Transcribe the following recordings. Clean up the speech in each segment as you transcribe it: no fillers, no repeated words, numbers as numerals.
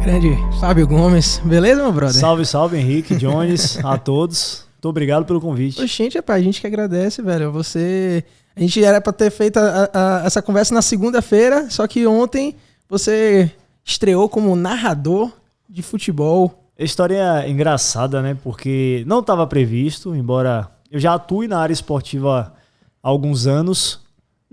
Grande Fábio Gomes. Beleza, meu brother? Salve, salve, Henrique, Jones, a todos. Muito obrigado pelo convite. Oxente, rapaz, a gente que agradece, velho. A gente era pra ter feito essa conversa na segunda-feira, só que ontem você estreou como narrador de futebol. A história é engraçada, né? Porque não estava previsto, embora eu já atue na área esportiva há alguns anos.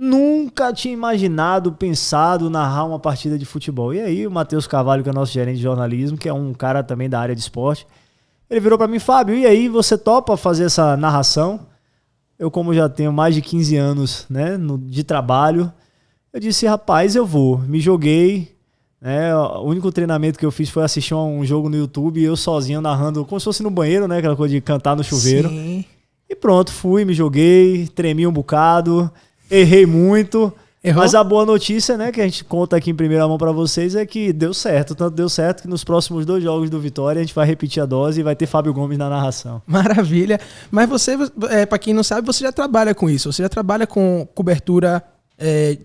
Nunca tinha imaginado, pensado, narrar uma partida de futebol. E aí o Matheus Carvalho, que é nosso gerente de jornalismo, que é um cara também da área de esporte, ele virou para mim: Fábio, e aí, você topa fazer essa narração? Eu, como já tenho mais de 15 anos, né, de trabalho, eu disse: rapaz, eu vou. Me joguei, né? O único treinamento que eu fiz foi assistir um jogo no YouTube e eu sozinho narrando, como se fosse no banheiro, né, aquela coisa de cantar no chuveiro. Sim. E pronto, fui, me joguei, tremi um bocado, errei muito. Errou? Mas a boa notícia, né, que a gente conta aqui em primeira mão pra vocês, é que deu certo. Tanto deu certo que nos próximos 2 jogos do Vitória a gente vai repetir a dose e vai ter Fábio Gomes na narração. Maravilha. Mas você, pra quem não sabe, você já trabalha com isso. Você já trabalha com cobertura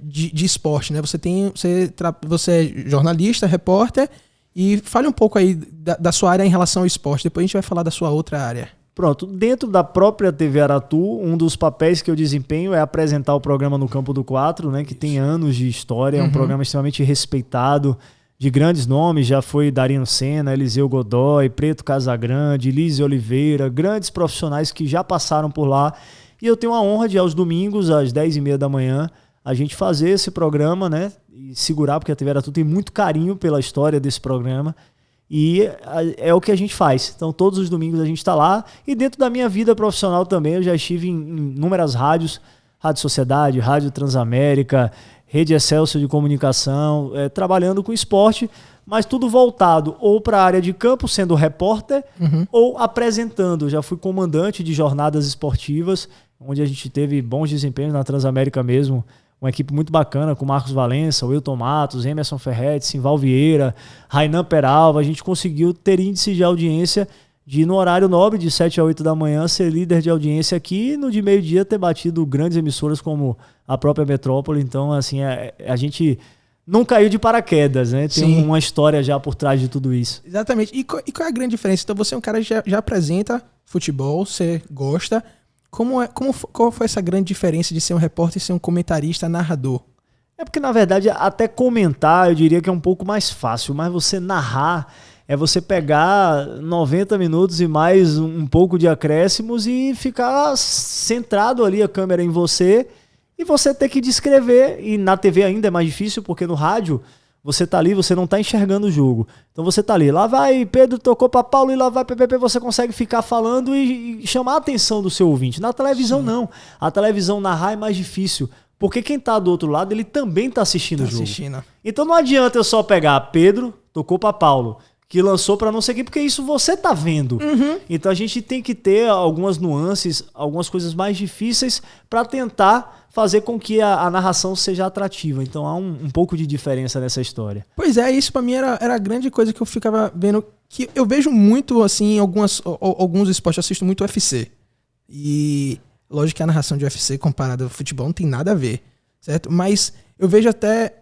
de esporte, né? Você é jornalista, repórter, e fale um pouco aí da sua área em relação ao esporte. Depois a gente vai falar da sua outra área. Pronto, dentro da própria TV Aratu, um dos papéis que eu desempenho é apresentar o programa No Campo do 4, né, que tem anos de história, é um programa extremamente respeitado, de grandes nomes, já foi Darino Senna, Eliseu Godoy, Preto Casagrande, Lízia Oliveira, grandes profissionais que já passaram por lá, e eu tenho a honra de, aos domingos, às 10h30 da manhã, a gente fazer esse programa, né, e segurar, porque a TV Aratu tem muito carinho pela história desse programa, e é o que a gente faz. Então todos os domingos a gente está lá. E dentro da minha vida profissional também, eu já estive em inúmeras rádios, Rádio Sociedade, Rádio Transamérica, Rede Excelsior de Comunicação, trabalhando com esporte, mas tudo voltado ou para a área de campo, sendo repórter, ou apresentando. Já fui comandante de jornadas esportivas, onde a gente teve bons desempenhos na Transamérica mesmo, uma equipe muito bacana, com Marcos Valença, Wilton Matos, Emerson Ferretti, Simval Vieira, Rainan Peralva. A gente conseguiu ter índice de audiência de, no horário nobre, de 7 a 8 da manhã, ser líder de audiência aqui, e no de meio-dia ter batido grandes emissoras como a própria Metrópole. Então, assim, a gente não caiu de paraquedas, né? Tem Sim. uma história já por trás de tudo isso. Exatamente. E qual é a grande diferença? Então você é um cara que já apresenta futebol, você gosta. Qual foi essa grande diferença de ser um repórter e ser um comentarista, narrador? É porque, na verdade, até comentar, eu diria que é um pouco mais fácil, mas você narrar é você pegar 90 minutos e mais um pouco de acréscimos e ficar centrado ali, a câmera em você, e você ter que descrever. E na TV ainda é mais difícil, porque no rádio você tá ali, você não tá enxergando o jogo. Então você tá ali, lá vai Pedro, tocou pra Paulo, e lá vai PPP, você consegue ficar falando e chamar a atenção do seu ouvinte. Na televisão não. A televisão narrar é mais difícil, porque quem tá do outro lado, ele também tá assistindo o jogo. Então não adianta eu só pegar Pedro, tocou pra Paulo, que lançou pra não sei quem, porque isso você tá vendo. Então a gente tem que ter algumas nuances, algumas coisas mais difíceis pra tentar fazer com que a narração seja atrativa. Então há um pouco de diferença nessa história. Pois é, isso pra mim era a grande coisa que eu ficava vendo, que eu vejo muito, assim, alguns esportes, eu assisto muito UFC. E lógico que a narração de UFC comparada ao futebol não tem nada a ver, certo? Mas eu vejo até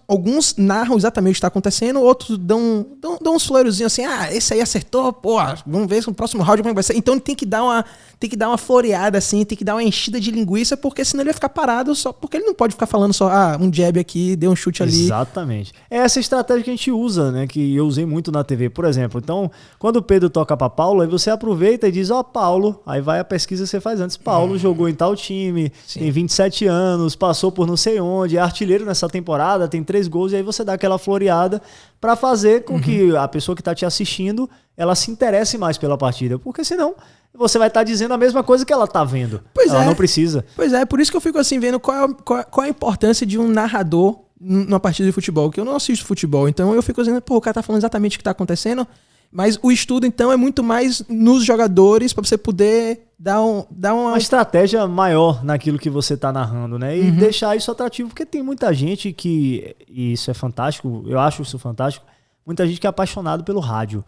alguns narram exatamente o que está acontecendo, outros dão uns floreuzinhos assim: esse aí acertou, pô, vamos ver se no próximo round como é que vai ser. Então tem que dar uma floreada assim, tem que dar uma enchida de linguiça, porque senão ele vai ficar parado, só porque ele não pode ficar falando só um jab aqui, deu um chute ali. Exatamente. É essa estratégia que a gente usa, né, que eu usei muito na TV, por exemplo. Então, quando o Pedro toca para Paulo, aí você aproveita e diz: Paulo, aí vai a pesquisa que você faz antes. Paulo jogou em tal time, tem 27 anos, passou por não sei onde, é artilheiro nessa temporada, tem 3 gols, e aí você dá aquela floreada para fazer com que a pessoa que está te assistindo, ela se interesse mais pela partida, porque senão você vai estar dizendo a mesma coisa que ela está vendo. Ela não precisa. Pois é, por isso que eu fico assim vendo qual é a importância de um narrador numa partida de futebol, que eu não assisto futebol, então eu fico dizendo, o cara tá falando exatamente o que está acontecendo, mas o estudo então é muito mais nos jogadores, para você poder dar uma estratégia maior naquilo que você está narrando, né? E deixar isso atrativo, porque tem muita gente que, e isso é fantástico, eu acho isso fantástico, muita gente que é apaixonado pelo rádio.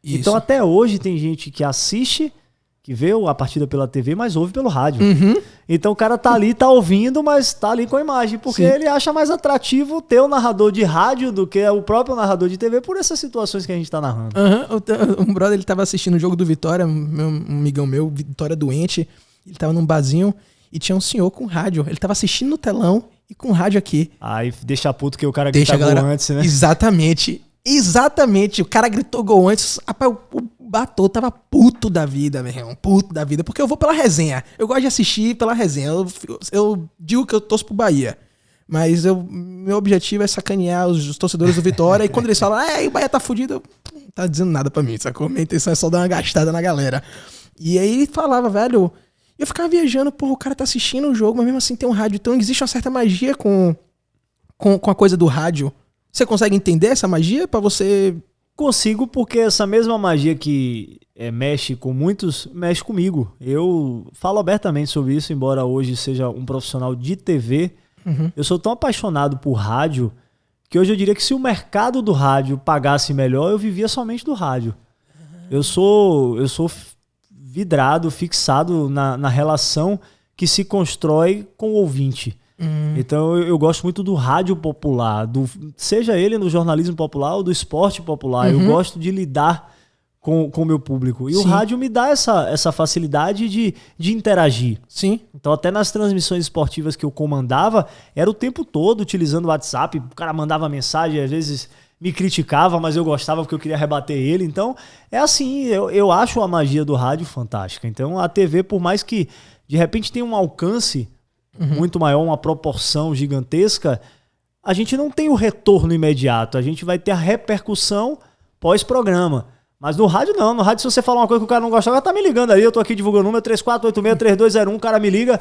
Isso. Então até hoje tem gente que assiste que vê a partida pela TV, mas ouve pelo rádio. Então o cara tá ali, tá ouvindo, mas tá ali com a imagem, porque ele acha mais atrativo ter o narrador de rádio do que o próprio narrador de TV por essas situações que a gente tá narrando. Um brother, ele tava assistindo o jogo do Vitória, um amigão meu, Vitória doente, ele tava num barzinho e tinha um senhor com rádio, ele tava assistindo no telão e com rádio aqui. Aí deixa puto que o cara grita gol antes, né? Exatamente, o cara gritou gol antes, rapaz, o Batô tava puto da vida, meu irmão, puto da vida, porque eu vou pela resenha, eu gosto de assistir pela resenha, eu digo que eu torço pro Bahia, mas meu objetivo é sacanear os torcedores do Vitória, e quando eles falam, o Bahia tá fudido, não tá dizendo nada pra mim, sacou? Minha intenção é só dar uma gastada na galera. E aí ele falava, velho, eu ficava viajando, porra, o cara tá assistindo o jogo, mas mesmo assim tem um rádio, então existe uma certa magia com a coisa do rádio. Você consegue entender essa magia pra você... Consigo, porque essa mesma magia que mexe com muitos, mexe comigo. Eu falo abertamente sobre isso, embora hoje seja um profissional de TV. Eu sou tão apaixonado por rádio que hoje eu diria que se o mercado do rádio pagasse melhor, eu vivia somente do rádio. Eu sou vidrado, fixado na relação que se constrói com o ouvinte. Então eu gosto muito do rádio popular, seja ele no jornalismo popular ou do esporte popular. Eu gosto de lidar com o meu público. E o rádio me dá essa facilidade de interagir. Sim. Então até nas transmissões esportivas que eu comandava, era o tempo todo utilizando o WhatsApp. O cara mandava mensagem, às vezes me criticava, mas eu gostava porque eu queria rebater ele. Então é assim, eu acho a magia do rádio fantástica. Então a TV, por mais que de repente tenha um alcance muito maior, uma proporção gigantesca, a gente não tem o retorno imediato, a gente vai ter a repercussão pós-programa. Mas no rádio não, no rádio se você falar uma coisa que o cara não gosta, tá me ligando aí, eu tô aqui divulgando o número 3486-3201, o cara me liga,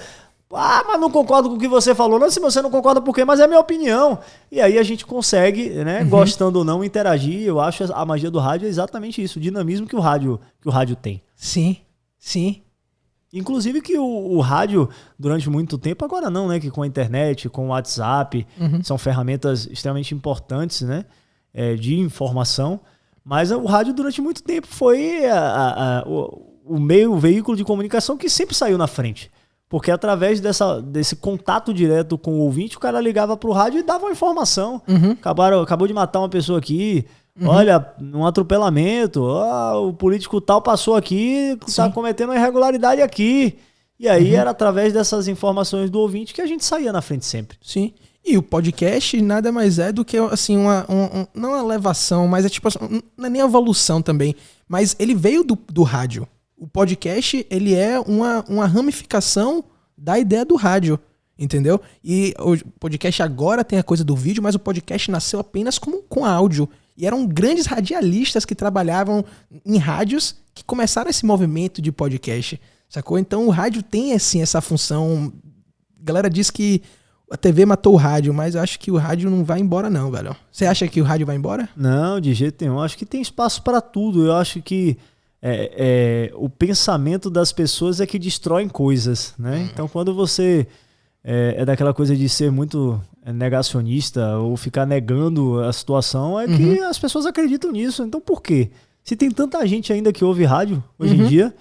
mas não concordo com o que você falou, não, se você não concorda por quê, mas é minha opinião. E aí a gente consegue, né, gostando ou não, interagir. Eu acho a magia do rádio é exatamente isso, o dinamismo que o rádio tem. Sim. Inclusive que o rádio, durante muito tempo, agora não, né? Que com a internet, com o WhatsApp, são ferramentas extremamente importantes, né? De informação. Mas o rádio, durante muito tempo, foi o veículo de comunicação que sempre saiu na frente. Porque através desse contato direto com o ouvinte, o cara ligava pro rádio e dava uma informação. Acabou de matar uma pessoa aqui. Olha, um atropelamento, o político tal passou aqui, está cometendo uma irregularidade aqui. E aí era através dessas informações do ouvinte que a gente saía na frente sempre. Sim. E o podcast nada mais é do que, assim, não uma elevação, mas é tipo, não é nem evolução também, mas ele veio do rádio. O podcast, ele é uma ramificação da ideia do rádio, entendeu? E o podcast agora tem a coisa do vídeo, mas o podcast nasceu apenas com áudio. E eram grandes radialistas que trabalhavam em rádios que começaram esse movimento de podcast, sacou? Então o rádio tem, assim, essa função. A galera diz que a TV matou o rádio, mas eu acho que o rádio não vai embora não, velho. Você acha que o rádio vai embora? Não, de jeito nenhum. Eu acho que tem espaço para tudo. Eu acho que o pensamento das pessoas é que destroem coisas, né? Então quando você é daquela coisa de ser muito negacionista ou ficar negando a situação, é que as pessoas acreditam nisso. Então por quê? Se tem tanta gente ainda que ouve rádio hoje em dia,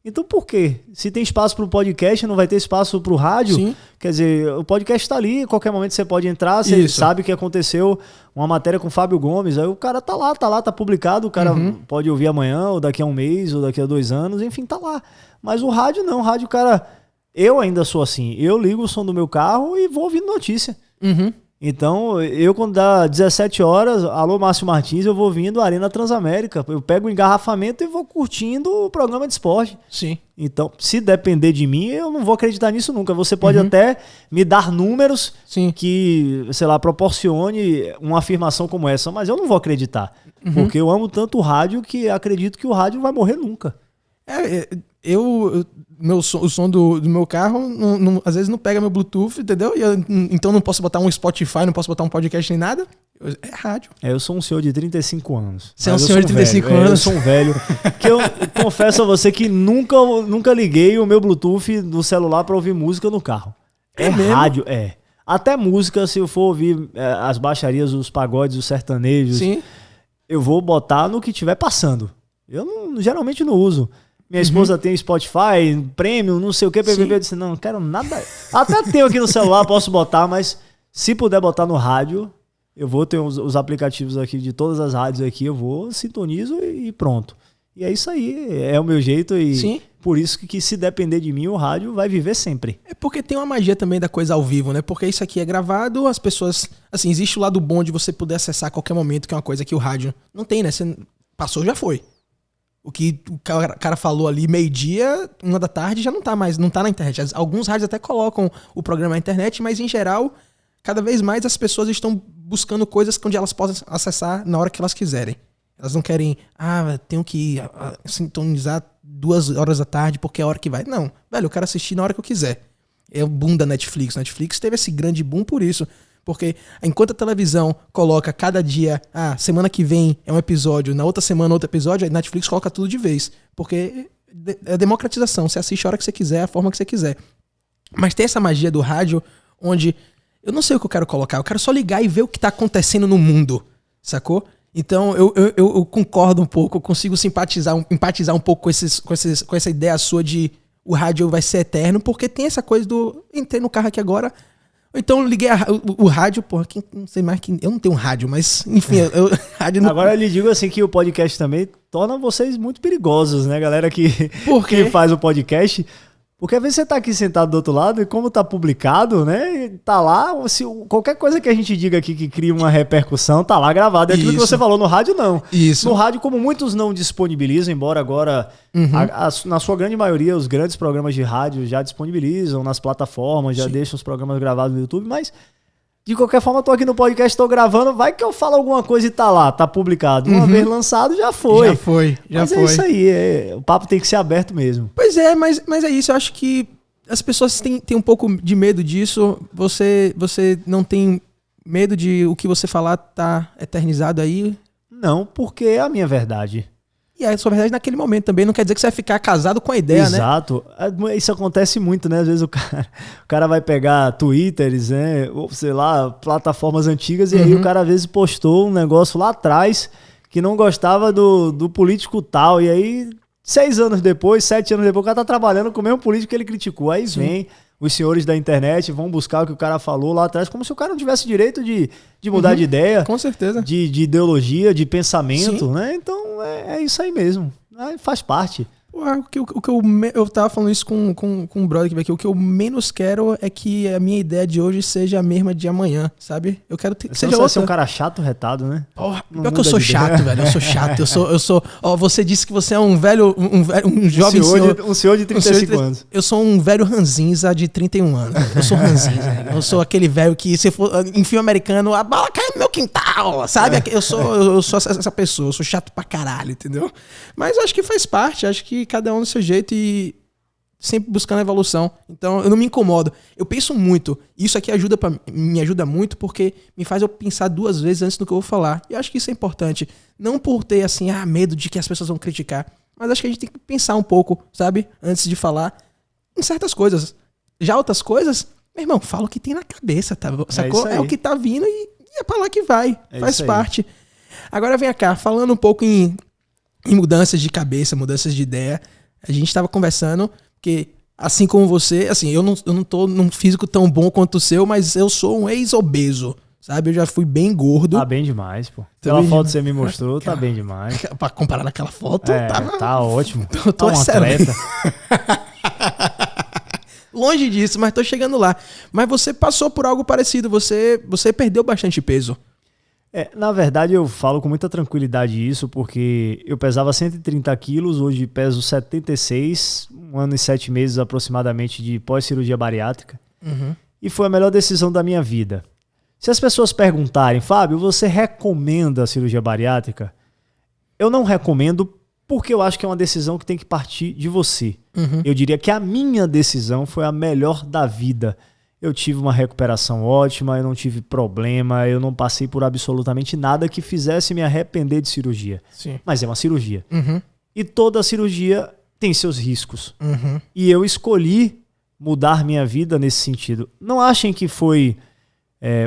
então por quê? Se tem espaço para o podcast, não vai ter espaço para o rádio? Sim. Quer dizer, o podcast está ali, a qualquer momento você pode entrar, você sabe que aconteceu uma matéria com o Fábio Gomes, aí o cara tá lá, tá publicado, o cara pode ouvir amanhã, ou daqui a um mês, ou daqui a 2 anos, enfim, tá lá. Mas o rádio não, o rádio, cara, eu ainda sou assim, eu ligo o som do meu carro e vou ouvindo notícia. Então, eu quando dá 17 horas, alô Márcio Martins, eu vou ouvindo a Arena Transamérica. Eu pego o engarrafamento e vou curtindo o programa de esporte. Sim. Então, se depender de mim, eu não vou acreditar nisso nunca. Você pode até me dar números que, sei lá, proporcione uma afirmação como essa, mas eu não vou acreditar. Porque eu amo tanto o rádio que acredito que o rádio vai morrer nunca. O som do meu carro às vezes não pega meu Bluetooth, entendeu? Então não posso botar um Spotify, não posso botar um podcast nem nada. É rádio. Eu sou um senhor de 35 anos. Você é um senhor de 35 anos? Eu sou um velho. Que eu confesso a você que nunca liguei o meu Bluetooth do celular para ouvir música no carro. É rádio, Até música, se eu for ouvir as baixarias, os pagodes, os sertanejos, eu vou botar no que estiver passando. Eu geralmente não uso. Minha esposa tem Spotify, Premium, não sei o que, PVP. Eu disse, não quero nada. Até tenho aqui no celular, posso botar, mas se puder botar no rádio, eu vou ter os aplicativos aqui de todas as rádios aqui, eu vou, sintonizo e pronto. E é isso aí, é o meu jeito e Sim. Por isso que se depender de mim, o rádio vai viver sempre. É porque tem uma magia também da coisa ao vivo, né? Porque isso aqui é gravado, as pessoas... Assim, existe o lado bom de você poder acessar a qualquer momento, que é uma coisa que o rádio não tem, né? Você passou, já foi. O que o cara falou ali meio-dia, 1h da tarde, já não tá mais, não tá na internet. Alguns rádios até colocam o programa na internet, mas em geral, cada vez mais as pessoas estão buscando coisas onde elas possam acessar na hora que elas quiserem. Elas não querem, tenho que sintonizar 2h da tarde porque é a hora que vai. Não, velho, eu quero assistir na hora que eu quiser. É o boom da Netflix. Netflix teve esse grande boom por isso. Porque enquanto a televisão coloca cada dia, semana que vem é um episódio, na outra semana outro episódio, a Netflix coloca tudo de vez. Porque é democratização, você assiste a hora que você quiser, a forma que você quiser. Mas tem essa magia do rádio, onde eu não sei o que eu quero colocar, eu quero só ligar e ver o que tá acontecendo no mundo, sacou? Então eu concordo um pouco, eu consigo empatizar um pouco com essa ideia sua de o rádio vai ser eterno, porque tem essa coisa do entrei no carro aqui agora... Então liguei o rádio, porra, não sei mais quem. Eu não tenho um rádio, mas enfim, rádio não. Agora eu lhe digo assim que o podcast também torna vocês muito perigosos, né, galera que faz o podcast. Porque às vezes você tá aqui sentado do outro lado e como tá publicado, né, tá lá, qualquer coisa que a gente diga aqui que cria uma repercussão, tá lá gravado. É aquilo que você falou, no rádio não. Isso. No rádio, como muitos não disponibilizam, embora agora, na sua grande maioria, os grandes programas de rádio já disponibilizam nas plataformas, já deixam os programas gravados no YouTube, mas de qualquer forma, eu tô aqui no podcast, tô gravando, vai que eu falo alguma coisa e tá lá, tá publicado. Uma vez lançado, já foi. Já mas foi. É isso aí, o papo tem que ser aberto mesmo. Pois é, mas é isso, eu acho que as pessoas têm um pouco de medo disso, você não tem medo de o que você falar tá eternizado aí? Não, porque é a minha verdade. E a sua verdade naquele momento também, não quer dizer que você vai ficar casado com a ideia, Exato. né? Exato. Isso acontece muito, né? Às vezes o cara vai pegar Twitters, né? Ou, sei lá, plataformas antigas, e aí o cara às vezes postou um negócio lá atrás que não gostava do político tal, e aí 6 anos depois, 7 anos depois, o cara tá trabalhando com o mesmo político que ele criticou. Aí vem os senhores da internet, vão buscar o que o cara falou lá atrás, como se o cara não tivesse direito de mudar de ideia. Com certeza. De ideologia, de pensamento, né? Então é isso aí mesmo. Faz parte. Eu tava falando isso com um brother que veio aqui. O que eu menos quero é que a minha ideia de hoje seja a mesma de amanhã, sabe? Eu quero que seja outra. Você é um cara chato, retado, né? Porra, pior que eu sou chato, velho. Eu sou chato. Eu sou. Ó, você disse que você é um velho. Um jovem senhor. Um senhor de 35 anos. Eu sou um velho ranzinza de 31 anos. Eu sou ranzinza. Eu sou aquele velho que, se for em filme americano, a bala cai no meu quintal, sabe? Eu sou essa pessoa. Eu sou chato pra caralho, entendeu? Mas acho que faz parte. Acho que cada um do seu jeito e sempre buscando a evolução. Então eu não me incomodo. Eu penso muito. Isso aqui me ajuda muito porque me faz eu pensar 2 vezes antes do que eu vou falar. E eu acho que isso é importante. Não por ter assim, medo de que as pessoas vão criticar. Mas acho que a gente tem que pensar um pouco, sabe? Antes de falar em certas coisas. Já outras coisas, meu irmão, fala o que tem na cabeça, tá? Sacou? É o que tá vindo e é pra lá que vai. Faz parte. Agora vem cá, falando um pouco em mudanças de cabeça, mudanças de ideia. A gente estava conversando que, assim como você, assim, eu não tô num físico tão bom quanto o seu, mas eu sou um ex-obeso, sabe? Eu já fui bem gordo. Tá bem demais, pô. Pela foto que você me mostrou, tá bem demais. Pra comparar naquela foto, tá ótimo. Tô um atleta. Longe disso, mas tô chegando lá. Mas você passou por algo parecido, você perdeu bastante peso. Na verdade, eu falo com muita tranquilidade isso, porque eu pesava 130 quilos, hoje peso 76, 1 ano e 7 meses aproximadamente de pós-cirurgia bariátrica. E foi a melhor decisão da minha vida. Se as pessoas perguntarem, Fábio, você recomenda a cirurgia bariátrica? Eu não recomendo porque eu acho que é uma decisão que tem que partir de você. Eu diria que a minha decisão foi a melhor da vida. Eu tive uma recuperação ótima, eu não tive problema, eu não passei por absolutamente nada que fizesse me arrepender de cirurgia. Sim. Mas é uma cirurgia. E toda cirurgia tem seus riscos. E eu escolhi mudar minha vida nesse sentido. Não achem que foi...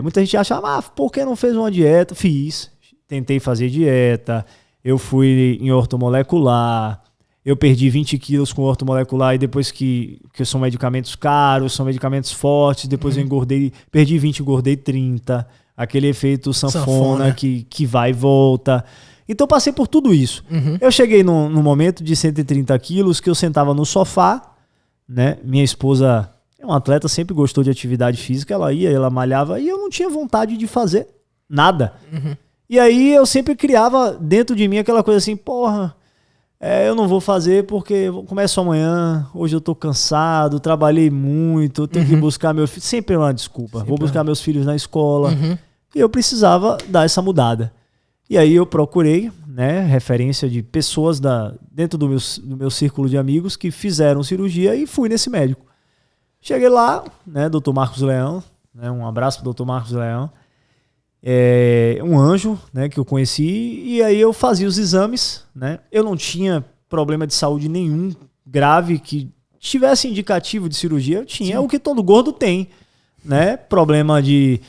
muita gente acha, por que não fez uma dieta? Fiz. Tentei fazer dieta, eu fui em ortomolecular, eu perdi 20 quilos com ortomolecular e depois que são medicamentos caros, são medicamentos fortes, depois eu engordei, perdi 20, engordei 30. Aquele efeito sanfona. Que vai e volta. Então eu passei por tudo isso. Eu cheguei num momento de 130 quilos que eu sentava no sofá, né? Minha esposa é uma atleta, sempre gostou de atividade física, ela malhava e eu não tinha vontade de fazer nada. E aí eu sempre criava dentro de mim aquela coisa assim, porra, eu não vou fazer porque eu começo amanhã, hoje eu tô cansado, trabalhei muito, tenho que buscar meu filho. Sempre é uma desculpa. Vou buscar meus filhos na escola. E eu precisava dar essa mudada. E aí eu procurei, né, referência de pessoas dentro do meu círculo de amigos que fizeram cirurgia e fui nesse médico. Cheguei lá, né, Dr. Marcos Leão, né, um abraço pro Dr. Marcos Leão. Um anjo, né, que eu conheci, e aí eu fazia os exames, né? Eu não tinha problema de saúde nenhum grave que tivesse indicativo de cirurgia. Eu tinha o que todo gordo tem, né? Problema de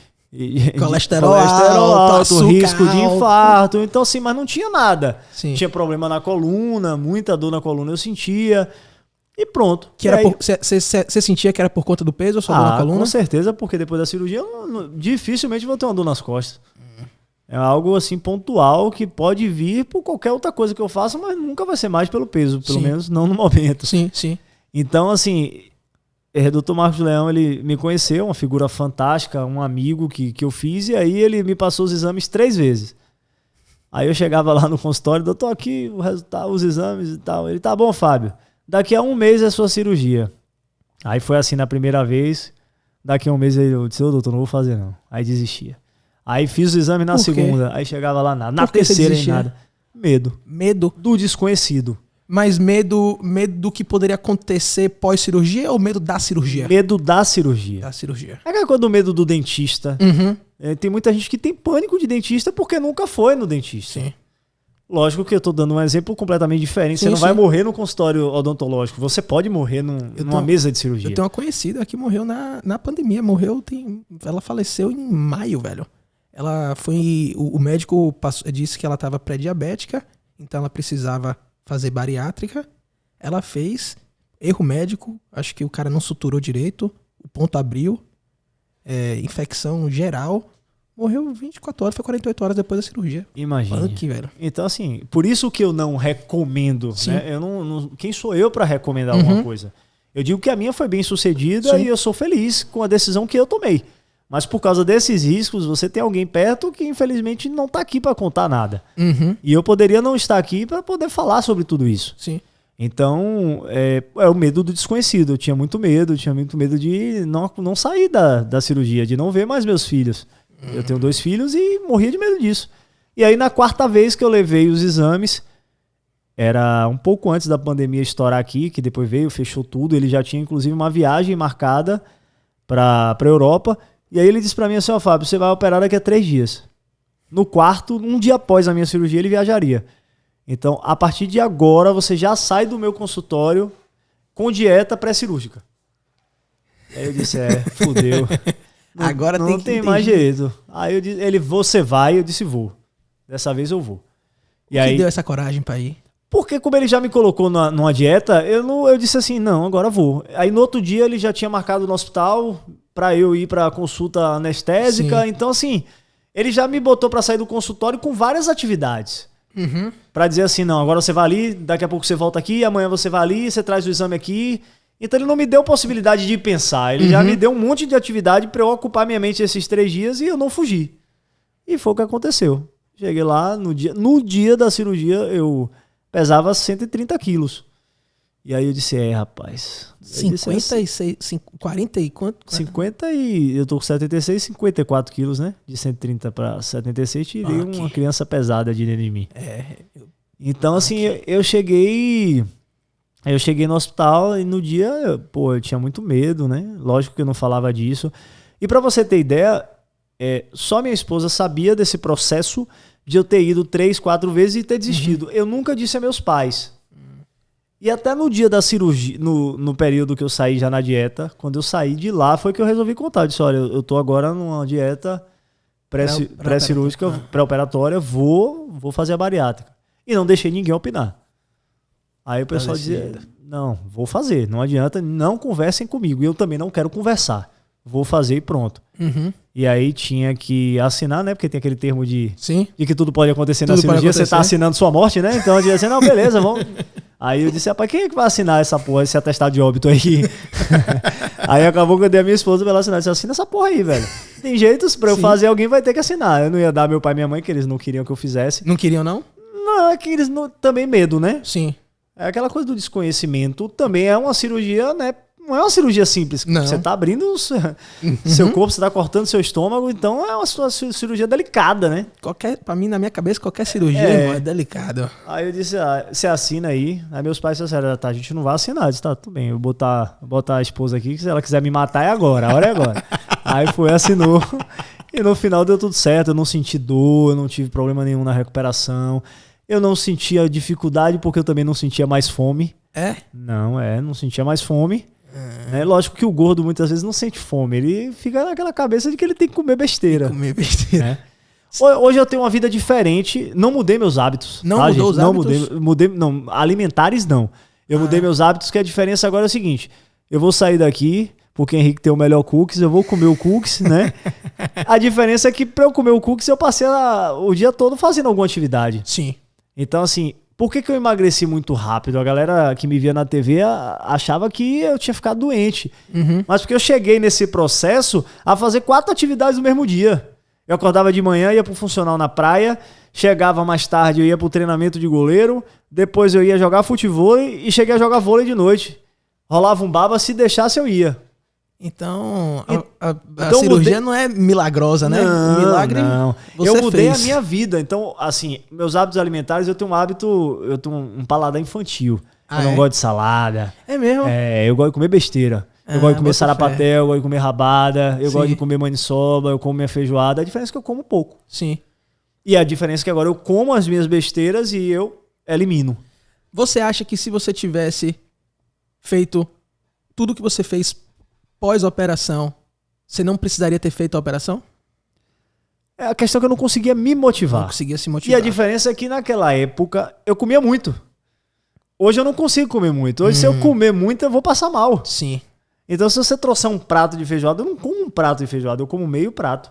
colesterol alto, risco de infarto. Então assim, mas não tinha nada. Sim. Tinha problema na coluna, muita dor na coluna eu sentia. E pronto. Você sentia que era por conta do peso ou só dor na coluna? Com certeza, porque depois da cirurgia eu dificilmente vou ter uma dor nas costas. É algo assim pontual que pode vir por qualquer outra coisa que eu faça, mas nunca vai ser mais pelo peso, pelo menos não no momento. Sim, sim. Então, assim, o Dr. Marcos Leão, ele me conheceu, uma figura fantástica, um amigo que eu fiz, e aí ele me passou os exames 3 vezes. Aí eu chegava lá no consultório, doutor, aqui o resultado, os exames e tal. Ele, tá bom, Fábio. Daqui a 1 mês é sua cirurgia. Aí foi assim na primeira vez. Daqui a 1 mês eu disse, doutor, não vou fazer não. Aí desistia. Aí fiz o exame na segunda. Aí chegava lá nada. Na terceira em nada. Medo. Medo? Do desconhecido. Mas medo do que poderia acontecer pós-cirurgia ou medo da cirurgia? Medo da cirurgia. Da cirurgia. É aquela coisa do medo do dentista. Tem muita gente que tem pânico de dentista porque nunca foi no dentista. Sim. Lógico que eu tô dando um exemplo completamente diferente. Você não vai morrer no consultório odontológico. Você pode morrer numa mesa de cirurgia. Eu tenho uma conhecida que morreu na pandemia. Ela faleceu em maio, velho. Ela foi... O médico disse que ela estava pré-diabética, então ela precisava fazer bariátrica. Ela fez. Erro médico. Acho que o cara não suturou direito. O ponto abriu. Infecção geral. Morreu 24 horas, foi 48 horas depois da cirurgia. Imagina. Velho. Então, assim, por isso que eu não recomendo. Né? Eu quem sou eu para recomendar alguma coisa? Eu digo que a minha foi bem sucedida e eu sou feliz com a decisão que eu tomei. Mas por causa desses riscos, você tem alguém perto que infelizmente não está aqui para contar nada. E eu poderia não estar aqui para poder falar sobre tudo isso. Sim. Então, é o medo do desconhecido. Eu tinha muito medo de não sair da cirurgia, de não ver mais meus filhos. Eu tenho 2 filhos e morria de medo disso. E aí, na 4ª vez que eu levei os exames, era um pouco antes da pandemia estourar aqui, que depois fechou tudo. Ele já tinha, inclusive, uma viagem marcada para a Europa. E aí ele disse para mim assim, Fábio, você vai operar daqui a 3 dias. No 4º, 1 dia após a minha cirurgia, ele viajaria. Então, a partir de agora, você já sai do meu consultório com dieta pré-cirúrgica. Aí eu disse, fudeu. Agora não tem mais jeito. Aí você vai? Eu disse, vou. Dessa vez eu vou. E aí deu essa coragem pra ir? Porque como ele já me colocou numa dieta, eu disse assim, não, agora vou. Aí no outro dia ele já tinha marcado no hospital pra eu ir pra consulta anestésica. Sim. Então assim, ele já me botou pra sair do consultório com várias atividades. Pra dizer assim, não, agora você vai ali, daqui a pouco você volta aqui, amanhã você vai ali, você traz o exame aqui. Então ele não me deu possibilidade de pensar, ele já me deu um monte de atividade para eu ocupar minha mente esses 3 dias e eu não fugi. E foi o que aconteceu. Cheguei lá, no dia da cirurgia eu pesava 130 quilos. E aí eu disse, rapaz... 56, 40 e quanto? 50 e... Eu tô com 76, 54 quilos, né? De 130 para 76, tirei uma criança pesada de dentro de mim. Então assim, eu cheguei... Aí eu cheguei no hospital e no dia, eu tinha muito medo, né? Lógico que eu não falava disso. E pra você ter ideia, só minha esposa sabia desse processo de eu ter ido 3, 4 vezes e ter desistido. Eu nunca disse a meus pais. E até no dia da cirurgia, no período que eu saí já na dieta, quando eu saí de lá, foi que eu resolvi contar. Eu disse, olha, eu tô agora numa dieta pré-cirúrgica, pré-operatória, vou fazer a bariátrica. E não deixei ninguém opinar. Aí o pessoal dizia, não, vou fazer, não adianta, não conversem comigo. E eu também não quero conversar. Vou fazer e pronto. E aí tinha que assinar, né? Porque tem aquele termo de que tudo pode acontecer na cirurgia. Você tá assinando sua morte, né? Então eu dizia assim, não, beleza, vamos... Aí eu disse, rapaz, quem é que vai assinar essa porra, esse atestado de óbito aí? Aí acabou que eu dei a minha esposa pra ela assinar. Eu disse, assina essa porra aí, velho. Tem jeitos pra eu fazer, alguém vai ter que assinar. Eu não ia dar meu pai e minha mãe, que eles não queriam que eu fizesse. Não queriam, não? Não, é que eles também medo, né? Sim. É aquela coisa do desconhecimento. Também é uma cirurgia, né? Não é uma cirurgia simples. Não. Você tá abrindo seu corpo, você tá cortando seu estômago, então é uma cirurgia delicada, né? Pra mim, na minha cabeça, qualquer cirurgia é delicado. Aí eu disse, você assina aí. Aí meus pais disseram, tá, a gente não vai assinar. Eu disse, tá, tudo bem, eu vou botar a esposa aqui, que se ela quiser me matar é agora, a hora é agora. Aí foi, assinou. E no final deu tudo certo, eu não senti dor, eu não tive problema nenhum na recuperação. Eu não sentia dificuldade porque eu também não sentia mais fome. Não sentia mais fome. É lógico que o gordo muitas vezes não sente fome, ele fica naquela cabeça de que ele tem que comer besteira. Hoje eu tenho uma vida diferente, não mudei meus hábitos. Não mudou os hábitos? Não mudei, alimentares não. Eu mudei meus hábitos, que a diferença agora é o seguinte, eu vou sair daqui, porque o Henrique tem o melhor cookies, eu vou comer o cookies, né? A diferença é que para eu comer o cookies eu passei o dia todo fazendo alguma atividade. Sim. Então assim... Por que eu emagreci muito rápido? A galera que me via na TV achava que eu tinha ficado doente. Mas porque eu cheguei nesse processo a fazer 4 atividades no mesmo dia. Eu acordava de manhã, ia pro funcional na praia, chegava mais tarde, eu ia pro treinamento de goleiro, depois eu ia jogar futevôlei e cheguei a jogar vôlei de noite. Rolava um baba, se deixasse eu ia. Então, a cirurgia não é milagrosa, né? Não, o milagre não. Eu mudei a minha vida. Então, assim, meus hábitos alimentares, eu tenho um paladar infantil. Eu não gosto de salada. É mesmo? Eu gosto de comer besteira. Eu gosto de comer sarapatel, eu gosto de comer rabada, eu gosto de comer maniçoba, eu como minha feijoada. A diferença é que eu como pouco. Sim. E a diferença é que agora eu como as minhas besteiras e eu elimino. Você acha que se você tivesse feito tudo que você fez pós-operação, você não precisaria ter feito a operação? É a questão que eu não conseguia me motivar. Não conseguia se motivar. E a diferença é que naquela época eu comia muito. Hoje eu não consigo comer muito. Hoje se eu comer muito eu vou passar mal. Sim. Então se você trouxer um prato de feijoada, eu não como um prato de feijoada, eu como meio prato.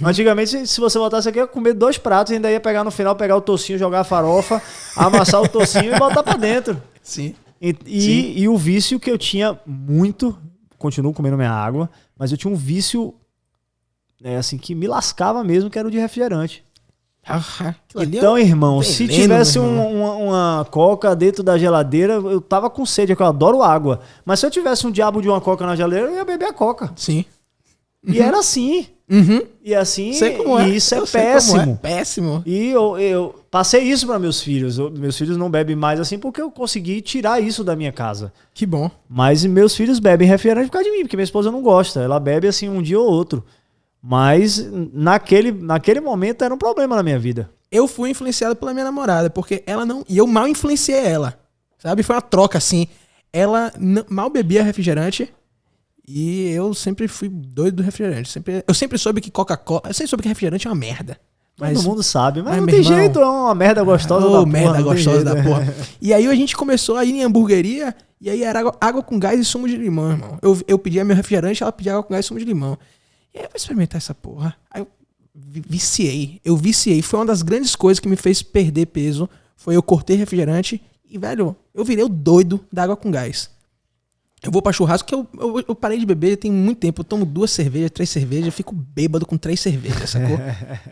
Antigamente, se você botasse aqui, eu ia comer 2 pratos e ainda ia pegar no final, pegar o tocinho, jogar a farofa, amassar o tocinho e botar pra dentro. Sim. E o vício que eu tinha muito... Continuo comendo minha água, mas eu tinha um vício assim, que me lascava mesmo, que era o de refrigerante. Então, irmão, se tivesse uma coca dentro da geladeira, eu tava com sede, porque eu adoro água. Mas se eu tivesse um diabo de uma coca na geladeira, eu ia beber a coca. Sim. E era assim. E assim, e isso é péssimo. Péssimo. E eu passei isso para meus filhos. Meus filhos não bebem mais assim porque eu consegui tirar isso da minha casa. Que bom. Mas meus filhos bebem refrigerante por causa de mim, porque minha esposa não gosta. Ela bebe assim um dia ou outro. Mas naquele momento era um problema na minha vida. Eu fui influenciado pela minha namorada, porque ela não... E eu mal influenciei ela, sabe? Foi uma troca assim. Ela mal bebia refrigerante... E eu sempre fui doido do refrigerante. Eu sempre soube que Coca-Cola... Eu sempre soube que refrigerante é uma merda. Todo mundo sabe, mas não tem jeito, é uma merda gostosa da porra. Merda gostosa da porra. E aí a gente começou a ir em hamburgueria e aí era água com gás e sumo de limão, irmão. Eu pedia meu refrigerante, ela pedia água com gás e sumo de limão. E aí eu vou experimentar essa porra. Aí eu viciei. Foi uma das grandes coisas que me fez perder peso. Foi eu cortei refrigerante e, velho, eu virei o doido da água com gás. Eu vou pra churrasco, que eu parei de beber tem muito tempo. Eu tomo 2 cervejas, 3 cervejas, fico bêbado com 3 cervejas, sacou?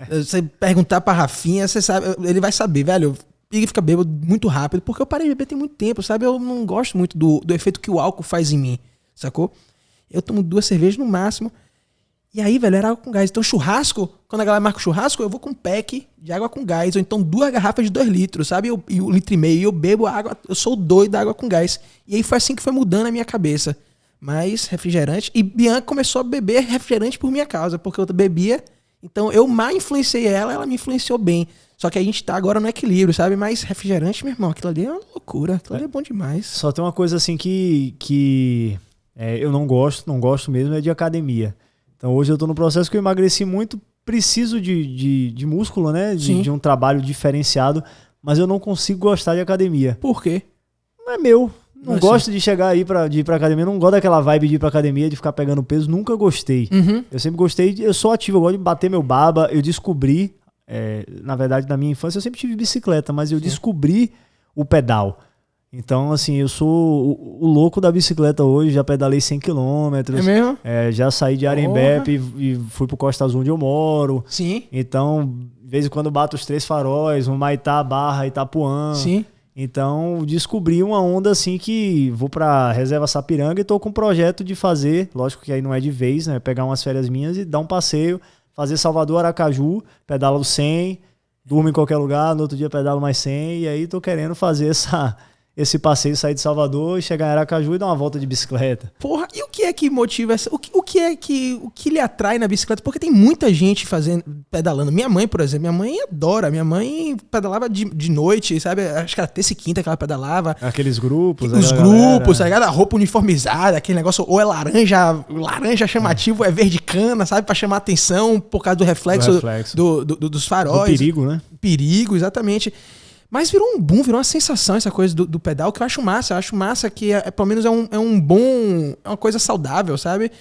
Você perguntar pra Rafinha, você sabe, ele vai saber, velho. Ele fica bêbado muito rápido, porque eu parei de beber tem muito tempo, sabe? Eu não gosto muito do efeito que o álcool faz em mim, sacou? Eu tomo 2 cervejas no máximo. E aí, velho, era água com gás. Então, churrasco, quando a galera marca o churrasco, eu vou com um pack de água com gás. Ou então 2 garrafas de 2 litros, sabe? E 1,5 litro. E eu bebo água, eu sou doido da água com gás. E aí foi assim que foi mudando a minha cabeça. Mas refrigerante... E Bianca começou a beber refrigerante por minha causa, porque eu bebia. Então, eu mal influenciei ela me influenciou bem. Só que a gente tá agora no equilíbrio, sabe? Mas refrigerante, meu irmão, aquilo ali é uma loucura. Aquilo ali é bom demais. Só tem uma coisa assim que eu não gosto mesmo, é de academia. Então hoje eu tô no processo que eu emagreci muito, preciso de músculo, né? De um trabalho diferenciado, mas eu não consigo gostar de academia. Por quê? não é meu. Não Mas gosto de chegar aí de ir pra academia. Não gosto daquela vibe de ir pra academia, de ficar pegando peso. Nunca gostei. Eu sempre gostei. Eu sou ativo, eu gosto de bater meu baba. Eu descobri, na verdade, na minha infância, eu sempre tive bicicleta, mas eu descobri o pedal. Então, assim, eu sou o louco da bicicleta hoje. Já pedalei 100 km. É mesmo? Já saí de Arembepe e fui pro Costa Azul, onde eu moro. Sim. Então, de vez em quando bato os 3 faróis, um Maitá, Barra, Itapuã. Sim. Então, descobri uma onda assim que vou pra Reserva Sapiranga e tô com um projeto de fazer, lógico que aí não é de vez, né? Pegar umas férias minhas e dar um passeio, fazer Salvador, Aracaju, pedalo 100, durmo em qualquer lugar, no outro dia pedalo mais 100, e aí tô querendo fazer esse passeio, sair de Salvador e chegar em Aracaju e dar uma volta de bicicleta. Porra, e o que é que motiva essa? O que lhe atrai na bicicleta? Porque tem muita gente pedalando. Minha mãe, por exemplo, minha mãe adora. Minha mãe pedalava de noite, sabe? Acho que era terça e quinta que ela pedalava. Aqueles grupos. Os grupos, tá ligado? A roupa uniformizada, aquele negócio, ou é laranja chamativo, é verde cana, sabe? Pra chamar atenção por causa do reflexo. Dos faróis. Do perigo, né? Perigo, exatamente. Mas virou um boom, virou uma sensação essa coisa do pedal, que eu acho massa. Eu acho massa que, pelo menos, é uma coisa saudável, sabe?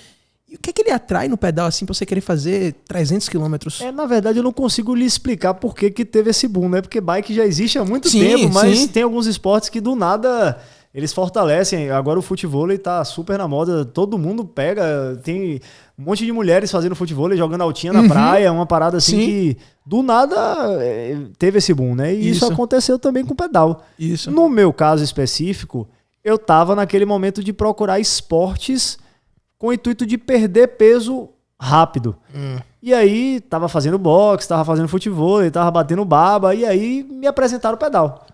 E o que é que ele atrai no pedal, assim, pra você querer fazer 300 quilômetros? Na verdade, eu não consigo lhe explicar por que teve esse boom, né? Porque bike já existe há muito tempo, mas tem alguns esportes que, do nada, eles fortalecem. Agora o futevôlei tá super na moda, todo mundo pega, tem um monte de mulheres fazendo futevôlei, jogando altinha na praia, uma parada assim que... Do nada teve esse boom, né? E isso aconteceu também com o pedal. Isso. No meu caso específico, eu tava naquele momento de procurar esportes com o intuito de perder peso rápido. E aí, tava fazendo boxe, tava fazendo futevôlei, tava batendo baba, e aí me apresentaram o pedal.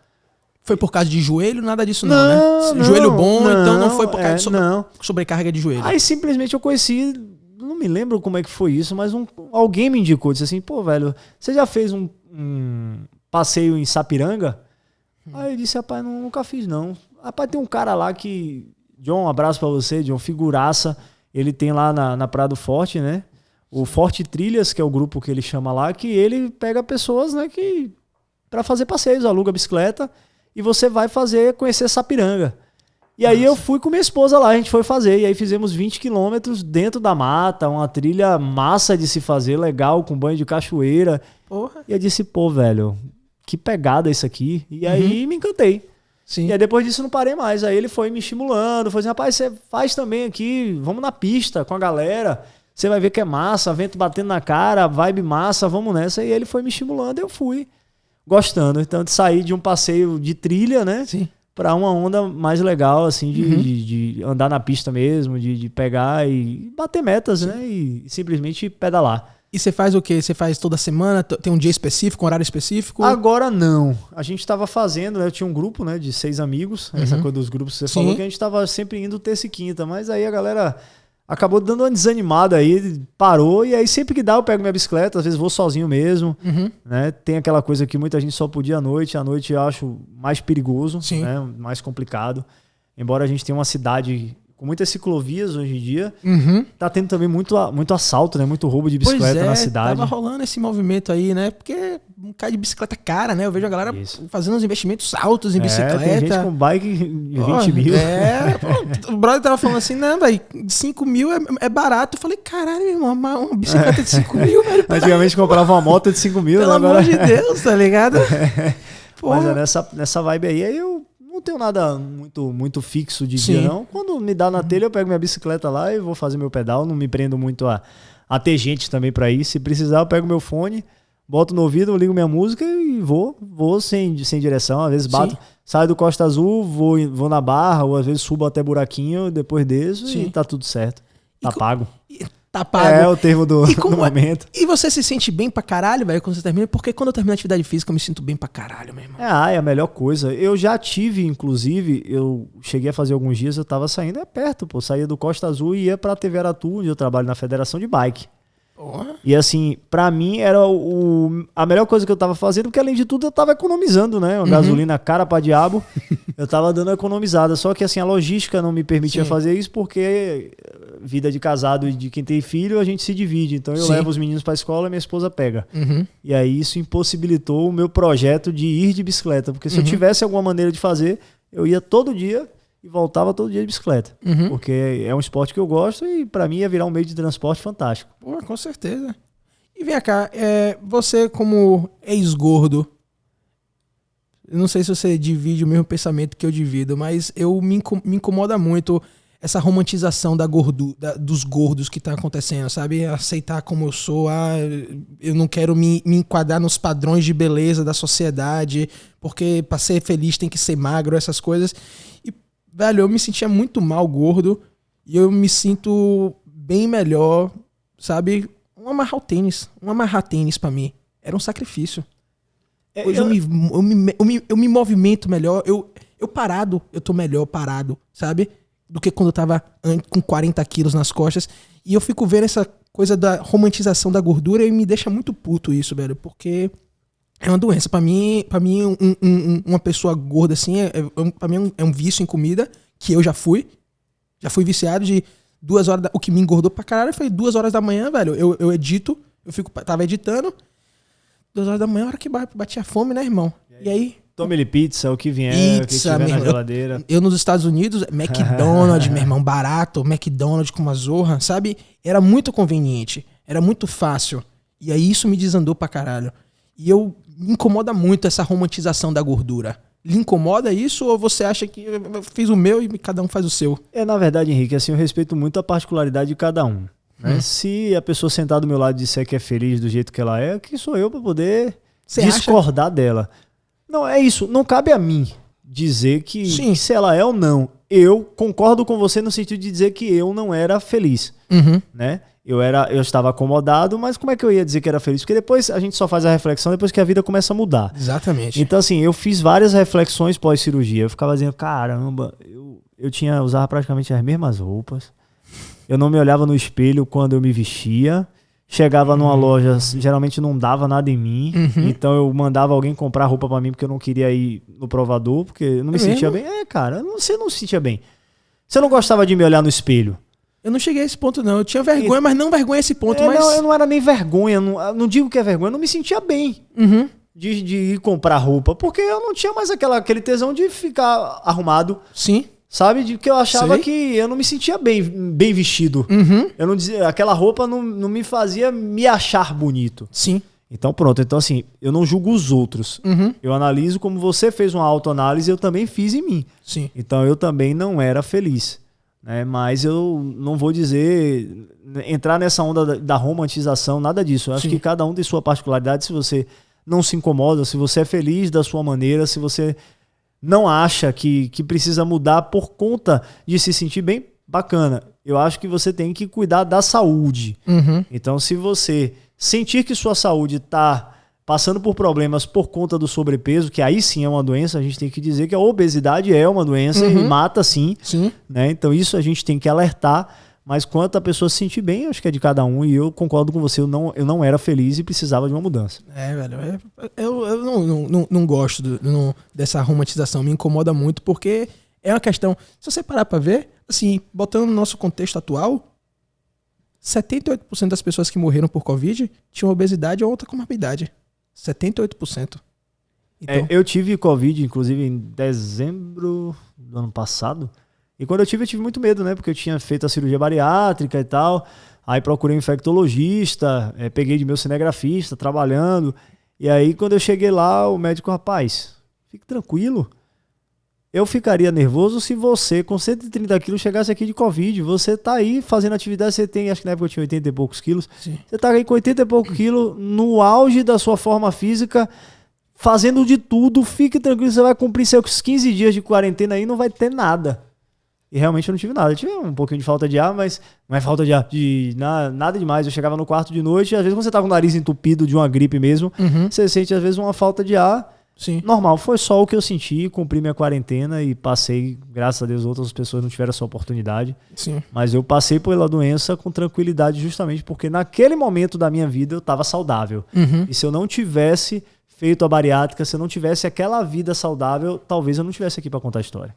Foi por causa de joelho? Nada disso não, né? Joelho bom, então não foi por causa de sobrecarga de joelho. Aí simplesmente eu conheci... Não me lembro como é que foi isso, mas alguém me indicou, disse assim, pô, velho, você já fez um passeio em Sapiranga? Aí eu disse, rapaz, nunca fiz, não. Rapaz, tem um cara lá que... John, um abraço pra você, John, figuraça. Ele tem lá na Praia do Forte, né? O Forte Trilhas, que é o grupo que ele chama lá, que ele pega pessoas, né, que... Pra fazer passeios, aluga bicicleta e você vai conhecer Sapiranga. E aí eu fui com minha esposa lá, a gente foi fazer. E aí fizemos 20 quilômetros dentro da mata, uma trilha massa de se fazer, legal, com banho de cachoeira. Porra. E eu disse, pô, velho, que pegada isso aqui. E aí me encantei. Sim. E aí depois disso não parei mais. Aí ele foi me estimulando, foi assim, rapaz, você faz também aqui, vamos na pista com a galera. Você vai ver que é massa, vento batendo na cara, vibe massa, vamos nessa. E ele foi me estimulando e eu fui gostando. Então de sair de um passeio de trilha, né? Sim. Pra uma onda mais legal, assim, de andar na pista mesmo, de pegar e bater metas, né? E simplesmente pedalar. E você faz o quê? Você faz toda semana? Tem um dia específico, um horário específico? Agora não. A gente tava fazendo, né? Eu tinha um grupo, né? De 6 amigos. Essa coisa dos grupos que você falou, que a gente tava sempre indo terça e quinta. Mas aí a galera acabou dando uma desanimada aí, parou. E aí sempre que dá eu pego minha bicicleta, às vezes vou sozinho mesmo. Né? Tem aquela coisa que muita gente só podia à noite. À noite eu acho mais perigoso, né? Mais complicado. Embora a gente tenha uma cidade com muitas ciclovias hoje em dia, tá tendo também muito assalto, né? Muito roubo de bicicleta na cidade. Tava rolando esse movimento aí, né? Porque um cara de bicicleta cara, né? Eu vejo a galera fazendo uns investimentos altos em bicicleta. Tem gente com bike de 20 mil. O brother tava falando assim, não, velho, 5 mil é barato. Eu falei, caralho, meu irmão, uma bicicleta de 5 mil, velho. Antigamente comprava uma moto de 5 mil, pelo amor de Deus, tá ligado? Mas nessa vibe aí eu não tenho nada muito fixo de dia, não. Quando me dá na telha, eu pego minha bicicleta lá e vou fazer meu pedal. Não me prendo muito a ter gente também pra ir. Se precisar, eu pego meu fone, boto no ouvido, ligo minha música e vou sem direção. Às vezes saio do Costa Azul, vou na Barra, ou às vezes subo até buraquinho, depois desço e tá tudo certo. Tá pago. Tá pago. É o termo do momento. E você se sente bem pra caralho, velho, quando você termina? Porque quando eu termino a atividade física, eu me sinto bem pra caralho, meu irmão. É a melhor coisa. Eu já tive, inclusive, eu cheguei a fazer alguns dias, eu tava saindo, perto, pô. Saía do Costa Azul e ia pra TV Aratu, onde eu trabalho na Federação de Bike. E assim, pra mim era a melhor coisa que eu tava fazendo, porque além de tudo eu tava economizando, né? Uma gasolina cara pra diabo, eu tava dando economizada. Só que assim, a logística não me permitia fazer isso, porque vida de casado e de quem tem filho, a gente se divide. Então eu levo os meninos pra escola e minha esposa pega. E aí isso impossibilitou o meu projeto de ir de bicicleta, porque se eu tivesse alguma maneira de fazer, eu ia todo dia e voltava todo dia de bicicleta. Porque é um esporte que eu gosto e pra mim ia virar um meio de transporte fantástico. Pô, com certeza. E vem cá, você como ex-gordo, eu não sei se você divide o mesmo pensamento que eu divido, mas me incomoda muito essa romantização da gordura, dos gordos que tá acontecendo, sabe? Aceitar como eu sou, eu não quero me enquadrar nos padrões de beleza da sociedade, porque pra ser feliz tem que ser magro, essas coisas. E, velho, eu me sentia muito mal gordo e eu me sinto bem melhor, sabe? Um amarrar tênis pra mim era um sacrifício. Hoje eu me movimento melhor, eu parado, eu tô melhor parado, sabe? Do que quando eu tava com 40 quilos nas costas. E eu fico vendo essa coisa da romantização da gordura e me deixa muito puto isso, velho. Porque é uma doença. Pra mim uma pessoa gorda assim, pra mim é um vício em comida, que eu já fui. Já fui viciado de 2 horas. O que me engordou pra caralho foi 2 horas da manhã, velho. Eu edito, tava editando. 2 horas da manhã, a hora que batia fome, né, irmão? E aí? Tome-lhe pizza, o que vier, o que tiver na geladeira. Eu nos Estados Unidos, McDonald's, meu irmão, barato, McDonald's com uma zorra, sabe? Era muito conveniente, era muito fácil. E aí isso me desandou pra caralho. E me incomoda muito essa romantização da gordura. Lhe incomoda isso ou você acha que eu fiz o meu e cada um faz o seu? Na verdade, Henrique, assim, eu respeito muito a particularidade de cada um. Né? Se a pessoa sentar do meu lado disser que é feliz do jeito que ela é, quem sou eu pra poder discordar dela? Não, é isso. Não cabe a mim dizer que se ela é ou não. Eu concordo com você no sentido de dizer que eu não era feliz. Né? Eu estava acomodado, mas como é que eu ia dizer que era feliz? Porque depois a gente só faz a reflexão depois que a vida começa a mudar. Exatamente. Então, assim, eu fiz várias reflexões pós-cirurgia. Eu ficava dizendo, caramba, eu usava praticamente as mesmas roupas. Eu não me olhava no espelho quando eu me vestia. Chegava numa loja, geralmente não dava nada em mim. Então eu mandava alguém comprar roupa pra mim porque eu não queria ir no provador, porque eu não me sentia bem. Cara, você não se sentia bem. Você não gostava de me olhar no espelho. Eu não cheguei a esse ponto, não. Eu tinha vergonha, mas não vergonha a esse ponto. Não, eu não era nem vergonha. Não digo que é vergonha, eu não me sentia bem de ir comprar roupa, porque eu não tinha mais aquele tesão de ficar arrumado. Sim. Sabe? De que eu achava que eu não me sentia bem vestido. Eu não dizia, aquela roupa não me fazia me achar bonito. Sim. Então pronto. Então assim, eu não julgo os outros. Eu analiso como você fez uma autoanálise, eu também fiz em mim. Sim. Então eu também não era feliz. Né? Mas eu não vou entrar nessa onda da romantização, nada disso. Eu acho que cada um tem sua particularidade. Se você não se incomoda, se você é feliz da sua maneira, se você não acha que precisa mudar por conta de se sentir bem, bacana. Eu acho que você tem que cuidar da saúde. Então, se você sentir que sua saúde está passando por problemas por conta do sobrepeso, que aí sim é uma doença, a gente tem que dizer que a obesidade é uma doença e mata sim. Né? Então, isso a gente tem que alertar. Mas quanto a pessoa se sentir bem, acho que é de cada um. E eu concordo com você, eu não era feliz e precisava de uma mudança. Velho, eu não gosto dessa romantização. Me incomoda muito porque é uma questão... Se você parar pra ver, assim, botando no nosso contexto atual, 78% das pessoas que morreram por Covid tinham obesidade ou outra comorbidade. 78%. Então... eu tive Covid, inclusive, em dezembro do ano passado. E quando eu tive muito medo, né? Porque eu tinha feito a cirurgia bariátrica e tal. Aí procurei um infectologista, peguei de meu cinegrafista, trabalhando. E aí, quando eu cheguei lá, o médico, rapaz, fique tranquilo. Eu ficaria nervoso se você, com 130 quilos, chegasse aqui de Covid. Você tá aí fazendo atividade, você tem, acho que na época eu tinha 80 e poucos quilos. Sim. Você tá aí com 80 e poucos quilos, no auge da sua forma física, fazendo de tudo. Fique tranquilo, você vai cumprir seus 15 dias de quarentena aí, não vai ter nada. E realmente eu não tive nada. Eu tive um pouquinho de falta de ar, mas não é falta de ar, nada demais. Eu chegava no quarto de noite, e às vezes quando você tá com o nariz entupido de uma gripe mesmo, você sente às vezes uma falta de ar. Sim. Normal, foi só o que eu senti, cumpri minha quarentena e passei, graças a Deus, outras pessoas não tiveram essa oportunidade. Sim. Mas eu passei pela doença com tranquilidade justamente porque naquele momento da minha vida eu estava saudável. E se eu não tivesse feito a bariátrica, se eu não tivesse aquela vida saudável, talvez eu não estivesse aqui para contar a história.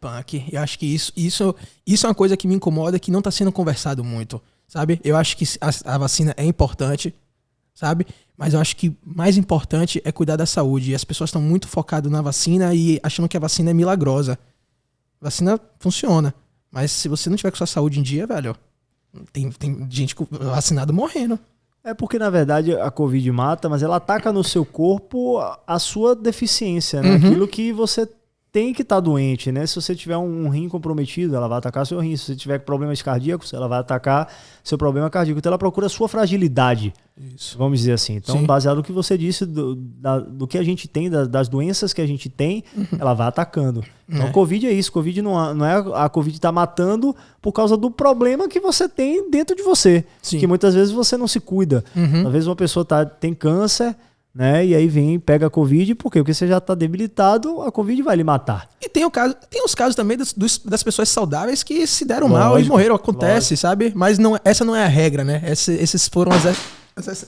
Punk, eu acho que isso é uma coisa que me incomoda, que não está sendo conversado muito, sabe? Eu acho que a vacina é importante, sabe? Mas eu acho que mais importante é cuidar da saúde. E as pessoas estão muito focadas na vacina e achando que a vacina é milagrosa. A vacina funciona. Mas se você não tiver com sua saúde em dia, velho, tem gente vacinada morrendo. É porque, na verdade, a Covid mata, mas ela ataca no seu corpo a sua deficiência, né? Aquilo que você tem que estar doente, né? Se você tiver um rim comprometido, ela vai atacar seu rim. Se você tiver problemas cardíacos, ela vai atacar seu problema cardíaco. Então ela procura a sua fragilidade, vamos dizer assim. Então, baseado no que você disse, do que a gente tem, das doenças que a gente tem, ela vai atacando. Então, Covid é isso. Covid não é a Covid tá matando por causa do problema que você tem dentro de você. Sim. Que muitas vezes você não se cuida. Talvez uma pessoa tem câncer, né? E aí pega a Covid, por quê? Porque você já está debilitado, a Covid vai lhe matar. E tem os casos também das pessoas saudáveis que se deram mal e morreram, acontece, sabe? Mas essa não é a regra, né? Esses foram as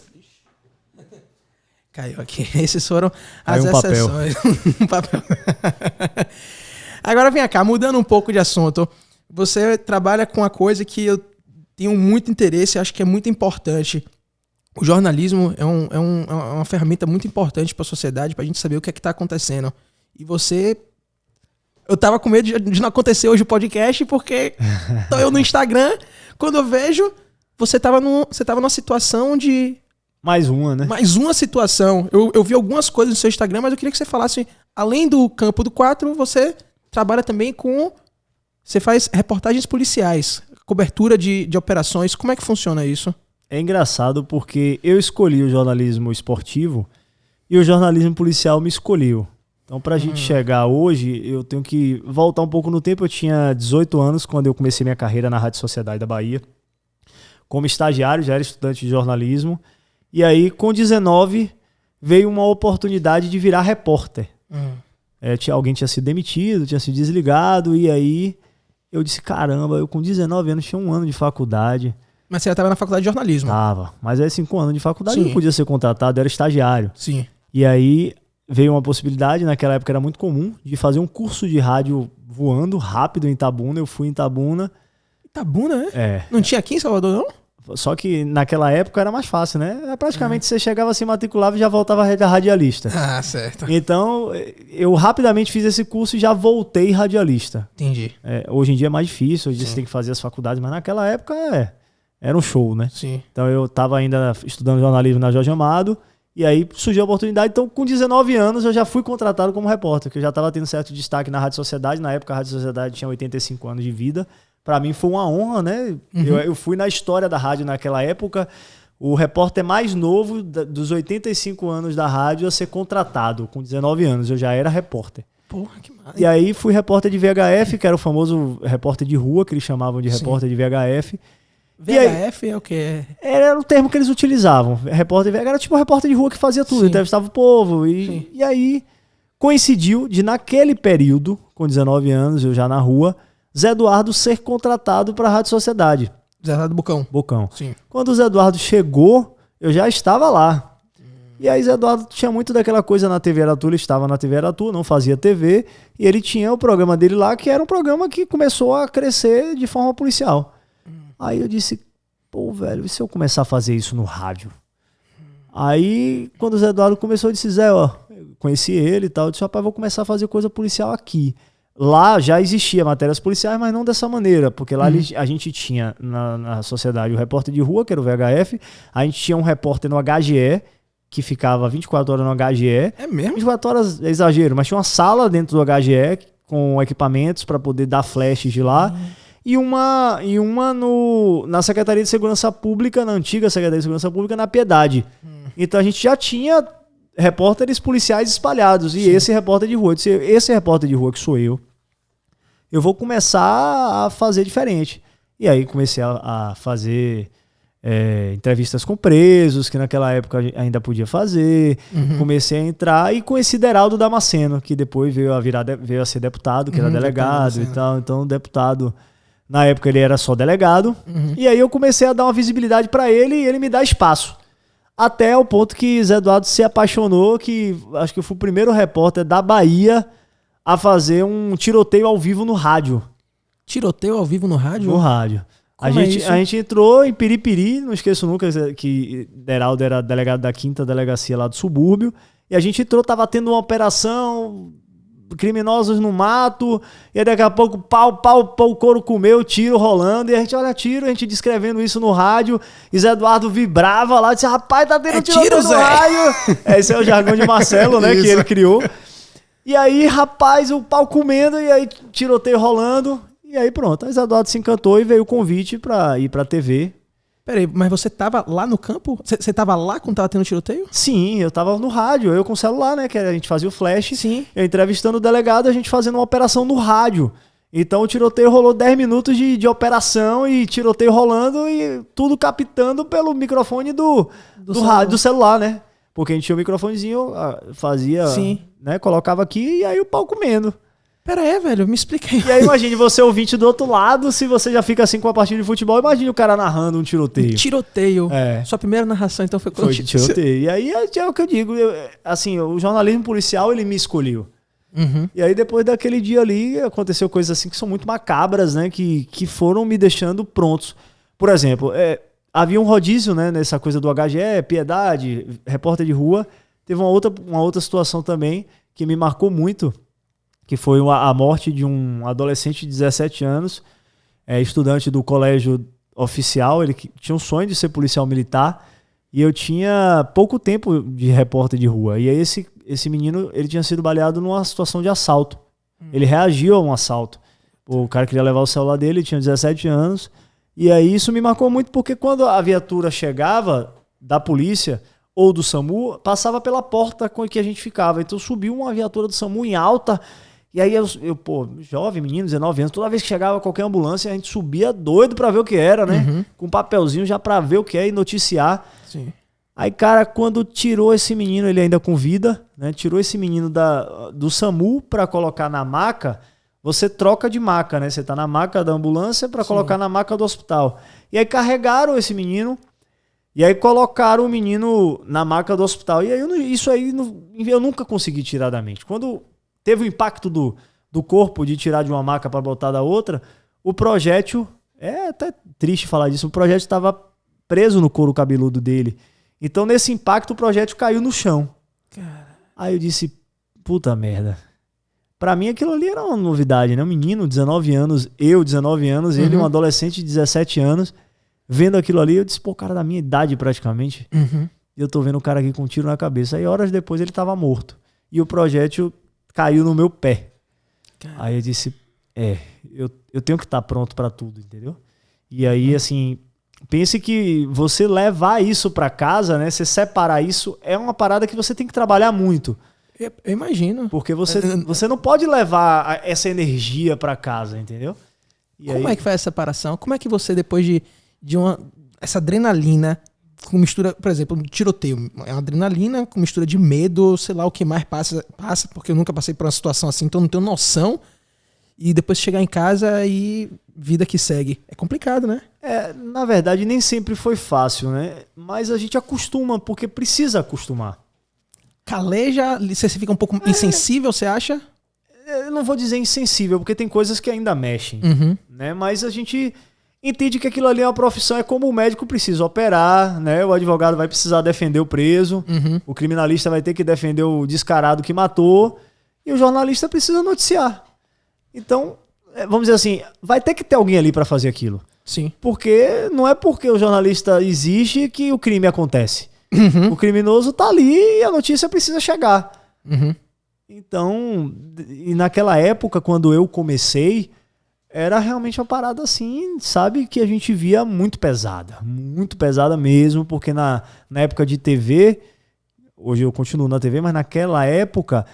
caiu aqui. Esses foram as exceções. Um papel. Agora vem cá, mudando um pouco de assunto. Você trabalha com uma coisa que eu tenho muito interesse e acho que é muito importante. O jornalismo é uma ferramenta muito importante para a sociedade, para a gente saber o que é que está acontecendo. E você... Eu tava com medo de não acontecer hoje o podcast, porque tô eu no Instagram, quando eu vejo, você tava numa situação de... Mais uma, né? Mais uma situação. Eu vi algumas coisas no seu Instagram, mas eu queria que você falasse, além do campo do 4, você trabalha também com... Você faz reportagens policiais, cobertura de operações. Como é que funciona isso? É engraçado porque eu escolhi o jornalismo esportivo e o jornalismo policial me escolheu. Então, pra gente chegar hoje, eu tenho que voltar um pouco no tempo. Eu tinha 18 anos quando eu comecei minha carreira na Rádio Sociedade da Bahia. Como estagiário, já era estudante de jornalismo. E aí, com 19, veio uma oportunidade de virar repórter. Alguém tinha sido demitido, tinha sido desligado. E aí, eu disse, caramba, eu com 19 anos tinha um ano de faculdade. Mas você já estava na faculdade de jornalismo. Tava. Mas aí 5 anos de faculdade não podia ser contratado, era estagiário. Sim. E aí veio uma possibilidade, naquela época era muito comum, de fazer um curso de rádio voando rápido em Itabuna. Eu fui em Itabuna. Itabuna, né? É. Não tinha aqui em Salvador, não? Só que naquela época era mais fácil, né? Praticamente você chegava, se matriculava e já voltava radialista. Ah, certo. Então, eu rapidamente fiz esse curso e já voltei radialista. Entendi. Hoje em dia é mais difícil, hoje você tem que fazer as faculdades, mas naquela época era um show, né? Sim. Então eu estava ainda estudando jornalismo na Jorge Amado, e aí surgiu a oportunidade. Então, com 19 anos, eu já fui contratado como repórter, porque eu já estava tendo certo destaque na Rádio Sociedade. Na época, a Rádio Sociedade tinha 85 anos de vida. Para mim foi uma honra, né? Eu fui na história da rádio naquela época, o repórter mais novo dos 85 anos da rádio a ser contratado. Com 19 anos, eu já era repórter. Porra, que massa. E aí fui repórter de VHF, que era o famoso repórter de rua, que eles chamavam de repórter de VHF. VHF é o que? Era o termo que eles utilizavam. Repórter era tipo um repórter de rua que fazia tudo, entrevistava o povo. E aí coincidiu de, naquele período, com 19 anos, eu já na rua, Zé Eduardo ser contratado para a Rádio Sociedade. Zé Eduardo Bocão. Sim. Quando o Zé Eduardo chegou, eu já estava lá. E aí Zé Eduardo tinha muito daquela coisa na TV Aratu, ele estava na TV Aratu, não fazia TV, e ele tinha o programa dele lá, que era um programa que começou a crescer de forma policial. Aí eu disse, pô, velho, e se eu começar a fazer isso no rádio? Aí, quando o Zé Eduardo começou, eu disse, Zé, eu conheci ele e tal, eu disse, rapaz, vou começar a fazer coisa policial aqui. Lá já existia matérias policiais, mas não dessa maneira, porque lá a gente tinha na sociedade o repórter de rua, que era o VHF, a gente tinha um repórter no HGE, que ficava 24 horas no HGE. É mesmo? 24 horas é exagero, mas tinha uma sala dentro do HGE com equipamentos para poder dar flashes de lá. E uma na Secretaria de Segurança Pública, na antiga Secretaria de Segurança Pública, na Piedade. Então a gente já tinha repórteres policiais espalhados. E esse repórter de rua, esse repórter de rua que sou eu vou começar a fazer diferente. E aí comecei a fazer entrevistas com presos, que naquela época ainda podia fazer. Comecei a entrar e conheci Deraldo Damasceno, que depois veio a ser deputado, que era delegado e tal. Então o deputado... Na época ele era só delegado. E aí eu comecei a dar uma visibilidade para ele e ele me dá espaço. Até o ponto que Zé Eduardo se apaixonou, que acho que eu fui o primeiro repórter da Bahia a fazer um tiroteio ao vivo no rádio. Tiroteio ao vivo no rádio? No rádio. A gente entrou em Piripiri, não esqueço nunca que Deraldo era delegado da 5ª Delegacia lá do subúrbio, e a gente entrou, tava tendo uma operação, criminosos no mato, e aí daqui a pouco pau, o couro comeu, tiro rolando, e a gente olha tiro, a gente descrevendo isso no rádio, e Zé Eduardo vibrava lá, disse, rapaz, tá tendo tiro no rádio. Esse é o jargão de Marcelo, né, que ele criou. E aí, rapaz, o pau comendo, e aí tiroteio rolando, e aí pronto, aí Zé Eduardo se encantou e veio o convite pra ir pra TV. Peraí, mas você tava lá no campo? Você tava lá quando tava tendo tiroteio? Sim, eu tava no rádio, eu com o celular, né? Que a gente fazia o flash. Sim. Eu entrevistando o delegado, a gente fazendo uma operação no rádio. Então o tiroteio rolou 10 minutos de operação e tiroteio rolando e tudo captando pelo microfone do rádio, do celular, né? Porque a gente tinha um microfonezinho, fazia, sim, né? Colocava aqui e aí o pau comendo. Pera aí, velho, me explica aí. E aí imagine você ouvinte do outro lado, se você já fica assim com a partida de futebol, imagine o cara narrando um tiroteio. Tiroteio. É. Sua primeira narração então foi Foi tiroteio. E aí é o que eu digo, assim, o jornalismo policial ele me escolheu. Uhum. E aí depois daquele dia ali aconteceu coisas assim que são muito macabras, né, que foram me deixando prontos. Por exemplo, havia um rodízio, né, nessa coisa do HGE, Piedade, repórter de rua. Teve uma outra situação também que me marcou muito, que foi a morte de um adolescente de 17 anos, estudante do colégio oficial. Ele tinha um sonho de ser policial militar e eu tinha pouco tempo de repórter de rua. E aí esse menino, ele tinha sido baleado numa situação de assalto. Ele reagiu a um assalto. O cara queria levar o celular dele, ele tinha 17 anos. E aí isso me marcou muito porque quando a viatura chegava da polícia ou do SAMU, passava pela porta com que a gente ficava. Então subiu uma viatura do SAMU em alta. E aí eu pô, jovem, menino, 19 anos, toda vez que chegava qualquer ambulância, a gente subia doido pra ver o que era, né? Uhum. Com um papelzinho já pra ver o que é e noticiar. Sim. Aí, cara, quando tirou esse menino, ele ainda com vida, né? Tirou esse menino do SAMU pra colocar na maca, você troca de maca, né? Você tá na maca da ambulância pra colocar na maca do hospital. E aí carregaram esse menino, e aí colocaram o menino na maca do hospital. E aí isso aí eu nunca consegui tirar da mente. Quando teve o impacto do corpo de tirar de uma maca para botar da outra, o projétil, é até triste falar disso, o projétil estava preso no couro cabeludo dele. Então nesse impacto o projétil caiu no chão. Cara. Aí eu disse, puta merda. Pra mim aquilo ali era uma novidade, né? Um menino, 19 anos, eu, 19 anos, ele, um adolescente de 17 anos, vendo aquilo ali, eu disse, pô, cara da minha idade praticamente, e eu tô vendo o cara aqui com um tiro na cabeça. Aí horas depois ele tava morto. E o projétil caiu no meu pé. Caramba. Aí eu disse, eu tenho que estar pronto pra tudo, entendeu? E aí, assim, pense que você levar isso pra casa, né? Você separar isso, é uma parada que você tem que trabalhar muito. Eu imagino. Porque você não pode levar essa energia pra casa, entendeu? E como é que foi essa separação? Como é que você, depois de essa adrenalina, com mistura, por exemplo, um tiroteio, é uma adrenalina com mistura de medo, sei lá o que mais passa, porque eu nunca passei por uma situação assim, então não tenho noção, e depois chegar em casa e vida que segue. É complicado, né? Na verdade, nem sempre foi fácil, né? Mas a gente acostuma, porque precisa acostumar. Caleja, você fica um pouco insensível, você acha? Eu não vou dizer insensível, porque tem coisas que ainda mexem, né? Mas a gente entende que aquilo ali é uma profissão, é como o médico precisa operar, né? O advogado vai precisar defender o preso, o criminalista vai ter que defender o descarado que matou, e o jornalista precisa noticiar. Então, vamos dizer assim, vai ter que ter alguém ali para fazer aquilo. Sim. Porque não é porque o jornalista existe que o crime acontece. O criminoso tá ali e a notícia precisa chegar. Então, e naquela época, quando eu comecei, era realmente uma parada assim, sabe, que a gente via muito pesada mesmo, porque na época de TV, hoje eu continuo na TV, mas naquela época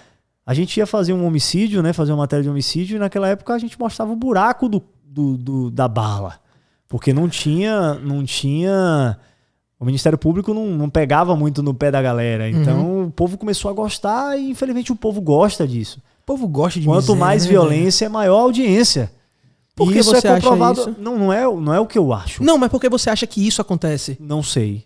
a gente ia fazer um homicídio, né, fazer uma matéria de homicídio, e naquela época a gente mostrava o buraco da bala, porque não tinha o Ministério Público não pegava muito no pé da galera, então o povo começou a gostar e infelizmente o povo gosta disso. O povo gosta de Quanto miséria, mais violência, maior a audiência. Por que você acha isso? Não é o que eu acho. Não, mas por que você acha que isso acontece? Não sei.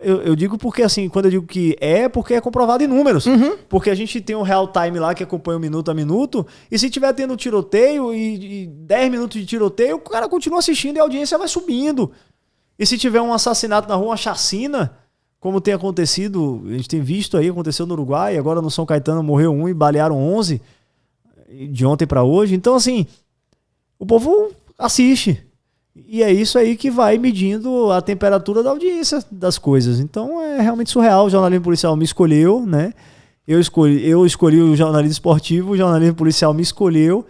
Eu digo porque, assim, quando eu digo que porque é comprovado em números. Porque a gente tem um real time lá que acompanha o minuto a minuto, e se tiver tendo tiroteio e 10 minutos de tiroteio, o cara continua assistindo e a audiência vai subindo. E se tiver um assassinato na rua, uma chacina, como tem acontecido, a gente tem visto aí, aconteceu no Uruguai, agora no São Caetano morreu 1 e balearam 11, de ontem para hoje. Então, assim, o povo assiste. E é isso aí que vai medindo a temperatura da audiência das coisas. Então é realmente surreal. O jornalismo policial me escolheu, né? Eu escolhi o jornalismo esportivo, o jornalismo policial me escolheu.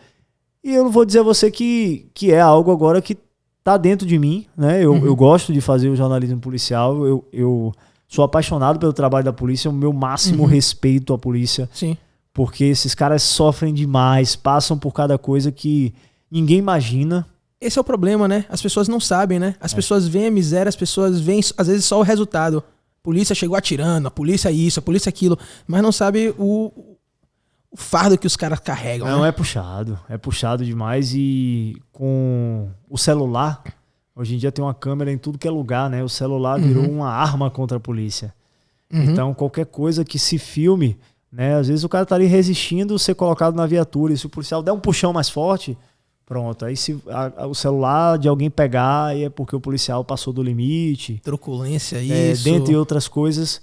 E eu não vou dizer a você que é algo agora que tá dentro de mim, né? Eu gosto de fazer o jornalismo policial. Eu sou apaixonado pelo trabalho da polícia. O meu máximo respeito à polícia. Sim. Porque esses caras sofrem demais, passam por cada coisa que ninguém imagina. Esse é o problema, né? As pessoas não sabem, né? As pessoas veem a miséria, as pessoas veem, às vezes, só o resultado. A polícia chegou atirando, a polícia isso, a polícia aquilo, mas não sabe o fardo que os caras carregam. Não, né? é puxado demais. E com o celular, hoje em dia tem uma câmera em tudo que é lugar, né? O celular virou uma arma contra a polícia. Então, qualquer coisa que se filme, né? Às vezes o cara tá ali resistindo ser colocado na viatura, e se o policial der um puxão mais forte, pronto, aí se o celular de alguém pegar, aí é porque o policial passou do limite. Truculência, isso. Dentre outras coisas.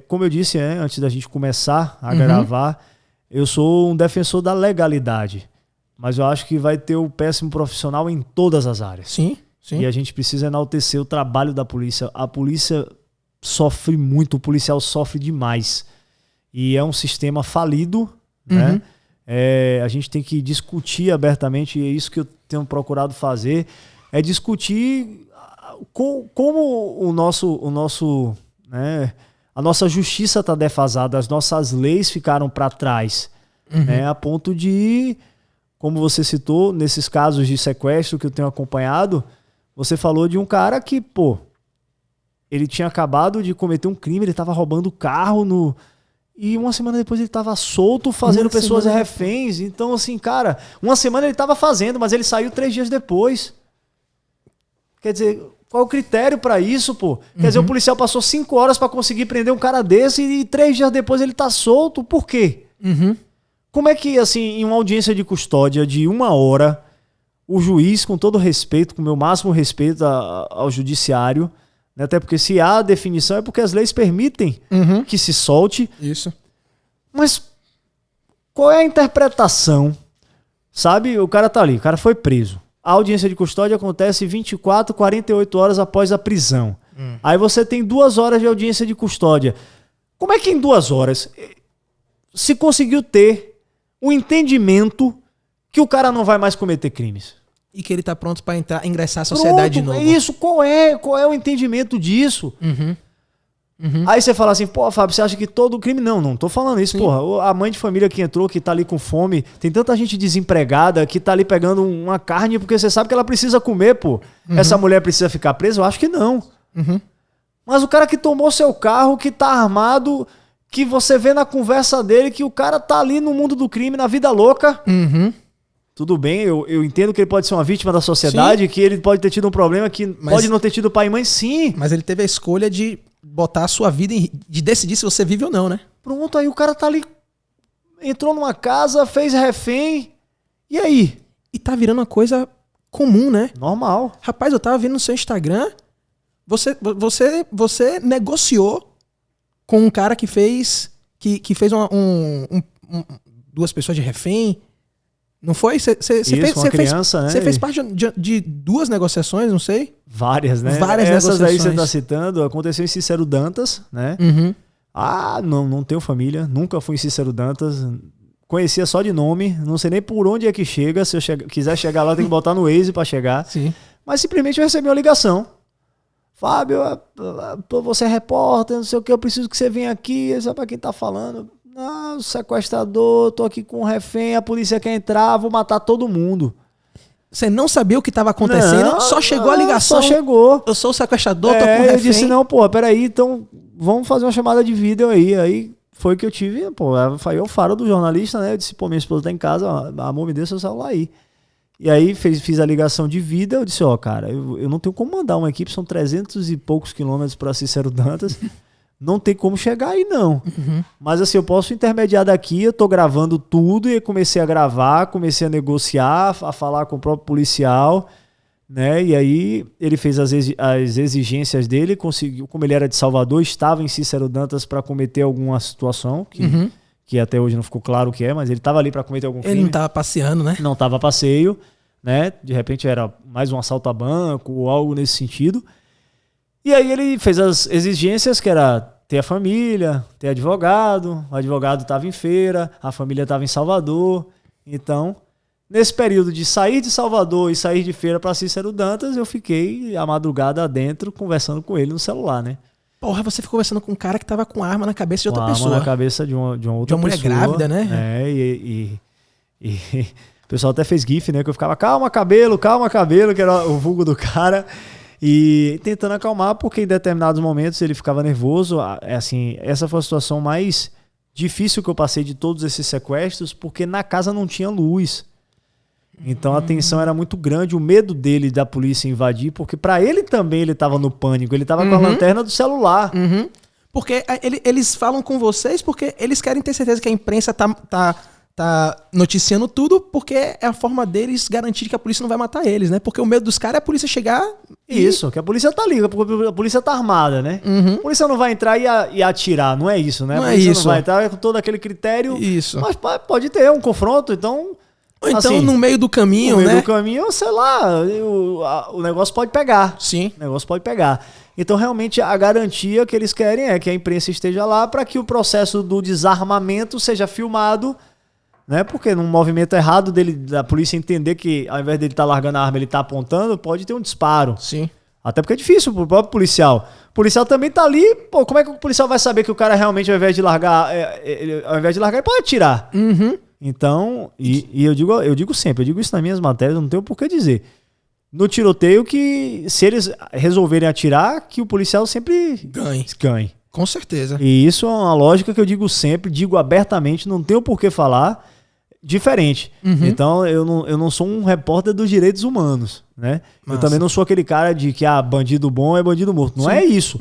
Como eu disse antes da gente começar a gravar, eu sou um defensor da legalidade. Mas eu acho que vai ter o péssimo profissional em todas as áreas. Sim, sim. E a gente precisa enaltecer o trabalho da polícia. A polícia sofre muito, o policial sofre demais. E é um sistema falido, né? A gente tem que discutir abertamente, e é isso que eu tenho procurado fazer, é discutir como o nosso, né, a nossa justiça está defasada, as nossas leis ficaram para trás, né, a ponto de, como você citou, nesses casos de sequestro que eu tenho acompanhado, você falou de um cara que, ele tinha acabado de cometer um crime, ele estava roubando carro e uma semana depois ele estava solto fazendo pessoas reféns. Então, assim, cara, uma semana ele estava fazendo, mas ele saiu 3 dias depois. Quer dizer, qual é o critério para isso, pô? Quer dizer, o policial passou 5 horas para conseguir prender um cara desse e 3 dias depois ele tá solto. Por quê? Como é que, assim, em uma audiência de custódia de 1 hora, o juiz, com todo respeito, com o meu máximo respeito ao judiciário, né? Até porque se há definição é porque as leis permitem que se solte. Isso. Mas qual é a interpretação? Sabe, o cara tá ali, o cara foi preso. A audiência de custódia acontece 24, 48 horas após a prisão. Aí você tem 2 horas de audiência de custódia. Como é que em 2 horas se conseguiu ter um entendimento que o cara não vai mais cometer crimes? E que ele tá pronto para ingressar à sociedade de novo. É isso, qual é o entendimento disso? Aí você fala assim, Fábio, você acha que todo crime... Não tô falando isso, porra. A mãe de família que entrou, que tá ali com fome, tem tanta gente desempregada que tá ali pegando uma carne porque você sabe que ela precisa comer, pô. Essa mulher precisa ficar presa? Eu acho que não. Mas o cara que tomou seu carro, que tá armado, que você vê na conversa dele que o cara tá ali no mundo do crime, na vida louca... Tudo bem, eu entendo que ele pode ser uma vítima da sociedade, que ele pode ter tido um problema que pode não ter tido pai e mãe, sim. Mas ele teve a escolha de botar a sua vida, de decidir se você vive ou não, né? Pronto, aí o cara tá ali, entrou numa casa, fez refém, e aí? E tá virando uma coisa comum, né? Normal. Rapaz, eu tava vendo no seu Instagram, você negociou com um cara que fez duas pessoas de refém. Não foi? Você fez parte de 2 negociações, não sei? Várias, né? Várias Essas negociações. aí você tá citando, aconteceu em Cícero Dantas, né? Não tenho família, nunca fui em Cícero Dantas, conhecia só de nome, não sei nem por onde é que chega, se eu quiser chegar lá tem que botar no Waze pra chegar. Sim. Mas simplesmente eu recebi uma ligação. Fábio, você é repórter, não sei o que, eu preciso que você venha aqui, sabe pra quem tá falando? Não, sequestrador, tô aqui com um refém, a polícia quer entrar, vou matar todo mundo. Você não sabia o que estava acontecendo, só chegou a ligação. Só chegou. Eu sou o sequestrador, tô com um refém. Eu disse, não, peraí, então vamos fazer uma chamada de vídeo aí. Aí foi que eu tive, foi o faro do jornalista, né? Eu disse, minha esposa tá em casa, amor, me dê seu celular aí. E aí fiz a ligação de vida, eu disse, cara, eu não tenho como mandar uma equipe, são 300 e poucos quilômetros para Cícero Dantas, não tem como chegar aí não. Mas assim, eu posso intermediar daqui, eu tô gravando tudo, e comecei a gravar, comecei a negociar, a falar com o próprio policial, né? E aí ele fez as exigências dele, conseguiu, como ele era de Salvador, estava em Cícero Dantas para cometer alguma situação, que até hoje não ficou claro o que é, mas ele estava ali para cometer algum crime. Ele não estava passeando, né? Não estava a passeio, né? De repente era mais um assalto a banco ou algo nesse sentido. E aí ele fez as exigências, que era ter a família, ter advogado, o advogado estava em feira, a família estava em Salvador. Então, nesse período de sair de Salvador e sair de feira para Cícero Dantas, eu fiquei a madrugada adentro conversando com ele no celular, né? Porra, você ficou conversando com um cara que tava com arma na cabeça de outra pessoa. Arma na cabeça de uma outra pessoa. De uma mulher grávida, né? E o pessoal até fez gif, né? Que eu ficava, calma cabelo, que era o vulgo do cara. E tentando acalmar, porque em determinados momentos ele ficava nervoso. Assim, essa foi a situação mais difícil que eu passei de todos esses sequestros, porque na casa não tinha luz. Então a tensão era muito grande, o medo dele da polícia invadir, porque pra ele também ele tava no pânico, ele tava com a lanterna do celular. Porque eles falam com vocês porque eles querem ter certeza que a imprensa tá noticiando tudo, porque é a forma deles garantir que a polícia não vai matar eles, né? Porque o medo dos caras é a polícia chegar e... Isso, que a polícia tá ali, a polícia tá armada, né? A polícia não vai entrar e atirar, não é isso, né? Não a polícia é isso. não vai entrar com todo aquele critério, isso. Mas pode ter um confronto, então... Ou então, assim, no meio do caminho, né? No meio do caminho, sei lá, o negócio pode pegar. Sim. O negócio pode pegar. Então, realmente, a garantia que eles querem é que a imprensa esteja lá para que o processo do desarmamento seja filmado, né? Porque num movimento errado da polícia entender que, ao invés dele estar largando a arma, ele está apontando, pode ter um disparo. Sim. Até porque é difícil pro próprio policial. O policial também tá ali, pô, como é que o policial vai saber que o cara realmente, ao invés de largar, ele pode atirar? Então, e eu digo sempre, eu digo isso nas minhas matérias, não tenho por que dizer. No tiroteio que, se eles resolverem atirar, que o policial sempre ganhe. Com certeza. E isso é uma lógica que eu digo sempre, digo abertamente, não tenho por que falar diferente. Então, eu não sou um repórter dos direitos humanos, né? Massa. Eu também não sou aquele cara de que bandido bom é bandido morto. Não é isso.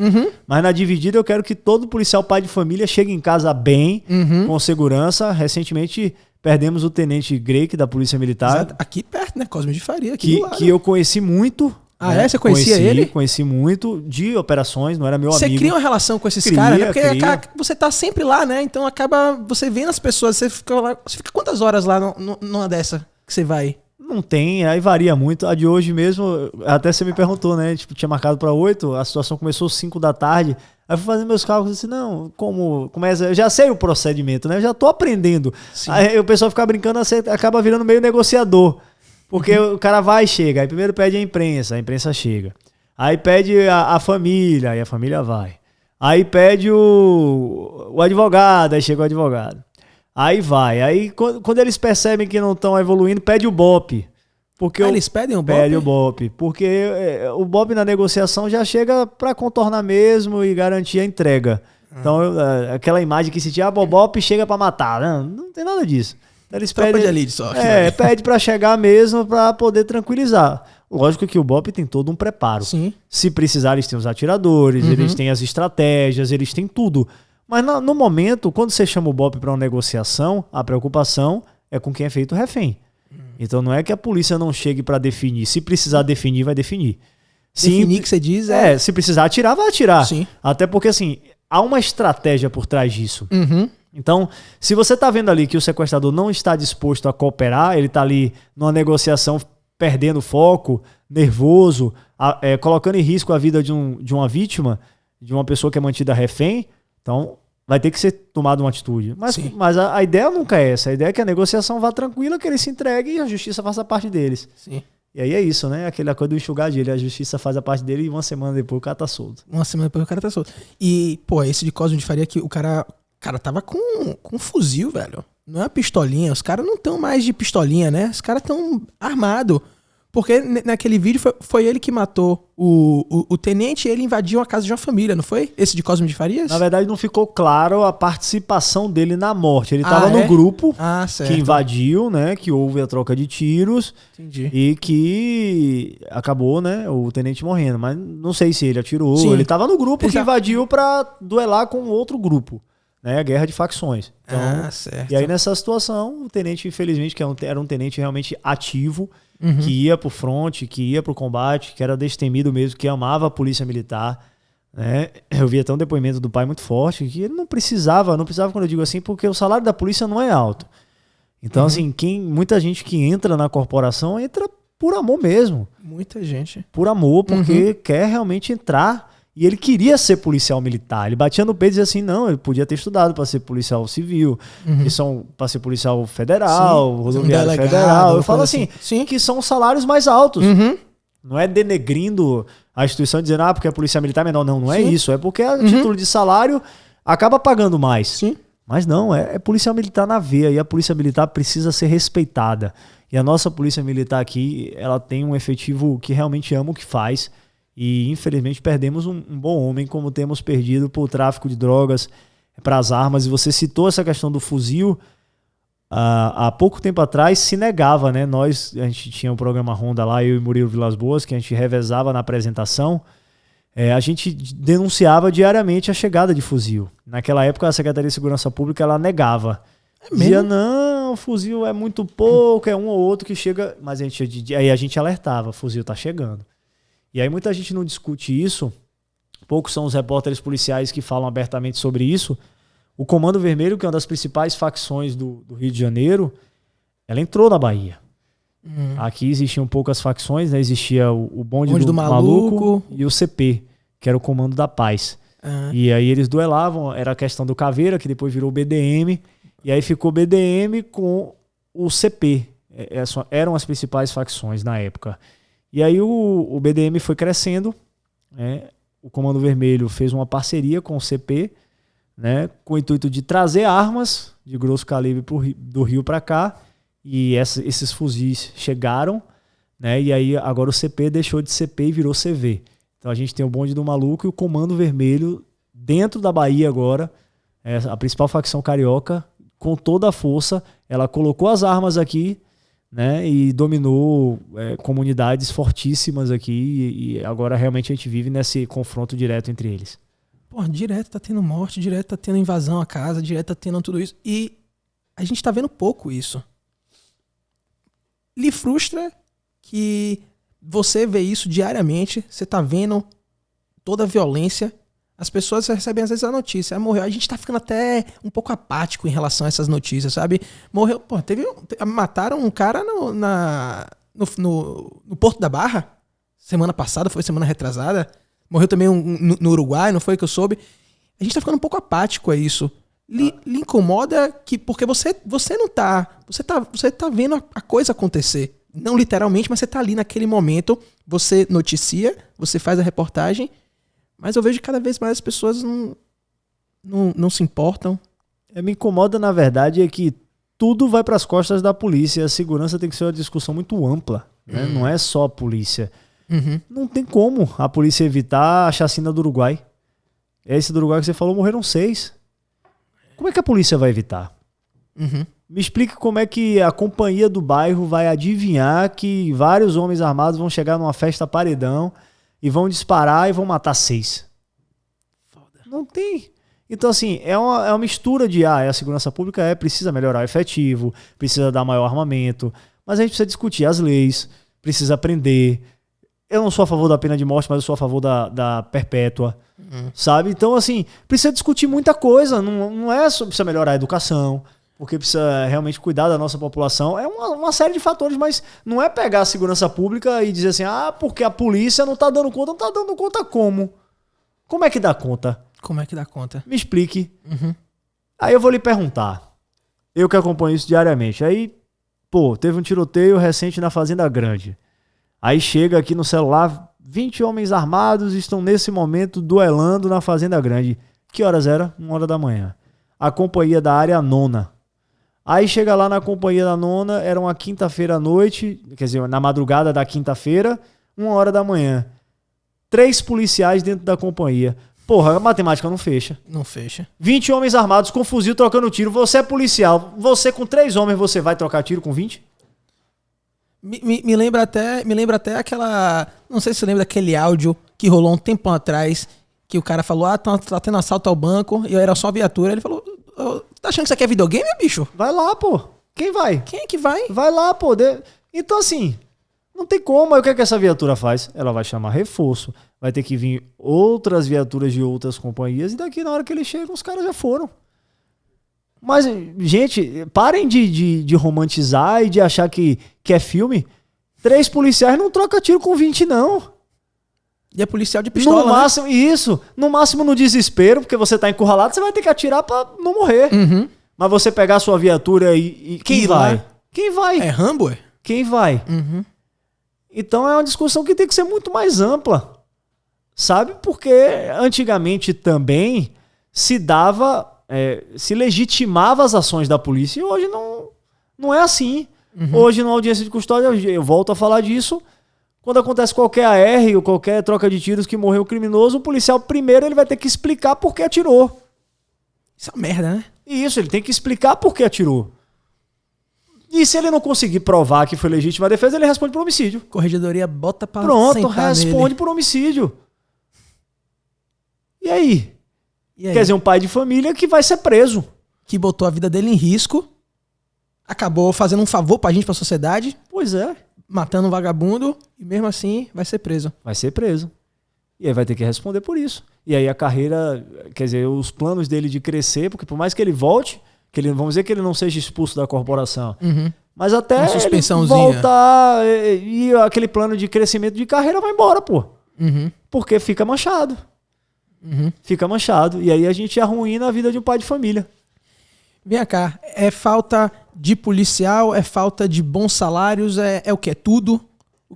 Mas na dividida eu quero que todo policial pai de família chegue em casa bem, com segurança. Recentemente perdemos o tenente Greik da Polícia Militar. Exato. Aqui perto, né? Cosme de Faria, aqui do lado. Que eu conheci muito. Ah, né? Você conhecia ele? Conheci muito de operações, não era meu amigo. Você cria uma relação com esses caras, né? Porque você tá sempre lá, né? Então acaba você vendo as pessoas, você fica lá. Você fica quantas horas lá numa dessa que você vai? Não tem, aí varia muito. A de hoje mesmo, até você me perguntou, né? Tipo, tinha marcado para 8, a situação começou às 5 da tarde. Aí eu fui fazendo meus cálculos e disse, não, como começa, eu já sei o procedimento, né? Eu já tô aprendendo. Sim. Aí o pessoal fica brincando, você acaba virando meio negociador. Porque o cara vai e chega, aí primeiro pede a imprensa chega. Aí pede a família, aí a família vai. Aí pede o advogado, aí chega o advogado. Aí vai. Aí quando eles percebem que não estão evoluindo, pede o BOP. Porque eles pedem o BOP? Pede o BOP. Porque o BOP na negociação já chega para contornar mesmo e garantir a entrega. Então, aquela imagem que se tinha, o BOP chega para matar. Não tem nada disso. Eles pedem, de elite só. Pede para chegar mesmo para poder tranquilizar. Lógico que o BOP tem todo um preparo. Sim. Se precisar, eles têm os atiradores, eles têm as estratégias, eles têm tudo. Mas no momento, quando você chama o BOP para uma negociação, a preocupação é com quem é feito refém. Então não é que a polícia não chegue para definir. Se precisar definir, vai definir. Definir que você diz se precisar atirar, vai atirar. Sim. Até porque, assim, há uma estratégia por trás disso. Então, se você tá vendo ali que o sequestrador não está disposto a cooperar, ele tá ali numa negociação perdendo foco, nervoso, colocando em risco a vida de uma vítima, de uma pessoa que é mantida refém, então vai ter que ser tomada uma atitude. Mas a ideia nunca é essa. A ideia é que a negociação vá tranquila, que ele se entregue e a justiça faça parte deles. Sim. E aí é isso, né? Aquela coisa do enxugar gelo. A justiça faz a parte dele e uma semana depois o cara tá solto. Uma semana depois o cara tá solto. E, pô, esse de Cosme de Faria que o cara tava com um fuzil, velho. Não é uma pistolinha. Os caras não estão mais de pistolinha, né? Os caras estão armados. Porque naquele vídeo foi ele que matou o tenente e ele invadiu a casa de uma família, não foi? Esse de Cosme de Farias? Na verdade, não ficou claro a participação dele na morte. Ele estava no grupo que invadiu, né? Que houve a troca de tiros. Entendi. E que acabou, né? O tenente morrendo. Mas não sei se ele atirou. Sim. Ele estava no grupo que invadiu para duelar com outro grupo. Né, a guerra de facções. Então, certo. E aí, nessa situação, o tenente, infelizmente, que era um tenente realmente ativo, que ia pro fronte, que ia pro combate, que era destemido mesmo, que amava a polícia militar. Né? Eu vi até um depoimento do pai muito forte, que ele não precisava quando eu digo assim, porque o salário da polícia não é alto. Então, assim, muita gente que entra na corporação entra por amor mesmo. Muita gente. Por amor, porque quer realmente entrar. E ele queria ser policial militar. Ele batia no peito e dizia assim, não, ele podia ter estudado para ser policial civil, para ser policial federal, rodoviário federal. Eu falo assim, que são salários mais altos. Não é denegrindo a instituição dizendo, porque a polícia militar é menor. Não é isso. É porque a título de salário acaba pagando mais. Sim. Mas não, é policial militar na veia. E a polícia militar precisa ser respeitada. E a nossa polícia militar aqui, ela tem um efetivo que realmente ama o que faz. E infelizmente perdemos um bom homem, como temos perdido por tráfico de drogas, para as armas. E você citou essa questão do fuzil. Há pouco tempo atrás se negava, né? A gente tinha um programa Ronda lá, eu e Murilo Vilas Boas, que a gente revezava na apresentação. A gente denunciava diariamente a chegada de fuzil. Naquela época a Secretaria de Segurança Pública ela negava. Dizia, não, o fuzil é muito pouco, é um ou outro que chega. Mas aí a gente alertava, fuzil tá chegando. E aí muita gente não discute isso, poucos são os repórteres policiais que falam abertamente sobre isso. O Comando Vermelho, que é uma das principais facções do Rio de Janeiro, ela entrou na Bahia. Aqui existiam poucas facções, né? Existia o bonde do Maluco e o CP, que era o Comando da Paz. E aí eles duelavam, era a questão do Caveira, que depois virou BDM, e aí ficou BDM com o CP. Eram as principais facções na época. E aí o BDM foi crescendo, né? O Comando Vermelho fez uma parceria com o CP, né? Com o intuito de trazer armas de grosso calibre do Rio para cá, e esses fuzis chegaram, né? E aí agora o CP deixou de CP e virou CV. Então a gente tem o bonde do Maluco e o Comando Vermelho dentro da Bahia agora, a principal facção carioca, com toda a força, ela colocou as armas aqui, né, e dominou comunidades fortíssimas aqui e agora realmente a gente vive nesse confronto direto entre eles. Pô, direto tá tendo morte, direto tá tendo invasão à casa, direto tá tendo tudo isso. E a gente tá vendo pouco isso. Lhe frustra que você vê isso diariamente, você tá vendo toda a violência. As pessoas recebem às vezes a notícia, morreu. A gente tá ficando até um pouco apático em relação a essas notícias, sabe? Morreu, pô, mataram um cara no Porto da Barra, semana passada, foi semana retrasada. Morreu também no Uruguai, não foi que eu soube? A gente tá ficando um pouco apático a isso. Lhe incomoda porque você não tá... Você tá vendo a coisa acontecer. Não literalmente, mas você tá ali naquele momento, você noticia, você faz a reportagem, mas eu vejo que cada vez mais as pessoas não se importam. Me incomoda, na verdade, é que tudo vai para as costas da polícia. A segurança tem que ser uma discussão muito ampla, né? Não é só a polícia. Não tem como a polícia evitar a chacina do Uruguai. Esse do Uruguai que você falou, morreram 6. Como é que a polícia vai evitar? Me explique como é que a companhia do bairro vai adivinhar que vários homens armados vão chegar numa festa paredão e vão disparar e vão matar 6. Foda. Não tem. Então, assim, é uma mistura de a segurança pública precisa melhorar o efetivo, precisa dar maior armamento, mas a gente precisa discutir as leis, precisa aprender. Eu não sou a favor da pena de morte, mas eu sou a favor da perpétua, sabe? Então, assim, precisa discutir muita coisa, não é só precisa melhorar a educação, porque precisa realmente cuidar da nossa população. É uma série de fatores, mas não é pegar a segurança pública e dizer assim, porque a polícia não tá dando conta. Não tá dando conta como? Como é que dá conta? Como é que dá conta? Me explique. Aí eu vou lhe perguntar. Eu que acompanho isso diariamente. Aí, teve um tiroteio recente na Fazenda Grande. Aí chega aqui no celular, 20 homens armados estão nesse momento duelando na Fazenda Grande. Que horas era? 1h da manhã. A companhia da área 9ª. Aí chega lá na companhia da nona, era uma quinta-feira à noite, quer dizer, na madrugada da quinta-feira, 1h da manhã. 3 policiais dentro da companhia. Porra, a matemática não fecha. Não fecha. 20 homens armados com fuzil trocando tiro. Você é policial. Você com 3 homens, você vai trocar tiro com 20? Me lembra até aquela... Não sei se você lembra daquele áudio que rolou um tempão atrás, que o cara falou, tá tendo assalto ao banco, e era só a viatura. Ele falou, tá achando que isso aqui é videogame, bicho? Vai lá, pô. Quem vai? Quem é que vai? Vai lá, pô. Então, assim, não tem como. Aí o que é que essa viatura faz? Ela vai chamar reforço. Vai ter que vir outras viaturas de outras companhias, e daqui na hora que eles chegam, os caras já foram. Mas, gente, parem de romantizar e de achar que é filme. 3 policiais não troca tiro com 20, não. E é policial de pistola, no máximo, né? Isso. No máximo no desespero, porque você tá encurralado, você vai ter que atirar pra não morrer. Uhum. Mas você pegar a sua viatura e quem vai? Lá. Quem vai? É Rambo, é? Quem vai? Uhum. Então é uma discussão que tem que ser muito mais ampla. Sabe? Porque antigamente também se dava... se legitimava as ações da polícia, e hoje não é assim. Uhum. Hoje, numa audiência de custódia, eu volto a falar disso, quando acontece qualquer AR ou qualquer troca de tiros que morreu o criminoso, o policial primeiro ele vai ter que explicar por que atirou. Isso é uma merda, né? Isso, ele tem que explicar por que atirou. E se ele não conseguir provar que foi legítima a defesa, ele responde por homicídio. Corregedoria bota pra Pronto, responde nele por homicídio. E aí? Quer dizer, um pai de família que vai ser preso. Que botou a vida dele em risco. Acabou fazendo um favor pra gente, pra sociedade. Pois é. Matando um vagabundo. E mesmo assim, vai ser preso. Vai ser preso. E aí vai ter que responder por isso. E aí a carreira, quer dizer, os planos dele de crescer, porque por mais que ele volte, vamos dizer que ele não seja expulso da corporação. Uhum. Mas até ele voltar e aquele plano de crescimento de carreira vai embora, pô. Uhum. Porque fica manchado. Uhum. Fica manchado. E aí a gente arruína a vida de um pai de família. Vem cá, é falta de policial, é falta de bons salários, é o que? É tudo?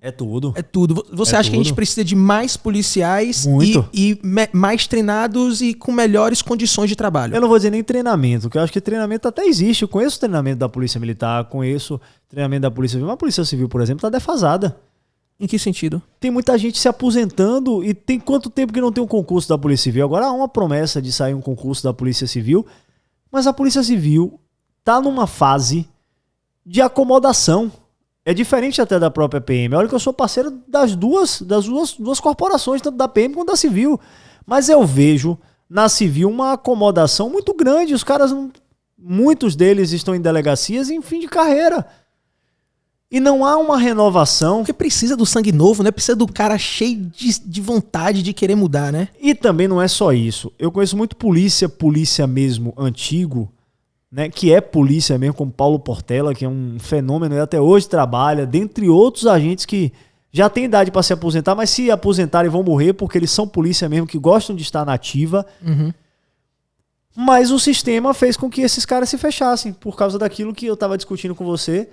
É tudo. É tudo. Você acha que a gente precisa de mais policiais e mais treinados e com melhores condições de trabalho? Eu não vou dizer nem treinamento, porque eu acho que treinamento até existe. Eu conheço o treinamento da Polícia Militar, conheço o treinamento da Polícia Civil. Mas a Polícia Civil, por exemplo, está defasada. Em que sentido? Tem muita gente se aposentando e tem quanto tempo que não tem um concurso da Polícia Civil? Agora há uma promessa de sair um concurso da Polícia Civil, mas a Polícia Civil está numa fase de acomodação. É diferente até da própria PM. Olha que eu sou parceiro das duas corporações, tanto da PM quanto da Civil. Mas eu vejo na Civil uma acomodação muito grande. Os caras, muitos deles estão em delegacias em fim de carreira. E não há uma renovação. Porque precisa do sangue novo, né? Precisa do cara cheio de vontade de querer mudar, né? E também não é só isso. Eu conheço muito polícia mesmo antigo, né? Que é polícia mesmo, como Paulo Portela, que é um fenômeno e até hoje trabalha, dentre outros agentes que já têm idade para se aposentar, mas se aposentarem vão morrer porque eles são polícia mesmo, que gostam de estar na ativa. Uhum. Mas o sistema fez com que esses caras se fechassem, por causa daquilo que eu estava discutindo com você.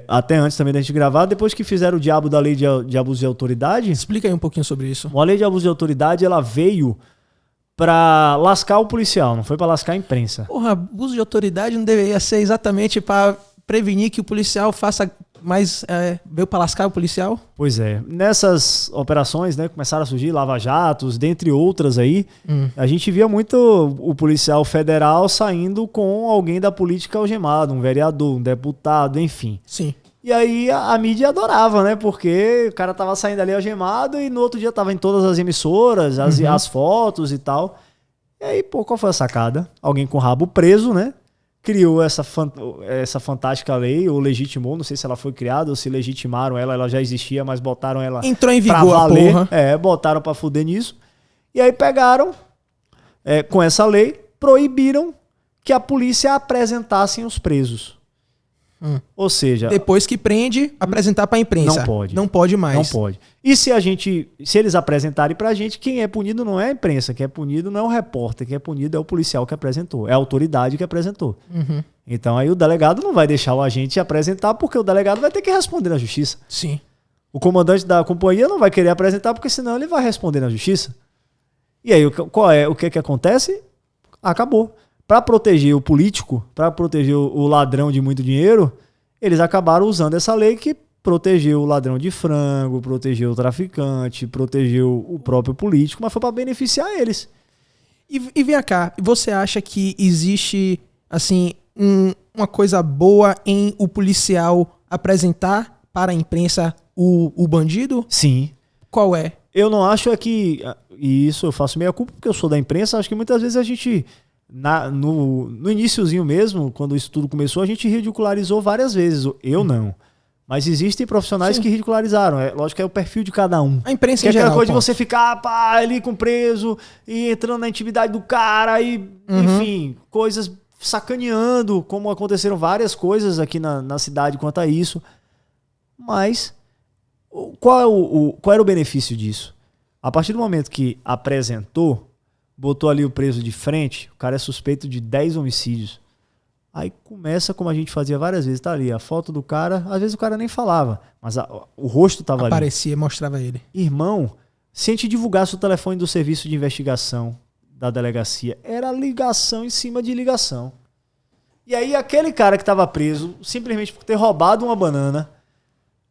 Até antes também da gente gravar, depois que fizeram o diabo da lei de abuso de autoridade. Explica aí um pouquinho sobre isso. A lei de abuso de autoridade, ela veio pra lascar o policial, não foi pra lascar a imprensa. Porra, abuso de autoridade não deveria ser exatamente pra prevenir que o policial faça mais... veio pra lascar o policial? Pois é. Nessas operações, né, começaram a surgir lava-jatos, dentre outras aí, a gente via muito o policial federal saindo com alguém da política algemado, um vereador, um deputado, enfim. Sim. E aí a mídia adorava, né? Porque o cara tava saindo ali algemado e no outro dia tava em todas as emissoras, as fotos e tal. E aí, pô, qual foi a sacada? Alguém com o rabo preso, né? Criou essa fantástica lei, ou legitimou, não sei se ela foi criada ou se legitimaram ela já existia, mas botaram ela entrou em vigor, pra valer. porra. Botaram pra fuder nisso. E aí pegaram, com essa lei, proibiram que a polícia apresentasse os presos. Ou seja... Depois que prende, apresentar pra imprensa. Não pode. Não pode mais. Não pode. E se eles apresentarem pra gente, quem é punido não é a imprensa, quem é punido não é o repórter, quem é punido é o policial que apresentou, é a autoridade que apresentou. Uhum. Então aí o delegado não vai deixar o agente apresentar, porque o delegado vai ter que responder na justiça. Sim. O comandante da companhia não vai querer apresentar, porque senão ele vai responder na justiça. E aí o que acontece? Acabou. para proteger o político, para proteger o ladrão de muito dinheiro, eles acabaram usando essa lei que protegeu o ladrão de frango, protegeu o traficante, protegeu o próprio político, mas foi para beneficiar eles. E vem cá, você acha que existe, assim, uma coisa boa em o policial apresentar para a imprensa o bandido? Sim. Qual é? Eu não acho que... E isso eu faço meia culpa porque eu sou da imprensa. Acho que muitas vezes a gente... No iniciozinho mesmo, quando isso tudo começou, a gente ridicularizou várias vezes. Eu não. Mas existem profissionais que ridicularizaram. Lógico que é o perfil de cada um. A imprensa que em geral. É aquela coisa de você ficar ali com preso e entrando na intimidade do cara e, enfim, coisas sacaneando, como aconteceram várias coisas aqui na cidade quanto a isso. Mas qual era o benefício disso? A partir do momento que apresentou, botou ali o preso de frente, o cara é suspeito de 10 homicídios. Aí começa como a gente fazia várias vezes, tá ali a foto do cara, às vezes o cara nem falava, mas o rosto tava ali. Aparecia, mostrava ele. Irmão, se a gente divulgasse o telefone do serviço de investigação da delegacia, era ligação em cima de ligação. E aí aquele cara que tava preso, simplesmente por ter roubado uma banana,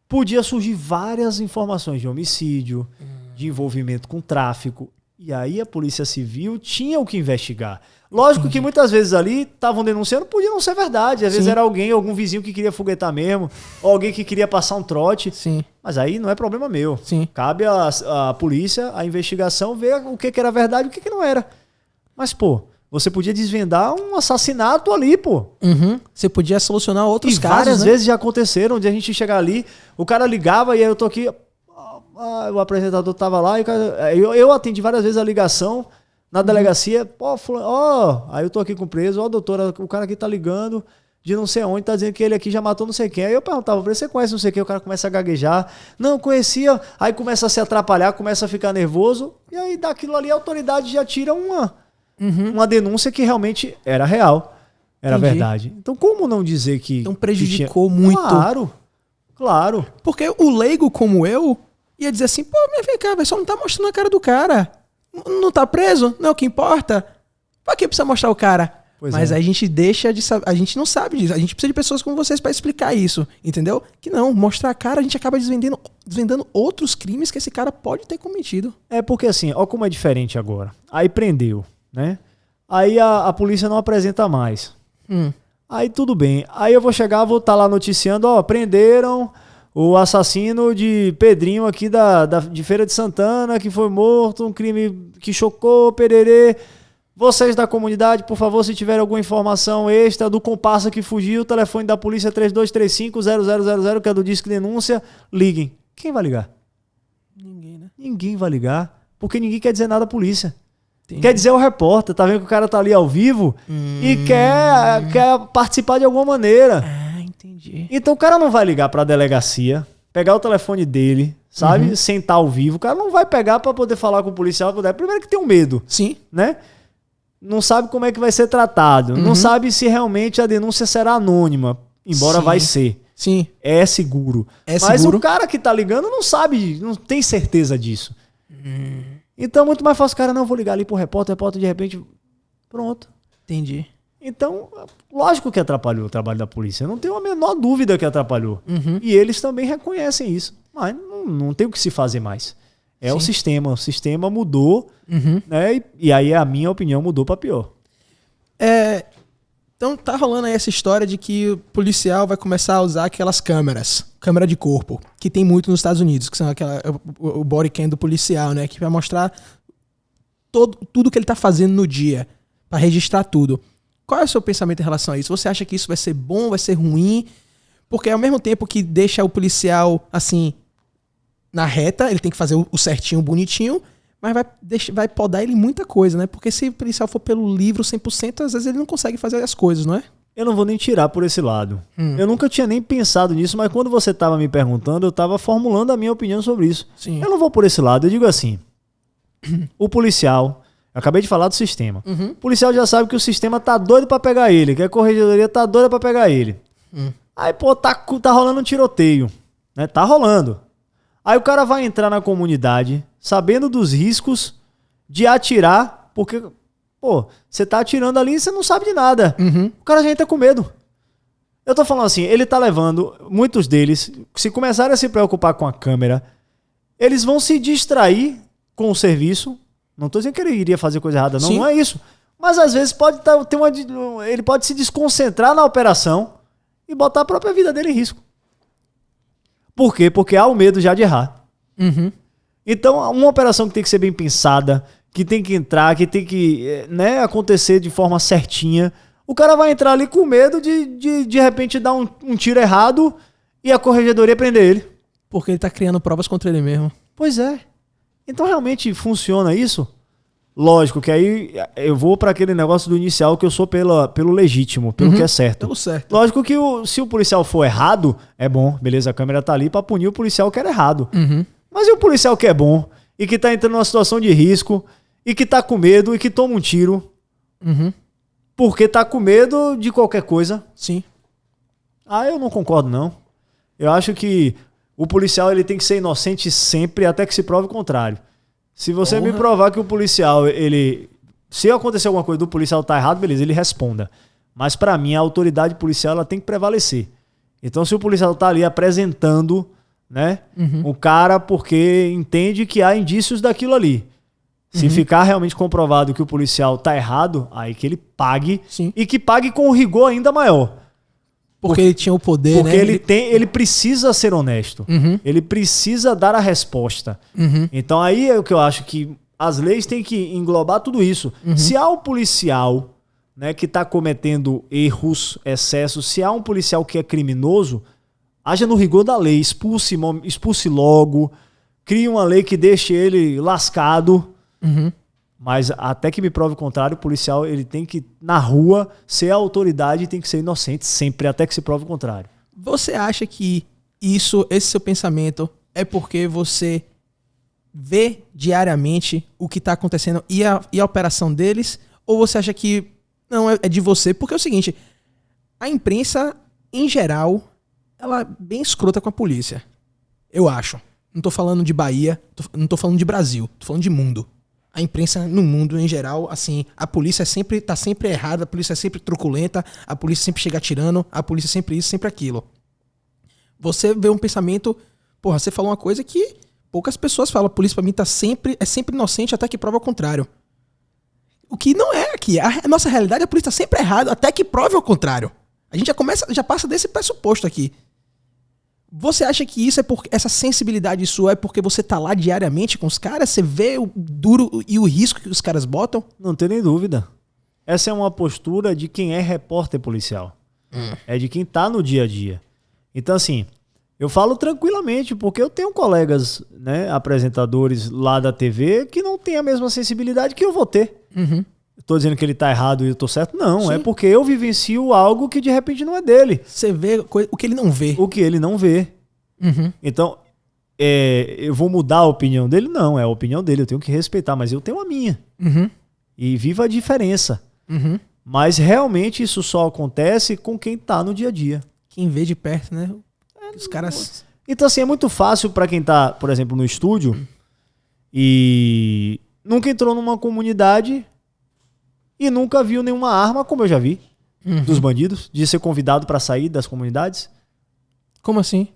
podia surgir várias informações de homicídio, de envolvimento com tráfico. E aí a Polícia Civil tinha o que investigar. Lógico que muitas vezes ali estavam denunciando, podia não ser verdade. Às vezes era algum vizinho que queria foguetar mesmo, ou alguém que queria passar um trote. Sim. Mas aí não é problema meu. Sim. Cabe a polícia, a investigação, ver o que era verdade e o que não era. Mas, pô, você podia desvendar um assassinato ali, pô. Você podia solucionar outros casos, várias vezes já aconteceram, onde a gente chegar ali, o cara ligava e aí eu tô aqui... o apresentador tava lá e eu atendi várias vezes a ligação na delegacia. Pô, aí eu tô aqui com o preso, doutora, o cara aqui tá ligando de não sei onde, tá dizendo que ele aqui já matou não sei quem. Aí eu perguntava pra ele, você conhece não sei quem? O cara começa a gaguejar. Não, conhecia. Aí começa a se atrapalhar, começa a ficar nervoso. E aí daquilo ali a autoridade já tira uma denúncia que realmente era real. Era verdade. Então como não dizer que... Então prejudicou muito. Claro. Porque o leigo como eu ia dizer assim, pô, mas vem cá, só não tá mostrando a cara do cara. Não tá preso? Não é o que importa. Pra que precisa mostrar o cara? Mas a gente deixa de saber, a gente não sabe disso. A gente precisa de pessoas como vocês pra explicar isso, entendeu? Que não, mostrar a cara, a gente acaba desvendando outros crimes que esse cara pode ter cometido. É porque assim, ó como é diferente agora. Aí prendeu, né? Aí a polícia não apresenta mais. Aí tudo bem. Aí eu vou chegar, vou estar lá noticiando, prenderam o assassino de Pedrinho aqui de Feira de Santana, que foi morto, um crime que chocou, pererê. Vocês da comunidade, por favor, se tiver alguma informação extra do comparsa que fugiu, o telefone da polícia é 3235-0000, que é do Disque Denúncia, liguem. Quem vai ligar? Ninguém, né? Ninguém vai ligar, porque ninguém quer dizer nada à polícia. Entendi. Quer dizer o repórter, tá vendo que o cara tá ali ao vivo e quer participar de alguma maneira. Entendi. Então o cara não vai ligar pra delegacia, pegar o telefone dele, sabe? Sentar ao vivo. O cara não vai pegar pra poder falar com o policial. Primeiro que tem um medo. Sim. Né? Não sabe como é que vai ser tratado. Não sabe se realmente a denúncia será anônima. Embora vai ser. Sim. É seguro. Mas o cara que tá ligando não sabe, não tem certeza disso. Então é muito mais fácil. Cara, não, vou ligar ali pro repórter de repente... Pronto. Entendi. Então, lógico que atrapalhou o trabalho da polícia. Não tenho a menor dúvida que atrapalhou. E eles também reconhecem isso. Mas não tem o que se fazer mais. É o sistema. O sistema mudou, né? E aí a minha opinião mudou para pior. Então tá rolando aí essa história de que o policial vai começar a usar aquelas câmera de corpo, que tem muito nos Estados Unidos, que são o body cam do policial, né? Que vai mostrar tudo que ele tá fazendo no dia, para registrar tudo. Qual é o seu pensamento em relação a isso? Você acha que isso vai ser bom, vai ser ruim? Porque ao mesmo tempo que deixa o policial, assim, na reta, ele tem que fazer o certinho, o bonitinho, mas vai podar ele muita coisa, né? Porque se o policial for pelo livro 100%, às vezes ele não consegue fazer as coisas, não é? Eu não vou nem tirar por esse lado. Eu nunca tinha nem pensado nisso, mas quando você estava me perguntando, eu estava formulando a minha opinião sobre isso. Sim. Eu não vou por esse lado, eu digo assim, o policial... Eu acabei de falar do sistema. O policial já sabe que o sistema tá doido pra pegar ele, que a corregedoria tá doida pra pegar ele. Aí, pô, tá rolando um tiroteio, né? Tá rolando. Aí o cara vai entrar na comunidade sabendo dos riscos de atirar, porque Pô, você tá atirando ali e você não sabe de nada. Uhum. O cara já entra com medo. Eu tô falando assim, ele tá levando, muitos deles, se começarem a se preocupar com a câmera, eles vão se distrair com o serviço. Não tô dizendo que ele iria fazer coisa errada, não, Sim. não é isso. Mas às vezes ele pode se desconcentrar na operação e botar a própria vida dele em risco. Por quê? Porque há o medo já de errar. Uhum. Então, uma operação que tem que ser bem pensada, que tem que entrar, que tem que, né, acontecer de forma certinha, o cara vai entrar ali com medo de repente dar um tiro errado e a corregedoria prender ele. Porque ele tá criando provas contra ele mesmo. Pois é. Então realmente funciona isso? Lógico que aí eu vou para aquele negócio do inicial que eu sou pelo legítimo, pelo que é certo. Pelo certo. Lógico que se o policial for errado, é bom, beleza, a câmera tá ali para punir o policial que era errado. Uhum. Mas e o policial que é bom e que tá entrando numa situação de risco e que tá com medo e que toma um tiro Uhum. porque tá com medo de qualquer coisa? Sim. Ah, eu não concordo não. Eu acho que o policial ele tem que ser inocente sempre até que se prove o contrário. Se você me provar que o policial, se acontecer alguma coisa do policial tá errado, beleza, ele responda. Mas pra mim a autoridade policial ela tem que prevalecer. Então se o policial tá ali apresentando, né, o cara porque entende que há indícios daquilo ali. Se ficar realmente comprovado que o policial tá errado, aí que ele pague. Sim. E que pague com um rigor ainda maior. Porque ele tinha o poder, Porque né? ele precisa ser honesto. Uhum. Ele precisa dar a resposta. Uhum. Então aí é o que eu acho que as leis têm que englobar tudo isso. Se há um policial, né, que está cometendo erros, excessos, se há um policial que é criminoso, haja no rigor da lei, expulse logo, crie uma lei que deixe ele lascado. Uhum. Mas até que me prove o contrário, o policial ele tem que, na rua, ser a autoridade e tem que ser inocente sempre, até que se prove o contrário. Você acha que esse seu pensamento é porque você vê diariamente o que está acontecendo e a operação deles? Ou você acha que não, é de você? Porque é o seguinte, a imprensa, em geral, ela é bem escrota com a polícia. Eu acho. Não tô falando de Bahia, não tô falando de Brasil, tô falando de mundo. A imprensa no mundo, em geral, assim, a polícia tá sempre errada, a polícia é sempre truculenta, a polícia sempre chega atirando, a polícia sempre isso, sempre aquilo. Você vê um pensamento, porra, você falou uma coisa que poucas pessoas falam, a polícia pra mim é sempre inocente até que prova o contrário. O que não é aqui, a nossa realidade, a polícia tá sempre errada até que prove o contrário. A gente já passa desse pressuposto aqui. Você acha que isso é porque essa sensibilidade sua é porque você tá lá diariamente com os caras? Você vê o duro e o risco que os caras botam? Não tem nem dúvida. Essa é uma postura de quem é repórter policial. É de quem tá no dia a dia. Então, assim, eu falo tranquilamente, porque eu tenho colegas, né, apresentadores lá da TV que não têm a mesma sensibilidade que eu vou ter. Uhum. Tô dizendo que ele tá errado e eu tô certo? Não, Sim. é porque eu vivencio algo que de repente não é dele. Você vê o que ele não vê. O que ele não vê. Uhum. Então, eu vou mudar a opinião dele? Não, é a opinião dele, eu tenho que respeitar, mas eu tenho a minha. Uhum. E viva a diferença. Uhum. Mas realmente isso só acontece com quem tá no dia a dia. Quem vê de perto, né? Os caras... Então, assim, é muito fácil pra quem tá, por exemplo, no estúdio e nunca entrou numa comunidade e nunca viu nenhuma arma, como eu já vi, dos bandidos, de ser convidado pra sair das comunidades. Como assim?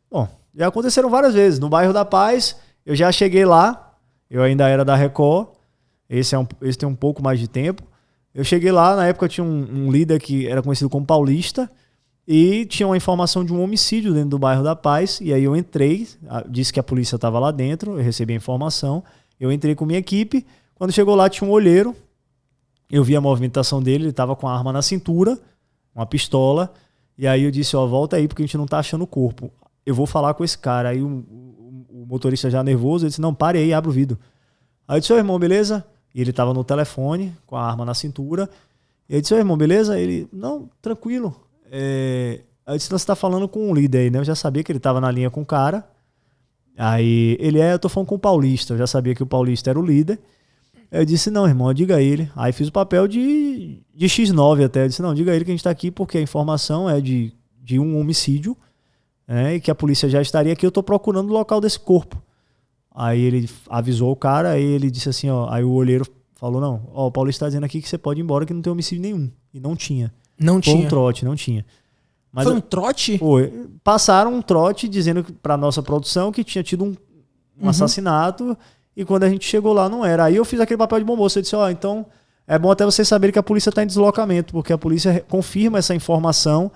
Bom, já aconteceram várias vezes. No bairro da Paz, eu já cheguei lá, eu ainda era da Record, esse tem um pouco mais de tempo. Eu cheguei lá, na época tinha um líder que era conhecido como Paulista, e tinha uma informação de um homicídio dentro do bairro da Paz, e aí eu entrei, disse que a polícia estava lá dentro, eu recebi a informação, eu entrei com minha equipe, quando chegou lá tinha um olheiro, eu vi a movimentação dele, ele estava com a arma na cintura, uma pistola, e aí eu disse, ó, volta aí porque a gente não tá achando o corpo. Eu vou falar com esse cara. Aí o motorista já nervoso, ele disse, não, pare aí, abre o vidro. Aí eu disse, ô irmão, beleza? E ele tava no telefone, com a arma na cintura. E eu disse, ô irmão, beleza? Ele, não, tranquilo. Aí eu disse, você tá falando com um líder aí, né? Eu já sabia que ele tava na linha com o cara. Aí ele, eu tô falando com o Paulista. Eu já sabia que o Paulista era o líder. Eu disse, não, irmão, diga a ele. Aí fiz o papel de X9 até. Eu disse, não, diga a ele que a gente tá aqui porque a informação é de um homicídio, né, e que a polícia já estaria aqui, eu tô procurando o local desse corpo. Aí ele avisou o cara, aí ele disse assim, ó, aí o olheiro falou, não, ó, o Paulista tá dizendo aqui que você pode ir embora que não tem homicídio nenhum. E não tinha. Não Foi tinha. um trote, não tinha. Mas Foi um trote? Foi. Passaram um trote dizendo pra nossa produção que tinha tido um assassinato e quando a gente chegou lá não era. Aí eu fiz aquele papel de bom moço. Eu disse, ó, então é bom até vocês saberem que a polícia tá em deslocamento, porque a polícia confirma essa informação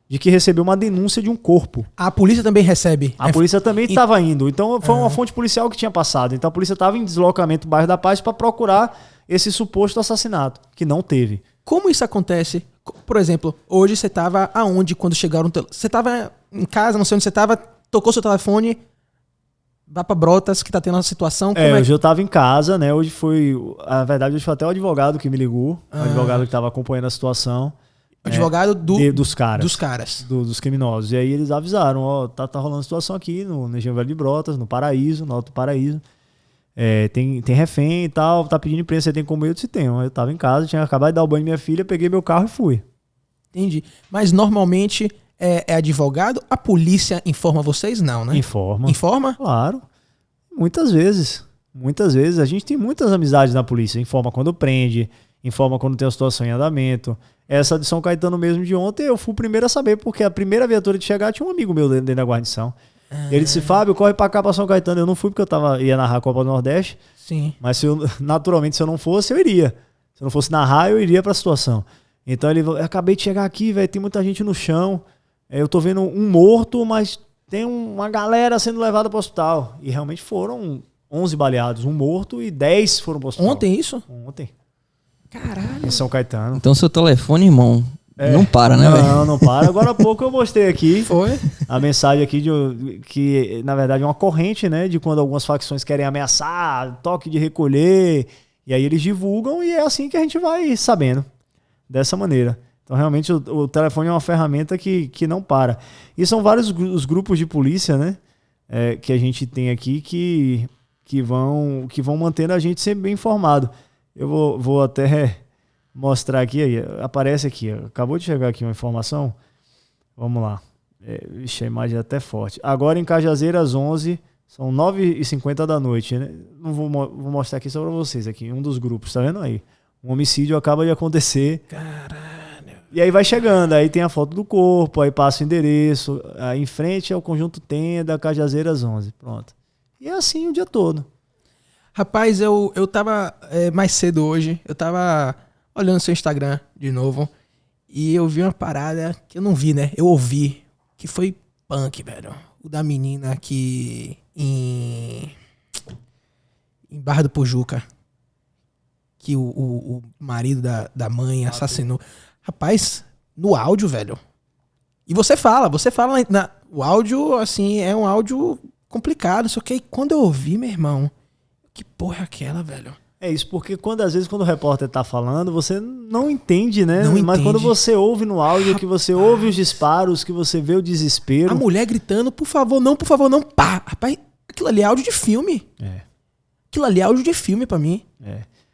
de que recebeu uma denúncia de um corpo. A polícia também recebe. A polícia também estava indo. Então foi uma fonte policial que tinha passado. Então a polícia estava em deslocamento no bairro da Paz para procurar esse suposto assassinato, que não teve. Como isso acontece? Por exemplo, hoje você estava aonde quando chegaram? Você estava em casa, não sei onde você estava, tocou seu telefone, vá pra Brotas, que tá tendo uma situação. Hoje eu estava em casa, né? Hoje foi. Na verdade, hoje foi até o advogado que me ligou. O advogado que estava acompanhando a situação. Advogado dos caras. Dos caras. Dos criminosos. E aí eles avisaram, ó, tá rolando situação aqui no Engenho Velho de Brotas, no Paraíso, no Alto Paraíso. Tem refém e tal, tá pedindo imprensa, você tem como eu? Eu disse, tenho. Eu tava em casa, tinha acabado de dar o banho em minha filha, peguei meu carro e fui. Entendi. Mas normalmente é advogado, a polícia informa vocês? Não, né? Informa. Informa? Claro. Muitas vezes. Muitas vezes. A gente tem muitas amizades na polícia. Informa quando prende, informa quando tem a situação em andamento. Essa de São Caetano mesmo de ontem, eu fui o primeiro a saber, porque a primeira viatura de chegar tinha um amigo meu dentro da guarnição. Ele disse, Fábio, corre pra cá, pra São Caetano. Eu não fui porque ia narrar a Copa do Nordeste. Sim. Mas naturalmente, se eu não fosse, eu iria. Se eu não fosse narrar, eu iria pra situação. Então ele falou, acabei de chegar aqui, velho, tem muita gente no chão. Eu tô vendo um morto, mas tem uma galera sendo levada pro hospital. E realmente foram 11 baleados, um morto e 10 foram pro hospital. Ontem isso? Ontem. Caralho. Em São Caetano. Então seu telefone, irmão, não para, né, velho? Não para. Agora há pouco eu mostrei aqui Foi? a mensagem aqui que, na verdade, é uma corrente, né? De quando algumas facções querem ameaçar, toque de recolher. E aí eles divulgam e é assim que a gente vai sabendo. Dessa maneira. Então, realmente, o telefone é uma ferramenta que não para. E são vários os grupos de polícia, né? Que a gente tem aqui que vão mantendo a gente sempre bem informado. Eu vou até mostrar aqui. Aí, aparece aqui. Acabou de chegar aqui uma informação. Vamos lá. Vixe, a imagem é até forte. Agora em Cajazeiras 11, são 9h50 da noite. Né? Não vou mostrar aqui só para vocês. Aqui, um dos grupos, tá vendo aí? Um homicídio acaba de acontecer. Caralho. E aí vai chegando, aí tem a foto do corpo, aí passa o endereço, aí em frente é o Conjunto Tenda, Cajazeiras 11, pronto. E é assim o dia todo. Rapaz, eu tava mais cedo hoje, eu tava olhando seu Instagram de novo e eu vi uma parada que eu não vi, né? Eu ouvi, que foi punk, velho. O da menina aqui em Barra do Pujuca, que o marido da mãe assassinou. Rapaz, no áudio, velho. E você fala o áudio, assim, é um áudio complicado, só que aí quando eu ouvi, meu irmão, que porra é aquela, velho? É isso, porque às vezes quando o repórter tá falando, você não entende, né? Não Mas entende. quando você ouve no áudio, que você ouve os disparos, que você vê o desespero... A mulher gritando, por favor, não, pá. Rapaz, aquilo ali é áudio de filme. Aquilo ali é áudio de filme pra mim.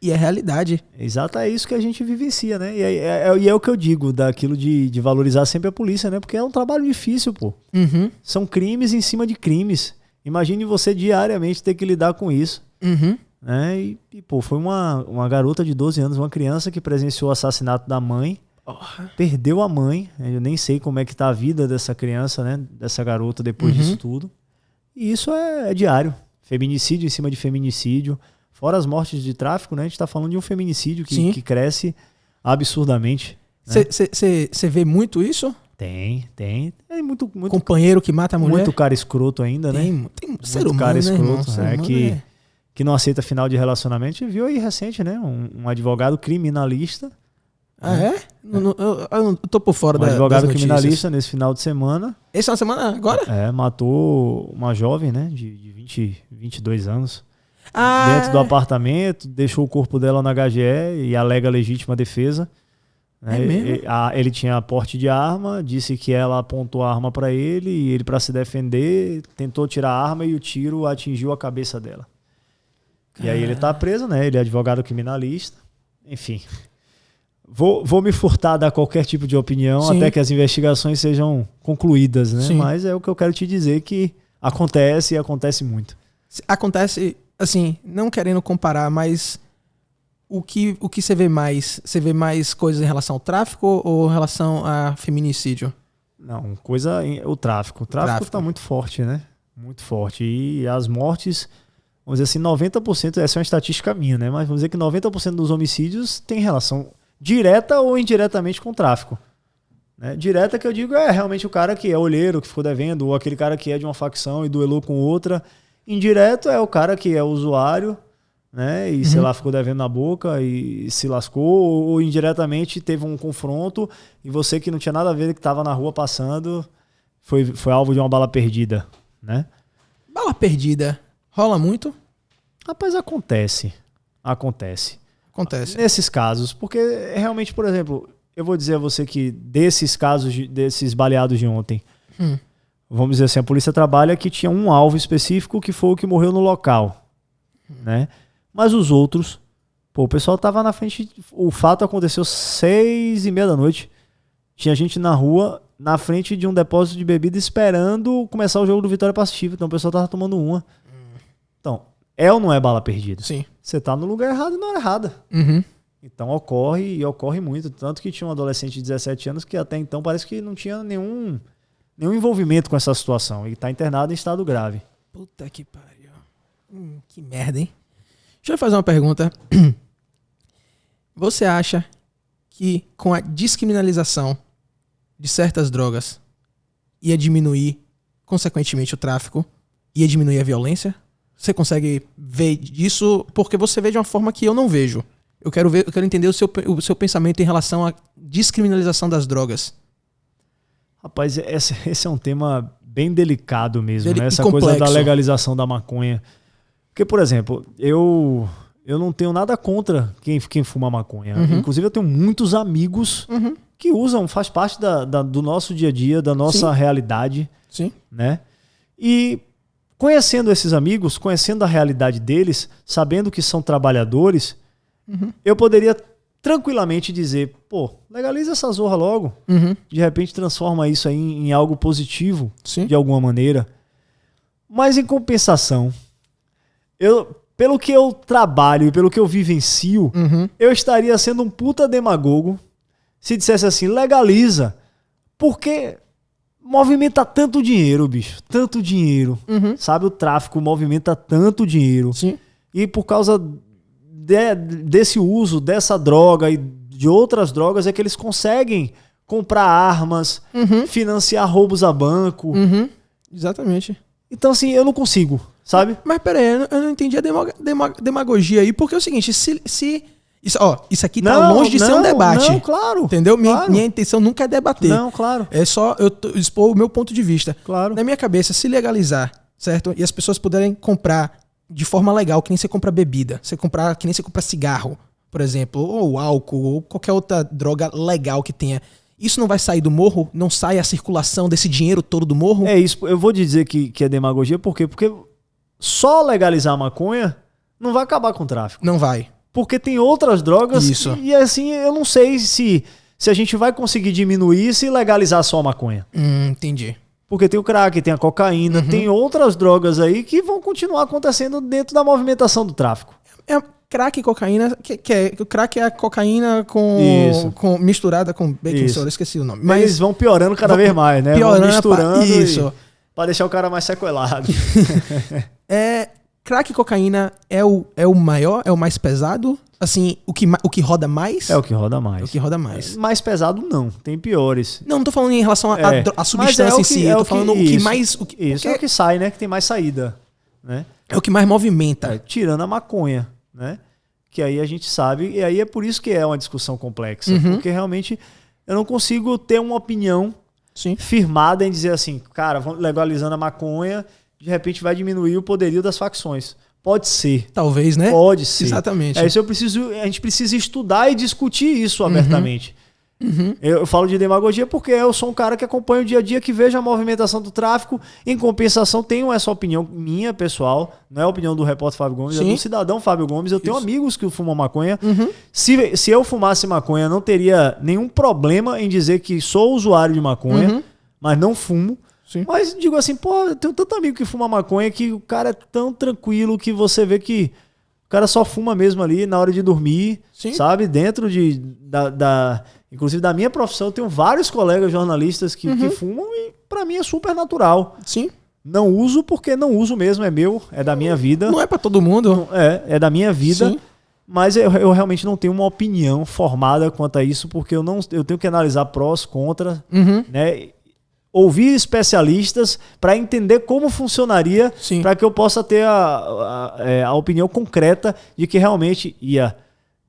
E é realidade. Exato, é isso que a gente vivencia, né? E é o que eu digo, daquilo de valorizar sempre a polícia, né? Porque é um trabalho difícil, pô. Uhum. São crimes em cima de crimes. Imagine você diariamente ter que lidar com isso. Uhum. Né? E pô, foi uma garota de 12 anos, uma criança que presenciou o assassinato da mãe. Perdeu a mãe. Eu nem sei como é que tá a vida dessa criança, né? Dessa garota depois disso tudo. E isso é diário. Feminicídio em cima de feminicídio. Fora as mortes de tráfico, né? A gente tá falando de um feminicídio que cresce absurdamente. Você vê muito isso? Tem. É muito Companheiro que mata a mulher? Muito cara escroto ainda, né? Tem ser humano, cara né, escroto, irmão? Que não aceita final de relacionamento. A gente viu aí recente, né? Um advogado criminalista. Ah, é? Eu tô por fora das advogado notícias. criminalista nesse final de semana. Esse é uma semana agora? Matou uma jovem, né? De 22 anos. Ah. Dentro do apartamento, deixou o corpo dela na HGE e alega legítima defesa. É mesmo? Ele tinha porte de arma, disse que ela apontou a arma para ele e ele, para se defender, tentou tirar a arma e o tiro atingiu a cabeça dela. E aí ele tá preso, né? Ele é advogado criminalista. Enfim. Vou me furtar a dar qualquer tipo de opinião. Sim. Até que as investigações sejam concluídas, né? Sim. Mas é o que eu quero te dizer, que acontece e acontece muito. Acontece, assim, não querendo comparar, mas o que você vê mais? Você vê mais coisas em relação ao tráfico ou em relação a feminicídio? Não, o tráfico. O tráfico tá muito forte, né? Muito forte. E as mortes, vamos dizer assim, 90%, essa é uma estatística minha, né? Mas vamos dizer que 90% dos homicídios tem relação direta ou indiretamente com o tráfico. Né? Direta que eu digo é realmente o cara que é olheiro, que ficou devendo, ou aquele cara que é de uma facção e duelou com outra. Indireto é o cara que é usuário, né? E sei lá, ficou devendo na boca e se lascou, ou indiretamente teve um confronto e você que não tinha nada a ver, que estava na rua passando, foi alvo de uma bala perdida, né? Bala perdida rola muito? Rapaz, acontece. Nesses casos, porque realmente, por exemplo, eu vou dizer a você que desses casos, desses baleados de ontem, vamos dizer assim, a polícia trabalha que tinha um alvo específico que foi o que morreu no local, né? Mas os outros, o pessoal tava na frente, o fato aconteceu 6:30 da noite, tinha gente na rua, na frente de um depósito de bebida esperando começar o jogo do Vitória Passiva, então o pessoal tava tomando uma. Então, é ou não é bala perdida? Sim. Você tá no lugar errado e na hora errada. Então ocorre muito. Tanto que tinha um adolescente de 17 anos que até então parece que não tinha nenhum envolvimento com essa situação. E tá internado em estado grave. Puta que pariu. Que merda, hein? Deixa eu fazer uma pergunta. Você acha que com a descriminalização de certas drogas ia diminuir, consequentemente, o tráfico? Ia diminuir a violência? Você consegue ver isso? Porque você vê de uma forma que eu não vejo. Eu quero entender o seu pensamento em relação à descriminalização das drogas. Rapaz, esse é um tema bem delicado mesmo, né? Essa complexo. Coisa da legalização da maconha. Porque, por exemplo, eu não tenho nada contra quem fuma maconha. Inclusive, eu tenho muitos amigos que usam, faz parte do nosso dia a dia, da nossa realidade. Sim. Né? E conhecendo esses amigos, conhecendo a realidade deles, sabendo que são trabalhadores, eu poderia tranquilamente dizer, legaliza essa zorra logo. De repente transforma isso aí em algo positivo, de alguma maneira. Mas em compensação, pelo que eu trabalho e pelo que eu vivencio, eu estaria sendo um puta demagogo se dissesse assim, legaliza, porque movimenta tanto dinheiro, bicho, tanto dinheiro. Sabe, o tráfico movimenta tanto dinheiro. Sim. E por causa desse uso, dessa droga e de outras drogas, é que eles conseguem comprar armas, financiar roubos a banco. Exatamente. Então, assim, eu não consigo, sabe? Mas pera aí, eu não entendi a demagogia aí, porque é o seguinte, isso aqui tá longe de ser um debate. Não, claro. Entendeu? Claro. Minha intenção nunca é debater. Não, claro. É só eu expor o meu ponto de vista. Claro. Na minha cabeça, se legalizar, certo? E as pessoas puderem comprar de forma legal, que nem você compra bebida, que nem você compra cigarro, por exemplo, ou álcool, ou qualquer outra droga legal que tenha. Isso não vai sair do morro? Não sai a circulação desse dinheiro todo do morro? É isso. Eu vou dizer que é demagogia, por quê? Porque só legalizar a maconha não vai acabar com o tráfico. Não vai. Porque tem outras drogas. Isso. E assim, eu não sei se a gente vai conseguir diminuir se legalizar só a maconha. Entendi. Porque tem o crack, tem a cocaína, tem outras drogas aí que vão continuar acontecendo dentro da movimentação do tráfico. É crack e cocaína, o crack é a cocaína misturada com baking soda, esqueci o nome. Mas eles vão piorando cada vez mais, né? Piorando, vão misturando isso. Pra deixar o cara mais sequelado. Crack e cocaína é o maior, é o mais pesado? Assim, o que roda mais? É o que roda mais. É o que roda mais. Mais pesado não, tem piores. Não tô falando em relação à substância em si, eu tô falando o que mais... Isso é o que sai, né? Que tem mais saída. Né? É o que mais movimenta. Tirando a maconha, né? Que aí a gente sabe, e aí é por isso que é uma discussão complexa. Porque realmente eu não consigo ter uma opinião firmada em dizer assim, cara, vamos legalizando a maconha, de repente vai diminuir o poderio das facções. Pode ser. Talvez, né? Pode ser. Exatamente. Isso a gente precisa estudar e discutir isso abertamente. Eu falo de demagogia porque eu sou um cara que acompanha o dia a dia, que vejo a movimentação do tráfico. Em compensação, tenho essa opinião minha, pessoal. Não é a opinião do repórter Fábio Gomes, é do cidadão Fábio Gomes. Eu tenho amigos que fumam maconha. Se eu fumasse maconha, não teria nenhum problema em dizer que sou usuário de maconha, mas não fumo. Sim. Mas digo assim, eu tenho tanto amigo que fuma maconha que o cara é tão tranquilo que você vê que O cara só fuma mesmo ali na hora de dormir, Sim. sabe? Dentro inclusive da minha profissão, eu tenho vários colegas jornalistas que fumam e pra mim é super natural. Sim. Não uso porque não uso mesmo, é meu, é da minha vida. Não é pra todo mundo. É da minha vida. Sim. Mas eu realmente não tenho uma opinião formada quanto a isso, porque eu tenho que analisar prós, contras, né? Ouvir especialistas para entender como funcionaria, para que eu possa ter a opinião concreta de que realmente ia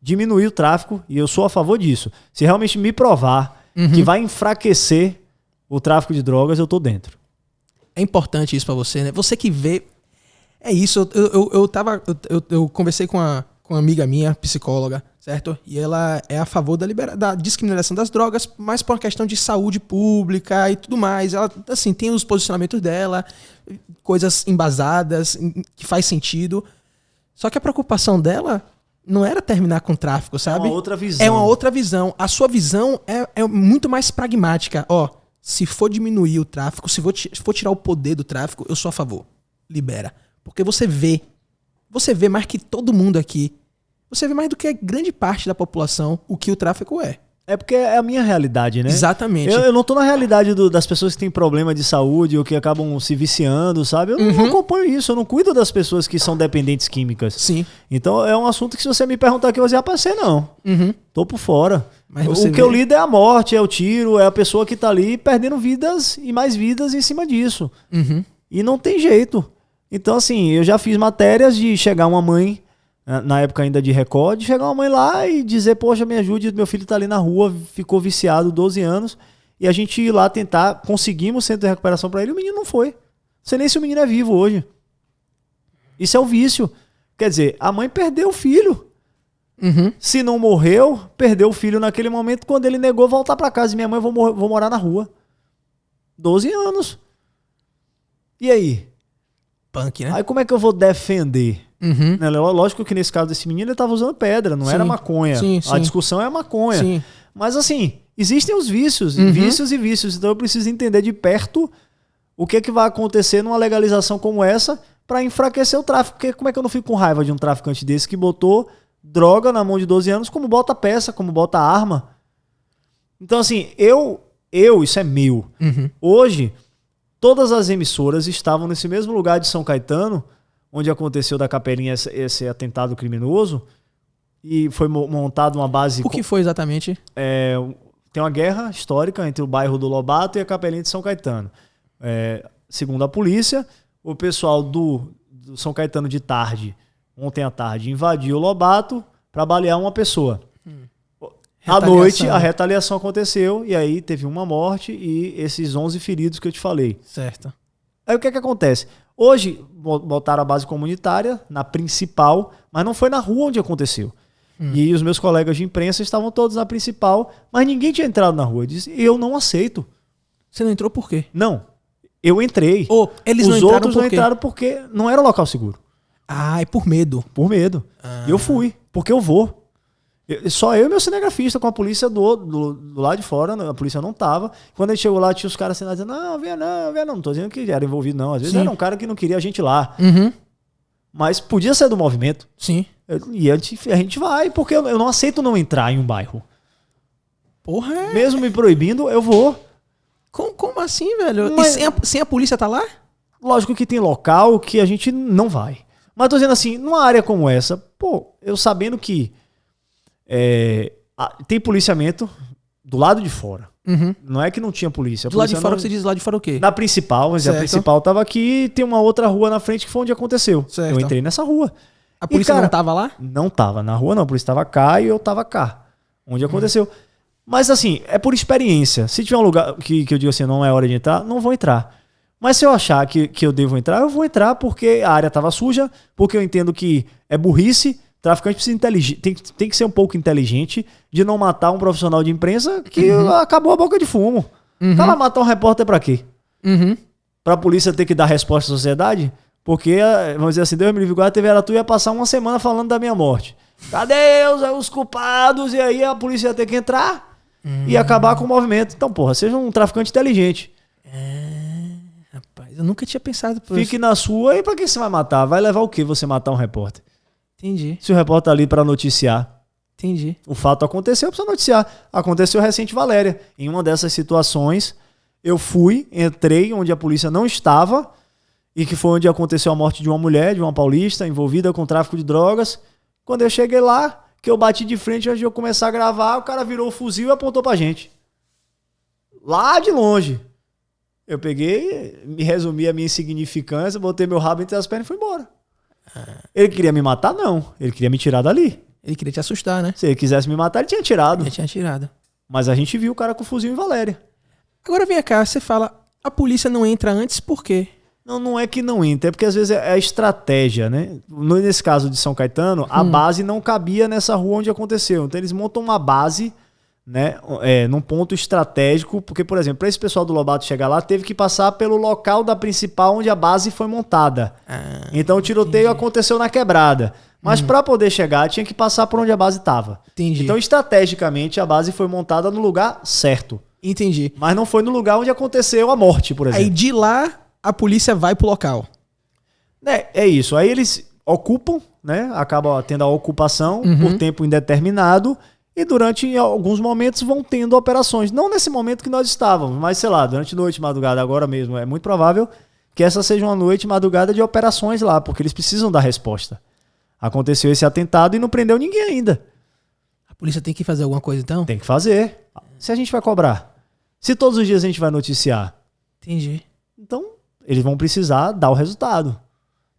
diminuir o tráfico, e eu sou a favor disso. Se realmente me provar que vai enfraquecer o tráfico de drogas, eu tô dentro. É importante isso pra você, né? Você que vê... É isso, eu conversei com uma amiga minha, psicóloga, certo? E ela é a favor da descriminalização das drogas, mas por uma questão de saúde pública e tudo mais. Ela, assim, tem os posicionamentos dela, coisas embasadas, que faz sentido. Só que a preocupação dela não era terminar com o tráfico, sabe? É uma outra visão. É uma outra visão. A sua visão é muito mais pragmática. Ó, se for diminuir o tráfico, se for tirar o poder do tráfico, eu sou a favor. Libera. Porque você vê mais que todo mundo aqui. Você vê mais do que a grande parte da população o que o tráfico é. É porque é a minha realidade, né? Exatamente. Eu não tô na realidade das pessoas que têm problema de saúde ou que acabam se viciando, sabe? Eu não acompanho isso, eu não cuido das pessoas que são dependentes químicas. Sim. Então é um assunto que se você me perguntar aqui, eu vou dizer, rapaz, não. Tô por fora. Mas o que eu lido é a morte, é o tiro, é a pessoa que tá ali perdendo vidas e mais vidas em cima disso. E não tem jeito. Então, assim, eu já fiz matérias de chegar uma mãe, na época ainda de Record, de chegar uma mãe lá e dizer, poxa, me ajude, meu filho tá ali na rua, ficou viciado 12 anos, e a gente ir lá tentar, conseguimos centro de recuperação pra ele, e o menino não foi. Não sei nem se o menino é vivo hoje. Isso é o vício. Quer dizer, a mãe perdeu o filho. Se não morreu, perdeu o filho naquele momento, quando ele negou voltar pra casa, e minha mãe, vou morar na rua. 12 anos. E aí? Punk, né? Aí como é que eu vou defender? Lógico que nesse caso desse menino ele estava usando pedra, não era maconha. A discussão é a maconha. Sim. Mas assim, existem os vícios, vícios e vícios. Então eu preciso entender de perto o que vai acontecer numa legalização como essa para enfraquecer o tráfico. Porque como é que eu não fico com raiva de um traficante desse que botou droga na mão de 12 anos, como bota peça, como bota arma? Então assim, isso é meu. Hoje, todas as emissoras estavam nesse mesmo lugar de São Caetano, onde aconteceu da Capelinha esse atentado criminoso, e foi montada uma base... O que foi exatamente? Tem uma guerra histórica entre o bairro do Lobato e a Capelinha de São Caetano. Segundo a polícia, o pessoal do São Caetano de tarde, ontem à tarde, invadiu o Lobato para balear uma pessoa. À noite, a retaliação aconteceu, e aí teve uma morte e esses 11 feridos que eu te falei. Certo. Aí o que acontece? Hoje, botaram a base comunitária na principal, mas não foi na rua onde aconteceu. E os meus colegas de imprensa estavam todos na principal, mas ninguém tinha entrado na rua. Eu disse, eu não aceito. Você não entrou por quê? Não, eu entrei. Eles os não entraram outros não entraram porque não era local seguro. Ah, é por medo. Por medo. E eu fui, porque eu vou. Só eu e meu cinegrafista com a polícia do lado de fora, a polícia não tava. Quando a gente chegou lá, tinha os caras assim, dizendo, não, venha não. Não tô dizendo que era envolvido, não. Às vezes era um cara que não queria a gente lá. Mas podia ser do movimento. Sim. E a gente vai, porque eu não aceito não entrar em um bairro. Porra, Mesmo me proibindo, eu vou. Como assim, velho? Mas... E sem a polícia tá lá? Lógico que tem local que a gente não vai. Mas tô dizendo assim, numa área como essa, eu sabendo que tem policiamento do lado de fora. Não é que não tinha polícia. Do lado de fora, que você diz lá de fora o quê? Na principal, mas a principal tava aqui e tem uma outra rua na frente que foi onde aconteceu. Certo. Eu entrei nessa rua. A polícia não tava lá? Não tava na rua, não. A polícia tava cá e eu tava cá. Onde aconteceu. Mas assim, é por experiência. Se tiver um lugar que eu digo assim, não é hora de entrar, não vou entrar. Mas se eu achar que eu devo entrar, eu vou entrar porque a área tava suja, porque eu entendo que é burrice. Traficante precisa tem que ser um pouco inteligente de não matar um profissional de imprensa que acabou a boca de fumo. O cara matar um repórter pra quê? Pra polícia ter que dar resposta à sociedade? Porque, vamos dizer assim, Deus me livre, guarda, a TV Aratu ia passar uma semana falando da minha morte. Cadê os culpados? E aí a polícia ia ter que entrar e acabar com o movimento. Então, porra, seja um traficante inteligente. Rapaz, eu nunca tinha pensado por isso. Fique na sua, e pra que você vai matar? Vai levar o quê você matar um repórter? Entendi. Se o repórter tá ali para noticiar. Entendi. O fato aconteceu, precisa noticiar. Aconteceu recente Valéria. Em uma dessas situações, eu entrei onde a polícia não estava e que foi onde aconteceu a morte de uma mulher, de uma paulista, envolvida com tráfico de drogas. Quando eu cheguei lá, que eu bati de frente antes de eu começar a gravar, o cara virou o fuzil e apontou pra gente. Lá de longe. Eu peguei, me resumi a minha insignificância, botei meu rabo entre as pernas e fui embora. Ele queria me matar? Não. Ele queria me tirar dali. Ele queria te assustar, né? Se ele quisesse me matar, ele tinha tirado. Ele tinha tirado. Mas a gente viu o cara com fuzil em Valéria. Agora vem cá, você fala, a polícia não entra antes por quê? Não é que não entra, é porque às vezes é a estratégia, né? Nesse caso de São Caetano, a base não cabia nessa rua onde aconteceu. Então eles montam uma base, né, num ponto estratégico, porque, por exemplo, para esse pessoal do Lobato chegar lá, teve que passar pelo local da principal onde a base foi montada. Então o tiroteio aconteceu na quebrada. Mas para poder chegar, tinha que passar por onde a base estava. Então, estrategicamente, a base foi montada no lugar certo. Entendi. Mas não foi no lugar onde aconteceu a morte, por exemplo. Aí de lá, a polícia vai pro local. É isso. Aí eles ocupam, né? Acabam tendo a ocupação por tempo indeterminado e durante alguns momentos vão tendo operações. Não nesse momento que nós estávamos, mas sei lá, durante noite, madrugada, agora mesmo. É muito provável que essa seja uma noite, madrugada de operações lá, porque eles precisam dar resposta. Aconteceu esse atentado e não prendeu ninguém ainda. A polícia tem que fazer alguma coisa então? Tem que fazer. Se a gente vai cobrar. Se todos os dias a gente vai noticiar. Entendi. Então, eles vão precisar dar o resultado.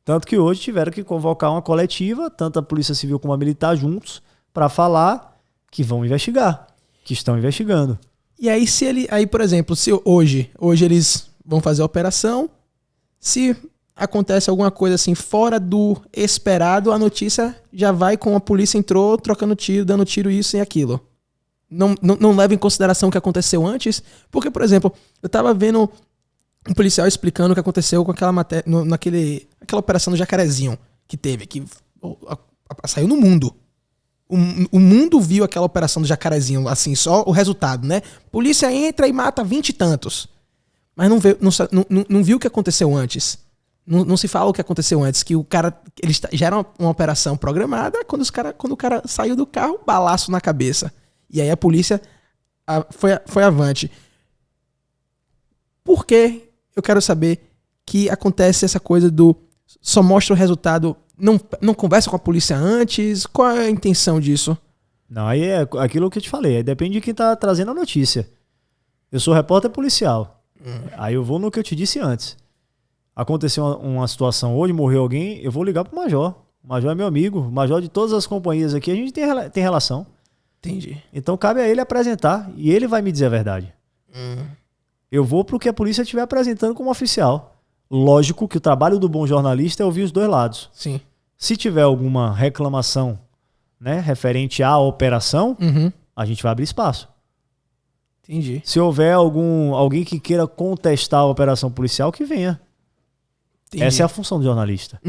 Tanto que hoje tiveram que convocar uma coletiva, tanto a Polícia Civil como a Militar juntos, para falar que vão investigar, que estão investigando. E aí, por exemplo, se hoje eles vão fazer a operação, se acontece alguma coisa assim fora do esperado, a notícia já vai com a polícia entrou trocando tiro, dando tiro, isso e aquilo. Não leva em consideração o que aconteceu antes, porque, por exemplo, eu tava vendo um policial explicando o que aconteceu com aquela matéria, aquela operação do Jacarezinho que teve, que saiu no mundo. O mundo viu aquela operação do Jacarezinho, assim, só o resultado, né? Polícia entra e mata 20 e tantos. Mas não viu o que aconteceu antes. Não se fala o que aconteceu antes, que o cara, já era uma operação programada, quando o cara saiu do carro, balaço na cabeça. E aí a polícia foi avante. Por que eu quero saber que acontece essa coisa do só mostra o resultado, não conversa com a polícia antes? Qual é a intenção disso? Não, aí é aquilo que eu te falei, aí depende de quem tá trazendo a notícia. Eu sou repórter policial, aí eu vou no que eu te disse antes. Aconteceu uma situação hoje, morreu alguém, eu vou ligar pro major. O major é meu amigo, o major de todas as companhias aqui, a gente tem relação. Entendi. Então cabe a ele apresentar e ele vai me dizer a verdade. Eu vou pro que a polícia estiver apresentando como oficial. Lógico que o trabalho do bom jornalista é ouvir os dois lados. Sim. Se tiver alguma reclamação, né, referente à operação, a gente vai abrir espaço. Entendi. Se houver alguém que queira contestar a operação policial, que venha. Entendi. Essa é a função do jornalista.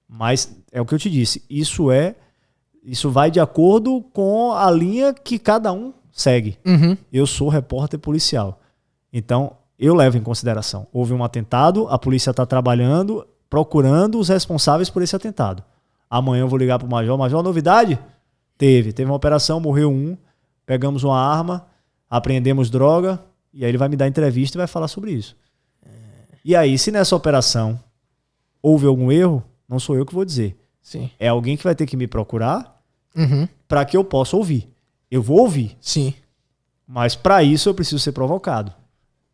Mas é o que eu te disse, isso vai de acordo com a linha que cada um segue. Eu sou repórter policial. Então, eu levo em consideração. Houve um atentado, a polícia está trabalhando, procurando os responsáveis por esse atentado. Amanhã eu vou ligar pro major. Major, novidade? Teve uma operação, morreu um, pegamos uma arma, apreendemos droga, e aí ele vai me dar entrevista e vai falar sobre isso. E aí, se nessa operação houve algum erro, não sou eu que vou dizer. Sim. É alguém que vai ter que me procurar para que eu possa ouvir. Eu vou ouvir. Sim. Mas para isso eu preciso ser provocado.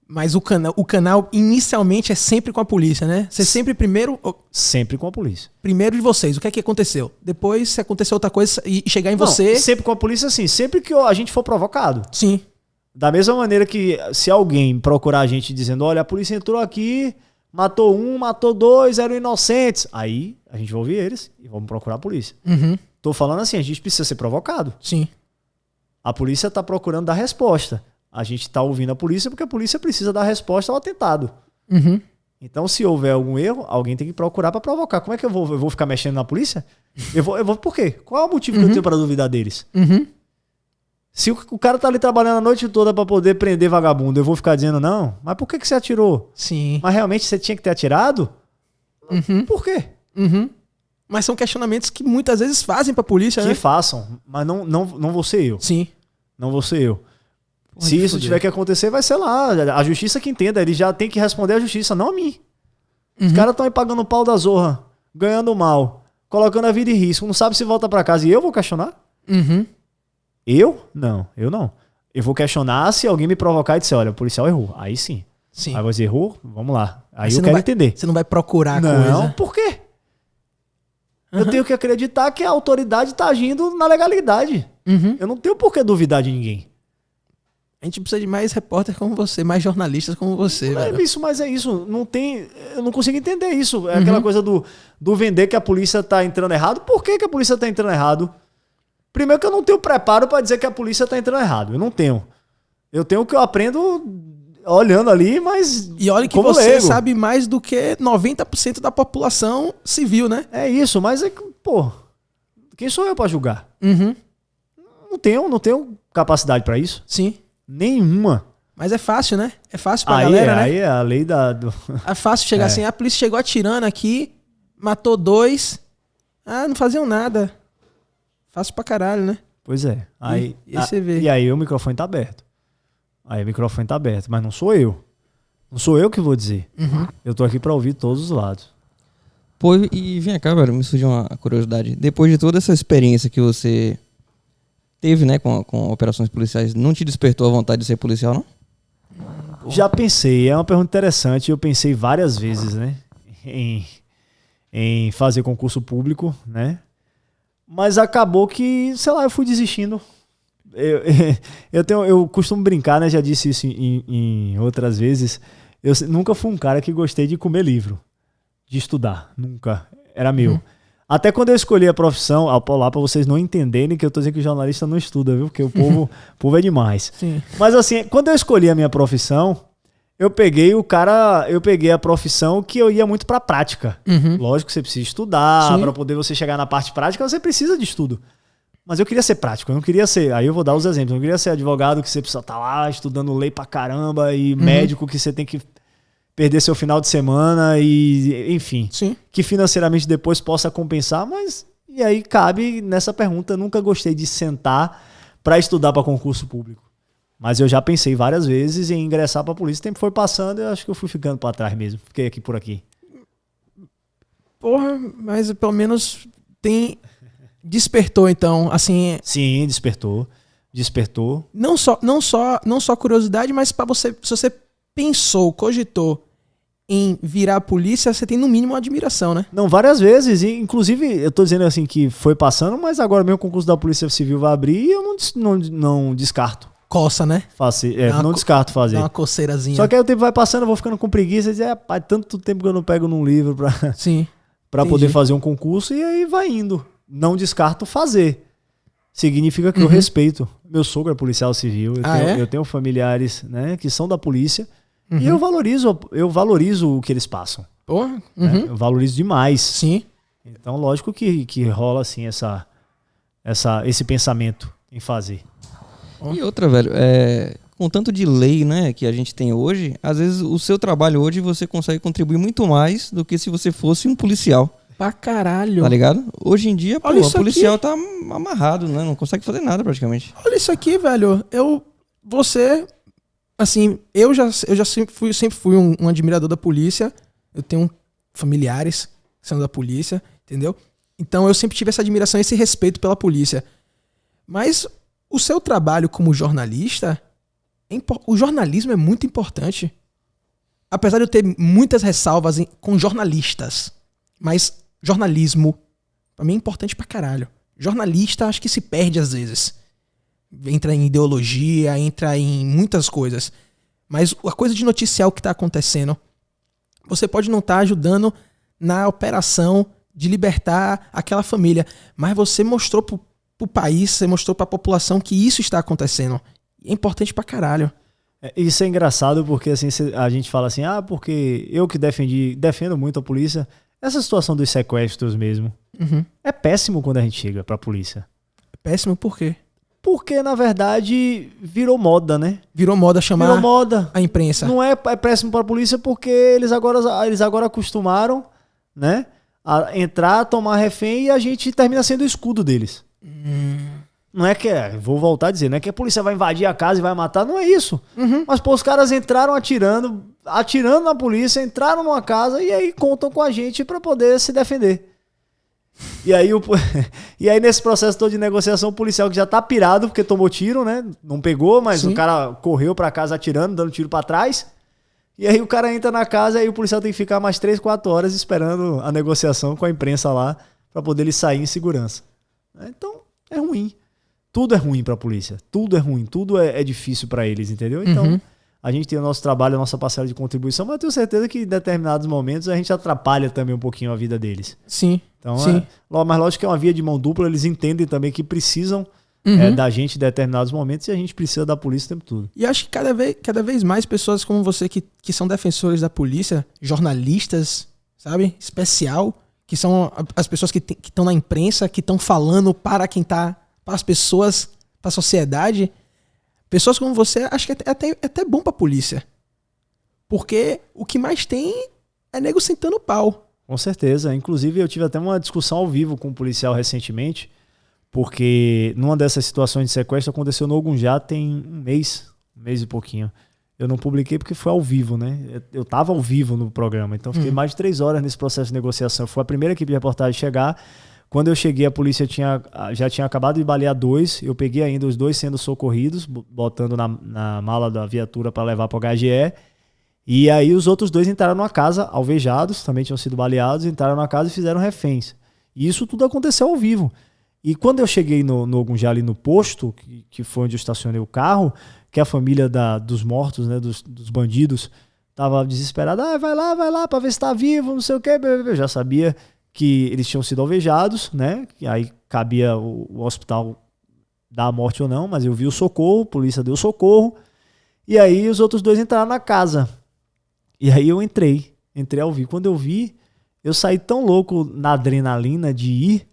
Mas o canal inicialmente é sempre com a polícia, né? Você sempre primeiro... Sempre com a polícia. Primeiro de vocês, o que é que aconteceu? Depois, se acontecer outra coisa e chegar em você... Sempre com a polícia, sim. Sempre que a gente for provocado. Sim. Da mesma maneira que se alguém procurar a gente dizendo, olha, a polícia entrou aqui, matou um, matou dois, eram inocentes. Aí a gente vai ouvir eles e vamos procurar a polícia. Tô falando assim, a gente precisa ser provocado. Sim. A polícia tá procurando dar resposta. A gente tá ouvindo a polícia porque a polícia precisa dar resposta ao atentado. Então, se houver algum erro, alguém tem que procurar para provocar. Como é que eu vou ficar mexendo na polícia? Eu vou por quê? Qual é o motivo que eu tenho para duvidar deles? Se o cara tá ali trabalhando a noite toda para poder prender vagabundo, eu vou ficar dizendo, não, mas por que você atirou? Sim. Mas realmente você tinha que ter atirado? Por quê? Mas são questionamentos que muitas vezes fazem pra polícia, Que né? façam, mas não vou ser eu. Sim. Não vou ser eu. Porra, Se de isso fuder. tiver que acontecer, vai ser lá. A justiça que entenda. Ele já tem que responder à justiça, não a mim. Os caras estão aí pagando o pau da zorra, ganhando mal, colocando a vida em risco, não sabe se volta pra casa e eu vou questionar? Uhum. Eu? Não, eu não. Eu vou questionar se alguém me provocar e disser, olha, o policial errou. Aí sim. Sim. Aí você errou? Vamos lá. Aí Você eu não quero vai- entender. Você não vai procurar a Não, coisa. por quê? Eu tenho que acreditar que a autoridade tá agindo na legalidade. Uhum. Eu não tenho por que duvidar de ninguém. A gente precisa de mais repórter como você, mais jornalistas como você, velho. Mas é isso. Não tem. Eu não consigo entender isso. É aquela coisa do vender que a polícia tá entrando errado. Por que a polícia tá entrando errado? Primeiro que eu não tenho preparo pra dizer que a polícia tá entrando errado. Eu não tenho. Eu tenho o que eu aprendo olhando ali, mas. E olha que como você leigo. sabe mais do que 90% da população civil, né? É isso, mas é que, pô. Quem sou eu pra julgar? Uhum. Não tenho capacidade pra isso. Sim. Nenhuma. Mas é fácil, né? É fácil pra Aí, galera, né? aí é a lei do. É fácil chegar assim, a polícia chegou atirando aqui, matou 2. Ah, não faziam nada. Fácil pra caralho, né? Pois é. Aí, E aí você vê. E aí o microfone tá aberto. Aí o microfone tá aberto, mas não sou eu. Não sou eu que vou dizer. Eu tô aqui pra ouvir todos os lados. Pô, e vem cá, velho, me surgiu uma curiosidade. Depois de toda essa experiência que você teve, né, com operações policiais, não te despertou a vontade de ser policial, não? Já pensei, é uma pergunta interessante. Eu pensei várias vezes, né? Em fazer concurso público, né? Mas acabou que, sei lá, eu fui desistindo. Eu costumo brincar, né? Já disse isso em outras vezes. Eu nunca fui um cara que gostei de comer livro, de estudar. Nunca. Era meu. Até quando eu escolhi a profissão, lá pra vocês não entenderem que eu tô dizendo que jornalista não estuda, viu? Porque o povo é demais. Sim. Mas assim, quando eu escolhi a minha profissão, eu peguei a profissão que eu ia muito pra prática. Lógico que você precisa estudar, Sim. pra poder você chegar na parte prática, você precisa de estudo. Mas eu queria ser prático, eu não queria ser, aí eu vou dar os exemplos, eu não queria ser advogado que você precisa estar lá estudando lei pra caramba e médico que você tem que perder seu final de semana e, enfim, Sim. que financeiramente depois possa compensar, mas e aí cabe nessa pergunta, eu nunca gostei de sentar pra estudar pra concurso público. Mas eu já pensei várias vezes em ingressar pra polícia, o tempo foi passando e eu acho que eu fui ficando pra trás mesmo, fiquei aqui por aqui. Porra, mas pelo menos despertou então, assim, Sim, despertou. não só curiosidade, mas para você, se você cogitou em virar polícia, você tem no mínimo uma admiração, né? Não, várias vezes. E, inclusive, eu tô dizendo assim que foi passando, mas agora mesmo o concurso da Polícia Civil vai abrir e eu não descarto. Coça, né? Não descarto fazer. Dá uma coceirazinha. Só que aí o tempo vai passando, eu vou ficando com preguiça e dizer, rapaz, tanto tempo que eu não pego num livro Sim. pra Entendi. poder fazer um concurso e aí vai indo. Não descarto fazer. Significa que eu respeito. Meu sogro é policial civil, eu tenho familiares, né, que são da polícia e eu valorizo o que eles passam. Porra. Né? Eu valorizo demais. Sim. Então, lógico que rola assim esse pensamento em fazer. E outra, velho, com tanto de lei, né, que a gente tem hoje, às vezes o seu trabalho hoje você consegue contribuir muito mais do que se você fosse um policial, Pra caralho. tá ligado? Hoje em dia, pô, Olha o isso policial aqui. tá amarrado, né, não consegue fazer nada praticamente. Olha isso aqui, velho. Assim, eu já sempre fui um admirador da polícia. Eu tenho familiares que são da polícia, entendeu? Então eu sempre tive essa admiração e esse respeito pela polícia. Mas o seu trabalho como jornalista, o jornalismo é muito importante. Apesar de eu ter muitas ressalvas com jornalistas, mas jornalismo, pra mim é importante pra caralho. Jornalista acho que se perde às vezes. Entra em ideologia, entra em muitas coisas. Mas a coisa de noticiar o que tá acontecendo, você pode não estar ajudando na operação de libertar aquela família, mas você mostrou pro país, você mostrou pra população que isso está acontecendo. E é importante pra caralho. Isso é engraçado porque assim, a gente fala assim, porque eu que defendo muito a polícia, essa situação dos sequestros mesmo, é péssimo quando a gente chega pra polícia. É péssimo por quê? Porque, na verdade, virou moda, né? Virou moda chamar Virou moda. a imprensa. Não é péssimo pra polícia porque eles agora acostumaram, né, a entrar, tomar refém e a gente termina sendo o escudo deles. Não é que vou voltar a dizer, não é que a polícia vai invadir a casa e vai matar, não é isso. Mas, pô, os caras entraram atirando na polícia, entraram numa casa e aí contam com a gente pra poder se defender. E aí, nesse processo todo de negociação, o policial que já tá pirado porque tomou tiro, né? Não pegou, mas Sim. o cara correu pra casa atirando, dando tiro pra trás. E aí o cara entra na casa e aí o policial tem que ficar mais 3, 4 horas esperando a negociação com a imprensa lá pra poder ele sair em segurança. Então, é ruim. Tudo é ruim pra polícia. Tudo é ruim. Tudo é difícil pra eles, entendeu? Então, a gente tem o nosso trabalho, a nossa parcela de contribuição, mas eu tenho certeza que em determinados momentos a gente atrapalha também um pouquinho a vida deles. Sim. Então, Sim. mas lógico que é uma via de mão dupla, eles entendem também que precisam da gente em determinados momentos e a gente precisa da polícia o tempo todo. E acho que cada vez mais pessoas como você que são defensores da polícia, jornalistas, sabe? Especial, que são as pessoas que estão na imprensa, que estão falando para quem tá, para as pessoas, para a sociedade. Pessoas como você, acho que é até bom pra polícia. Porque o que mais tem é nego sentando pau. Com certeza. Inclusive, eu tive até uma discussão ao vivo com um policial recentemente, porque numa dessas situações de sequestro aconteceu no Ogunjá tem um mês e pouquinho. Eu não publiquei porque foi ao vivo, né? Eu tava ao vivo no programa, então fiquei mais de 3 horas nesse processo de negociação. Foi a primeira equipe de reportagem a chegar. Quando eu cheguei, a polícia já tinha acabado de balear 2. Eu peguei ainda os 2 sendo socorridos, botando na mala da viatura para levar para o HGE. E aí os outros 2 entraram numa casa, alvejados, também tinham sido baleados, entraram na casa e fizeram reféns. E isso tudo aconteceu ao vivo. E quando eu cheguei no Ogunjá, ali no posto, que foi onde eu estacionei o carro, que a família dos mortos, né, dos bandidos, estava desesperada. Vai lá, para ver se está vivo, não sei o quê. Eu já sabia que eles tinham sido alvejados, né? E aí cabia o hospital dar a morte ou não, mas eu vi o socorro, a polícia deu socorro. E aí os outros 2 entraram na casa. E aí eu entrei ao vivo. Quando eu vi, eu saí tão louco na adrenalina de ir,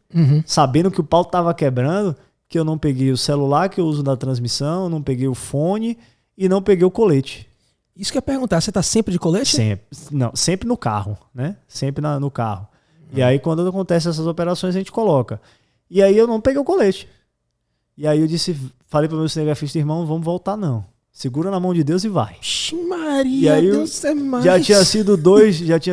sabendo que o pau tava quebrando, que eu não peguei o celular que eu uso na transmissão, não peguei o fone e não peguei o colete. Isso que eu ia perguntar, você tá sempre de colete? Sempre no carro, né? Sempre no carro. E aí quando acontecem essas operações a gente coloca. E aí eu não peguei o colete. E aí eu falei pro meu cinegrafista, irmão, vamos voltar não. Segura na mão de Deus e vai. Maria, e aí Deus é mais. já tinha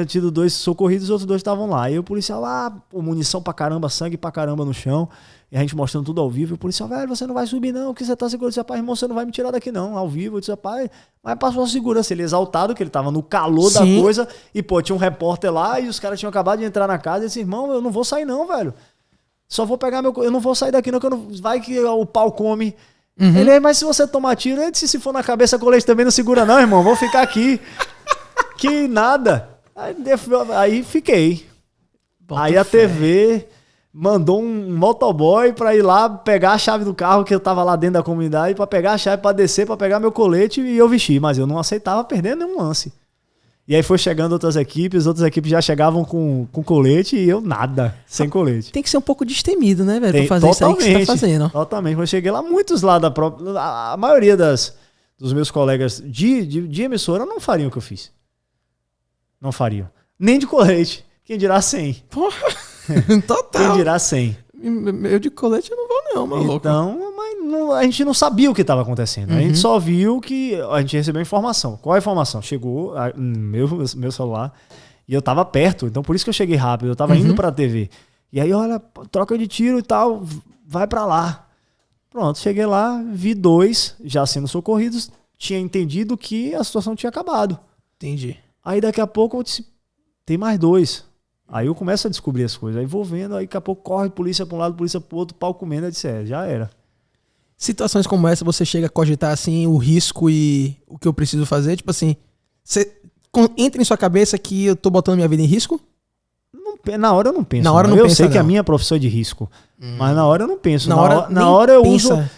tido 2 socorridos, os outros 2 estavam lá. E o policial lá, munição pra caramba, sangue pra caramba no chão. E a gente mostrando tudo ao vivo. E o policial, velho, você não vai subir não, que você tá segurando. Eu disse, rapaz, irmão, você não vai me tirar daqui não, ao vivo. Eu disse, rapaz, mas passou a segurança. Ele exaltado, que ele tava no calor da coisa. E, pô, tinha um repórter lá e os caras tinham acabado de entrar na casa. E disse, irmão, eu não vou sair não, velho. Só vou pegar eu não vou sair daqui não, que vai que o pau come. Ele, mas se você tomar tiro, ele disse, se for na cabeça, colete também não segura não, irmão. Vou ficar aqui. Que nada. Aí fiquei. Aí a TV mandou um motoboy pra ir lá pegar a chave do carro que eu tava lá dentro da comunidade, pra pegar a chave, pra descer, pra pegar meu colete e eu vestir. Mas eu não aceitava perder nenhum lance. E aí foi chegando outras equipes já chegavam com colete e eu nada, sem colete. Tem que ser um pouco destemido, né, velho? Pra fazer isso aí que você tá fazendo. Totalmente. Quando eu cheguei lá, muitos lá da própria... A maioria dos meus colegas de emissora não fariam o que eu fiz. Não fariam. Nem de colete. Quem dirá 100. Porra, total. Quem dirá 100. Eu de colete eu não vou não, maluco. Então, a gente não sabia o que estava acontecendo. A gente só viu que a gente recebeu informação. Qual a informação? Chegou meu celular e eu tava perto. Então, por isso que eu cheguei rápido. Eu tava indo pra TV. E aí, olha, troca de tiro e tal. Vai pra lá. Pronto, cheguei lá. Vi 2 já sendo socorridos. Tinha entendido que a situação tinha acabado. Entendi. Aí, daqui a pouco, eu disse, tem mais 2. Aí eu começo a descobrir as coisas. Aí vou vendo, aí daqui a pouco corre polícia pra um lado, polícia pro outro, pau comendo. Eu disse, já era. Situações como essa, você chega a cogitar assim o risco e o que eu preciso fazer? Tipo assim, entra em sua cabeça que eu tô botando minha vida em risco? Na hora eu não penso. Na hora não eu pensa, sei que não. a minha profissão é de risco. Mas na hora eu não penso. Na hora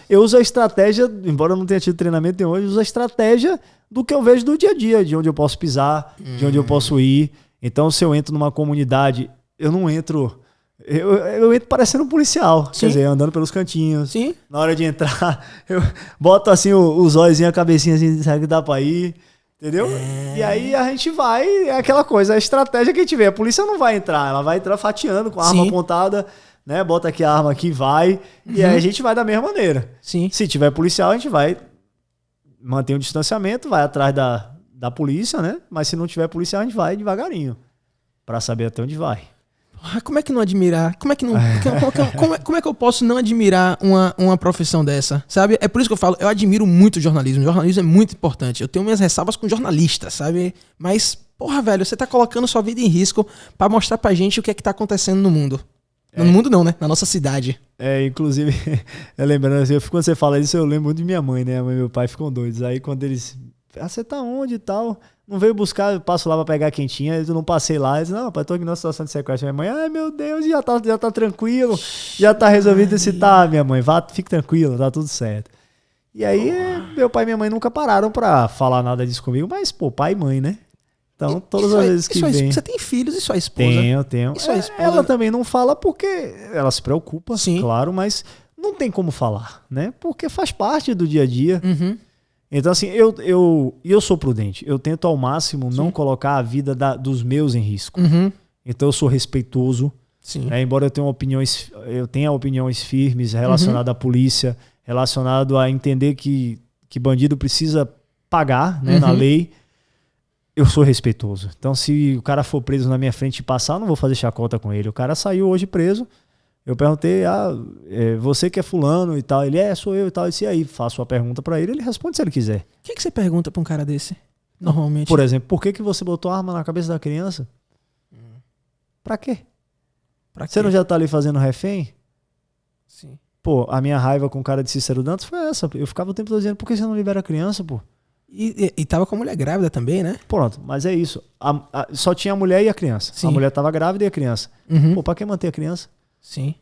eu uso a estratégia, embora eu não tenha tido treinamento hoje, eu uso a estratégia do que eu vejo do dia a dia, de onde eu posso pisar, de onde eu posso ir. Então, se eu entro numa comunidade, eu não entro... Eu entro parecendo um policial, Sim. quer dizer, andando pelos cantinhos. Sim. Na hora de entrar, eu boto assim os olhos, a cabecinha assim, será que dá pra ir? Entendeu? E aí a gente vai, é aquela coisa, a estratégia que a gente vê. A polícia não vai entrar, ela vai entrar fatiando com a arma apontada, né? Bota aqui a arma aqui, vai. E aí a gente vai da mesma maneira. Sim. Se tiver policial, a gente vai manter um distanciamento, vai atrás da polícia, né? Mas se não tiver policial, a gente vai devagarinho pra saber até onde vai. Como é que não admirar? Como é que eu posso não admirar uma profissão dessa? Sabe? É por isso que eu falo, eu admiro muito o jornalismo. O jornalismo é muito importante. Eu tenho minhas ressalvas com jornalistas, sabe? Mas, porra, velho, você tá colocando sua vida em risco pra mostrar pra gente o que é que tá acontecendo no mundo. No mundo não, né? Na nossa cidade. Inclusive, eu lembrando assim, quando você fala isso, eu lembro muito de minha mãe, né? A mãe e meu pai ficam doidos. Aí quando eles... você tá onde e tal? Não veio buscar, eu passo lá pra pegar a quentinha, eu não passei lá. Eles não, pai, tô aqui numa situação de sequestro. Minha mãe, ai meu Deus, já tá tranquilo, já tá resolvido esse tá, minha mãe, vá, fique tranquilo, tá tudo certo. E aí, meu pai e minha mãe nunca pararam pra falar nada disso comigo, mas, pô, pai e mãe, né? Então, todas as vezes que vem... Você tem filhos e sua esposa? Tenho. E sua esposa? Ela também não fala porque ela se preocupa, sim, claro, mas não tem como falar, né? Porque faz parte do dia a dia. Uhum. Então, assim, eu sou prudente. Eu tento ao máximo não colocar a vida dos meus em risco. Uhum. Então, eu sou respeitoso. Sim. Né? Embora eu tenha opiniões firmes relacionadas à polícia, relacionado a entender que bandido precisa pagar, né, na lei, eu sou respeitoso. Então, se o cara for preso na minha frente e passar, eu não vou fazer chacota com ele. O cara saiu hoje preso. Eu perguntei, você que é fulano e tal. Ele, sou eu e tal. Eu disse, e aí, faço a pergunta pra ele responde se ele quiser. O que você pergunta pra um cara desse, normalmente? Por exemplo, por que você botou a arma na cabeça da criança? Pra quê? Você não já tá ali fazendo refém? Sim. Pô, a minha raiva com o cara de Cícero Dantas foi essa. Eu ficava o tempo todo dizendo, por que você não libera a criança, pô? E tava com a mulher grávida também, né? Pronto, mas é isso. Só tinha a mulher e a criança. Sim. A mulher tava grávida e a criança. Uhum. Pô, pra que manter a criança? Sim.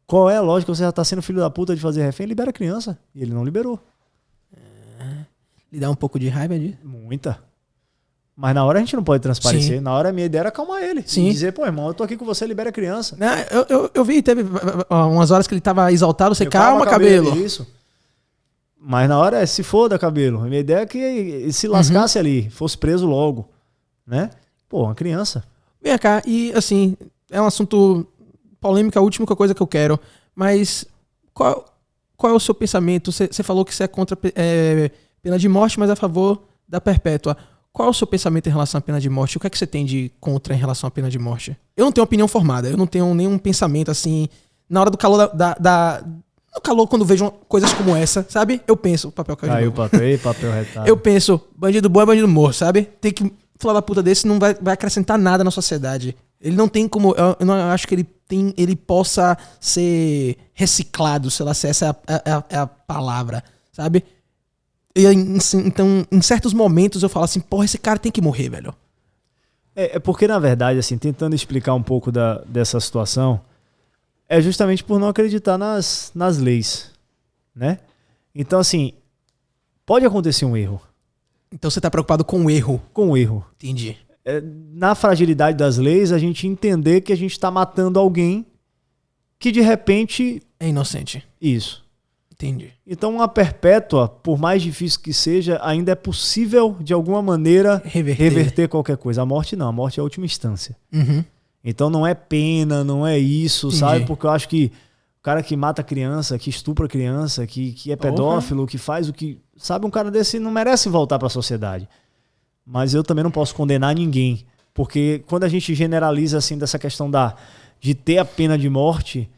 Qual é a lógica? Você já tá sendo filho da puta de fazer refém? Libera a criança. E ele não liberou. Lhe dá um pouco de raiva disso? Muita. Mas na hora a gente não pode transparecer. Sim. Na hora a minha ideia era acalmar ele. Sim. E dizer, pô, irmão, eu tô aqui com você, libera a criança. Eu vi, teve umas horas que ele tava exaltado, você calma, cabelo. Isso. Mas na hora se foda, cabelo. A minha ideia é que ele se lascasse ali, fosse preso logo. Né? Pô, uma criança. Vem cá, e assim, é um assunto polêmico, a última coisa que eu quero. Mas qual é o seu pensamento? Você falou que você é contra pena de morte, mas a favor da perpétua. Qual é o seu pensamento em relação à pena de morte? O que é que você tem de contra em relação à pena de morte? Eu não tenho opinião formada, eu não tenho nenhum pensamento assim. Na hora do calor no calor, quando vejo coisas como essa, sabe? Eu penso, papel caiu. Papel retado. Eu penso, bandido bom é bandido morto, sabe? Tem que falar da puta desse, não vai acrescentar nada na sociedade. Ele não tem como, eu não acho que ele possa ser reciclado, sei lá se essa é a palavra, sabe? Então, em certos momentos eu falo assim, porra, esse cara tem que morrer, velho. É porque, na verdade, assim, tentando explicar um pouco dessa situação, é justamente por não acreditar nas leis, né? Então, assim, pode acontecer um erro. Então você tá preocupado com o erro. Com o erro. Entendi. Na fragilidade das leis, a gente entender que a gente tá matando alguém que, de repente... é inocente. Isso. Entendi. Então, uma perpétua, por mais difícil que seja, ainda é possível, de alguma maneira, reverter qualquer coisa. A morte não, a morte é a última instância. Uhum. Então não é pena, não é isso, Entendi. sabe? Porque eu acho que o cara que mata criança, que estupra criança, que é pedófilo, que faz o que... Sabe, um cara desse não merece voltar para a sociedade. Mas eu também não posso condenar ninguém. Porque quando a gente generaliza assim dessa questão de ter a pena de morte,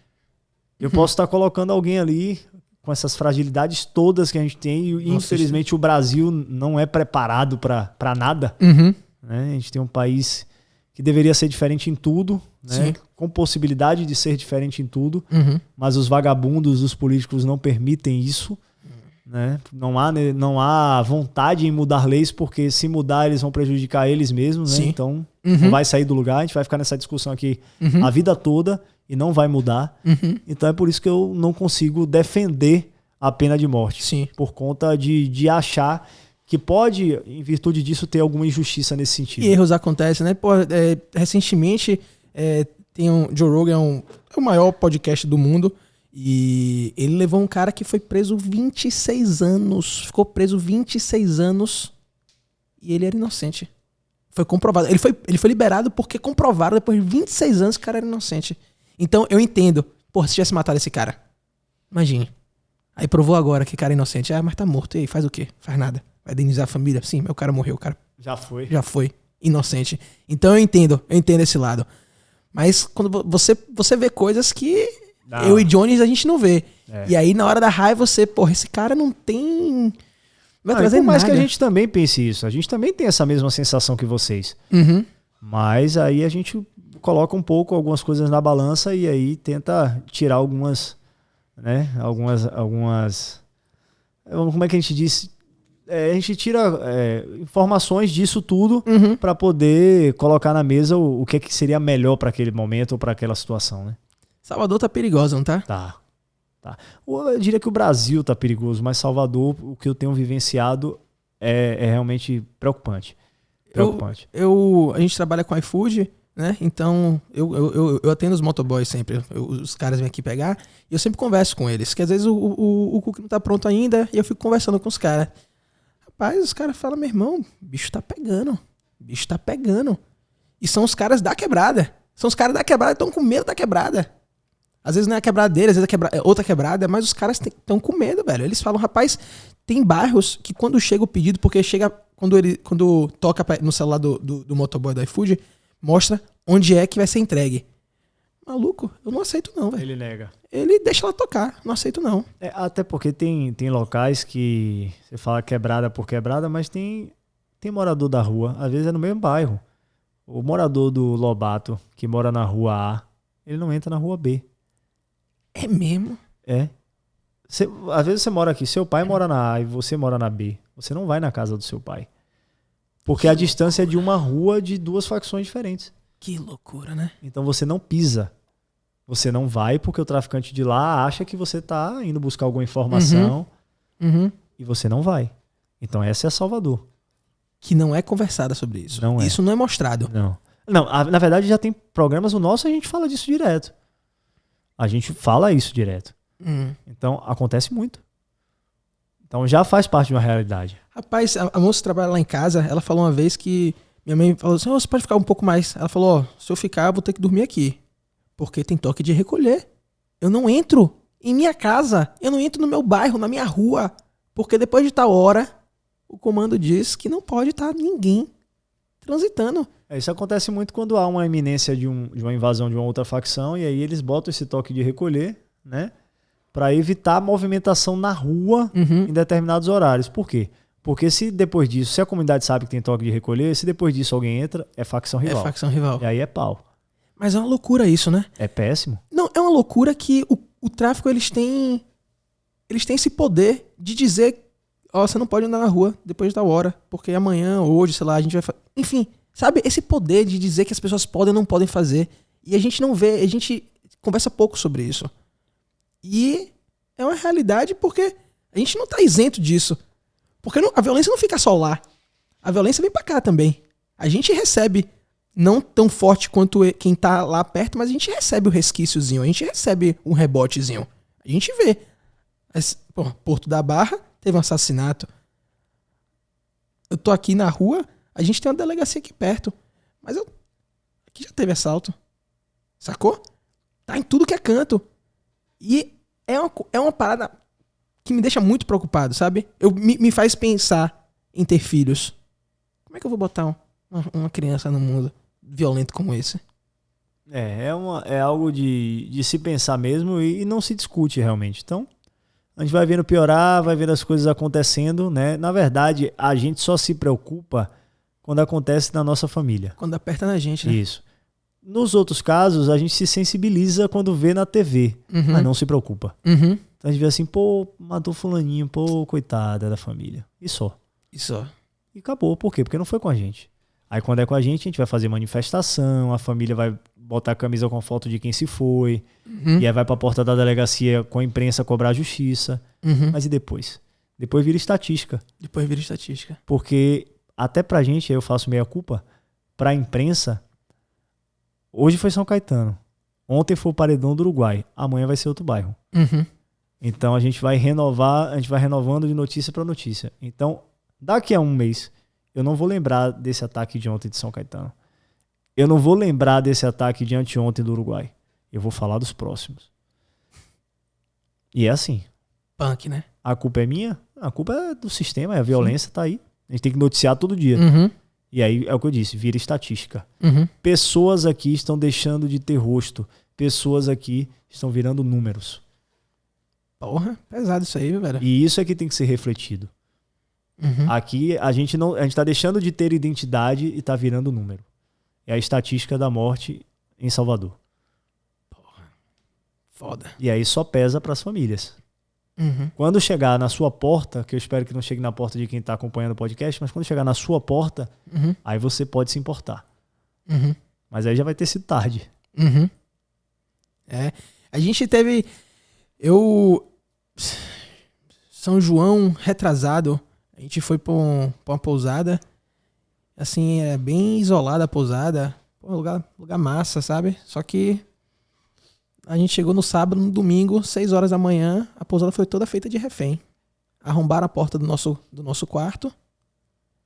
eu posso estar colocando alguém ali com essas fragilidades todas que a gente tem. E infelizmente o Brasil não é preparado para nada. Uhum. Né? A gente tem um país que deveria ser diferente em tudo, né? Com possibilidade de ser diferente em tudo, mas os vagabundos, os políticos não permitem isso. Né? Não há vontade em mudar leis, porque se mudar eles vão prejudicar eles mesmos, né? Então não vai sair do lugar, a gente vai ficar nessa discussão aqui a vida toda e não vai mudar. Então é por isso que eu não consigo defender a pena de morte. Sim. Por conta de achar que pode, em virtude disso, ter alguma injustiça nesse sentido. E erros acontecem, né? Pô, recentemente tem Joe Rogan, é o maior podcast do mundo, e ele levou um cara que foi preso 26 anos, ficou preso 26 anos E ele era inocente. Foi comprovado. Ele foi liberado porque comprovaram depois de 26 anos que o cara era inocente. Então eu entendo. Porra, se tivesse matado esse cara. Imagine. Aí provou agora que o cara é inocente. Ah, mas tá morto. E aí, faz o quê? Faz nada. Vai indenizar a família? Sim, mas o cara morreu. O cara Já foi. já foi. Inocente. Então eu entendo esse lado. Mas quando você vê coisas que eu e Jones a gente não vê. E aí na hora da raiva você, porra, esse cara não tem... Vai trazer por mais nada. que a gente também pense isso. A gente também tem essa mesma sensação que vocês. Uhum. Mas aí a gente coloca um pouco algumas coisas na balança e aí tenta tirar algumas, né? Algumas... Como é que a gente diz? A gente tira informações disso tudo para poder colocar na mesa o que seria melhor para aquele momento ou para aquela situação, né? Salvador tá perigosa, não tá? Tá. Eu diria que o Brasil tá perigoso, mas Salvador, o que eu tenho vivenciado é realmente preocupante. A gente trabalha com iFood, né? Então eu atendo os motoboys sempre. Os caras vêm aqui pegar e eu sempre converso com eles. Que às vezes o cookie não tá pronto ainda e eu fico conversando com os caras. Rapaz, os caras falam, meu irmão, bicho tá pegando. E são os caras da quebrada. São os caras da quebrada que estão com medo da quebrada. Às vezes não é a quebrada deles, às vezes é outra quebrada, mas os caras estão com medo, velho. Eles falam, rapaz, tem bairros que quando chega o pedido, porque chega, quando toca no celular do motoboy do iFood, mostra onde é que vai ser entregue. Maluco, eu não aceito não, velho. Ele nega. Ele deixa ela tocar, não aceito não. Até porque tem locais que você fala quebrada por quebrada, mas tem morador da rua, às vezes é no mesmo bairro. O morador do Lobato, que mora na rua A, ele não entra na rua B. É mesmo? Às vezes você mora aqui, seu pai mora na A e você mora na B. Você não vai na casa do seu pai. Porque a distância é de uma rua de duas facções diferentes. Que loucura, né? Então você não pisa. Você não vai porque o traficante de lá acha que você tá indo buscar alguma informação e você não vai. Então essa é Salvador. Que não é conversada sobre isso. Não é. Isso não é mostrado. Não, na verdade já tem programas no nosso, a gente fala disso direto. A gente fala isso direto. Então acontece muito. Então já faz parte de uma realidade. Rapaz, a moça que trabalha lá em casa, ela falou uma vez que minha mãe falou assim, você pode ficar um pouco mais. Ela falou, se eu ficar, eu vou ter que dormir aqui. Porque tem toque de recolher. Eu não entro em minha casa, eu não entro no meu bairro, na minha rua. Porque depois de tal hora, o comando diz que não pode estar ninguém transitando. Isso acontece muito quando há uma iminência de uma invasão de uma outra facção e aí eles botam esse toque de recolher, né? Para evitar a movimentação na rua em determinados horários. Por quê? Porque se depois disso, se a comunidade sabe que tem toque de recolher, se depois disso alguém entra, é facção rival. É facção rival. E aí é pau. Mas é uma loucura isso, né? É péssimo. Não, é uma loucura que o tráfico, eles têm esse poder de dizer, você não pode andar na rua depois de tal hora, porque amanhã, hoje, sei lá, a gente vai fazer... Enfim, sabe? Esse poder de dizer que as pessoas podem ou não podem fazer. E a gente não vê, a gente conversa pouco sobre isso. E é uma realidade porque a gente não tá isento disso. Porque a violência não fica só lá. A violência vem pra cá também. A gente recebe, não tão forte quanto quem tá lá perto, mas a gente recebe o resquíciozinho, a gente recebe um rebotezinho. A gente vê. Mas, Porto da Barra teve um assassinato. Eu tô aqui na rua, a gente tem uma delegacia aqui perto. Mas aqui já teve assalto. Sacou? Tá em tudo que é canto. E é uma parada que me deixa muito preocupado, sabe? Me faz pensar em ter filhos. Como é que eu vou botar uma criança no mundo violento como esse? É algo de se pensar mesmo e não se discute realmente. Então, a gente vai vendo piorar, vai vendo as coisas acontecendo, né? Na verdade, a gente só se preocupa quando acontece na nossa família. Quando aperta na gente, né? Isso. Nos outros casos, a gente se sensibiliza quando vê na TV, mas não se preocupa. Então a gente vê assim, matou fulaninho, coitada da família. E só. E acabou. Por quê? Porque não foi com a gente. Aí quando é com a gente vai fazer manifestação, a família vai botar a camisa com foto de quem se foi, e aí vai pra porta da delegacia com a imprensa cobrar a justiça. Mas e depois? Depois vira estatística. Porque até pra gente, aí eu faço meia culpa, pra imprensa, hoje foi São Caetano, ontem foi o Paredão do Uruguai, amanhã vai ser outro bairro. Então a gente vai renovando de notícia para notícia. Então, daqui a um mês, eu não vou lembrar desse ataque de ontem de São Caetano. Eu não vou lembrar desse ataque de anteontem do Uruguai. Eu vou falar dos próximos. E é assim. Punk, né? A culpa é minha? A culpa é do sistema, a violência tá aí. A gente tem que noticiar todo dia. Uhum. E aí é o que eu disse, vira estatística. Uhum. Pessoas aqui estão deixando de ter rosto. Pessoas aqui estão virando números. Porra, pesado isso aí, velho. E isso é que tem que ser refletido. Uhum. Aqui a gente tá deixando de ter identidade e tá virando número. É a estatística da morte em Salvador. Foda. E aí só pesa para as famílias. Uhum. Quando chegar na sua porta, que eu espero que não chegue na porta de quem está acompanhando o podcast, mas quando chegar na sua porta, aí você pode se importar. Uhum. Mas aí já vai ter sido tarde. Uhum. É. A gente teve... São João retrasado. A gente foi pra uma pousada. Assim, é bem isolada a pousada. Pô, lugar massa, sabe? Só que a gente chegou no sábado, no domingo, 6 horas da manhã, a pousada foi toda feita de refém. Arrombaram a porta do nosso quarto.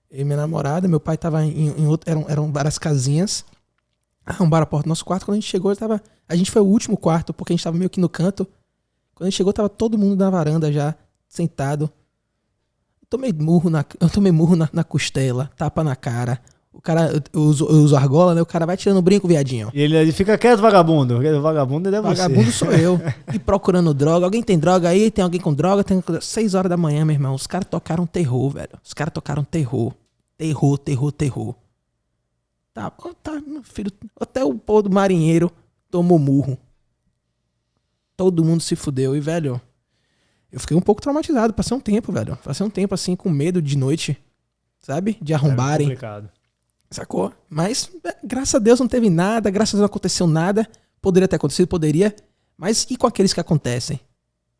Eu e minha namorada, meu pai tava em outro, eram várias casinhas. Arrombaram a porta do nosso quarto. Quando a gente chegou, a gente foi o último quarto, porque a gente tava meio que no canto. Quando a gente chegou, tava todo mundo na varanda já, sentado. Eu tomei murro na costela, tapa na cara. O cara, eu uso argola, né? O cara vai tirando o brinco, viadinho. E ele fica quieto, vagabundo. Vagabundo é você. Vagabundo sou eu. E procurando droga. Alguém tem droga aí? Tem alguém com droga? 6 horas da manhã, meu irmão. Os caras tocaram terror, velho. Os caras tocaram terror. Terror. Tá, meu filho. Até o povo do marinheiro tomou murro. Todo mundo se fudeu. E, velho, eu fiquei um pouco traumatizado. Passei um tempo, velho. Passei um tempo, assim, com medo de noite. Sabe? De arrombarem. É complicado. Sacou? Mas, graças a Deus, não teve nada. Graças a Deus não aconteceu nada. Poderia ter acontecido, poderia. Mas e com aqueles que acontecem?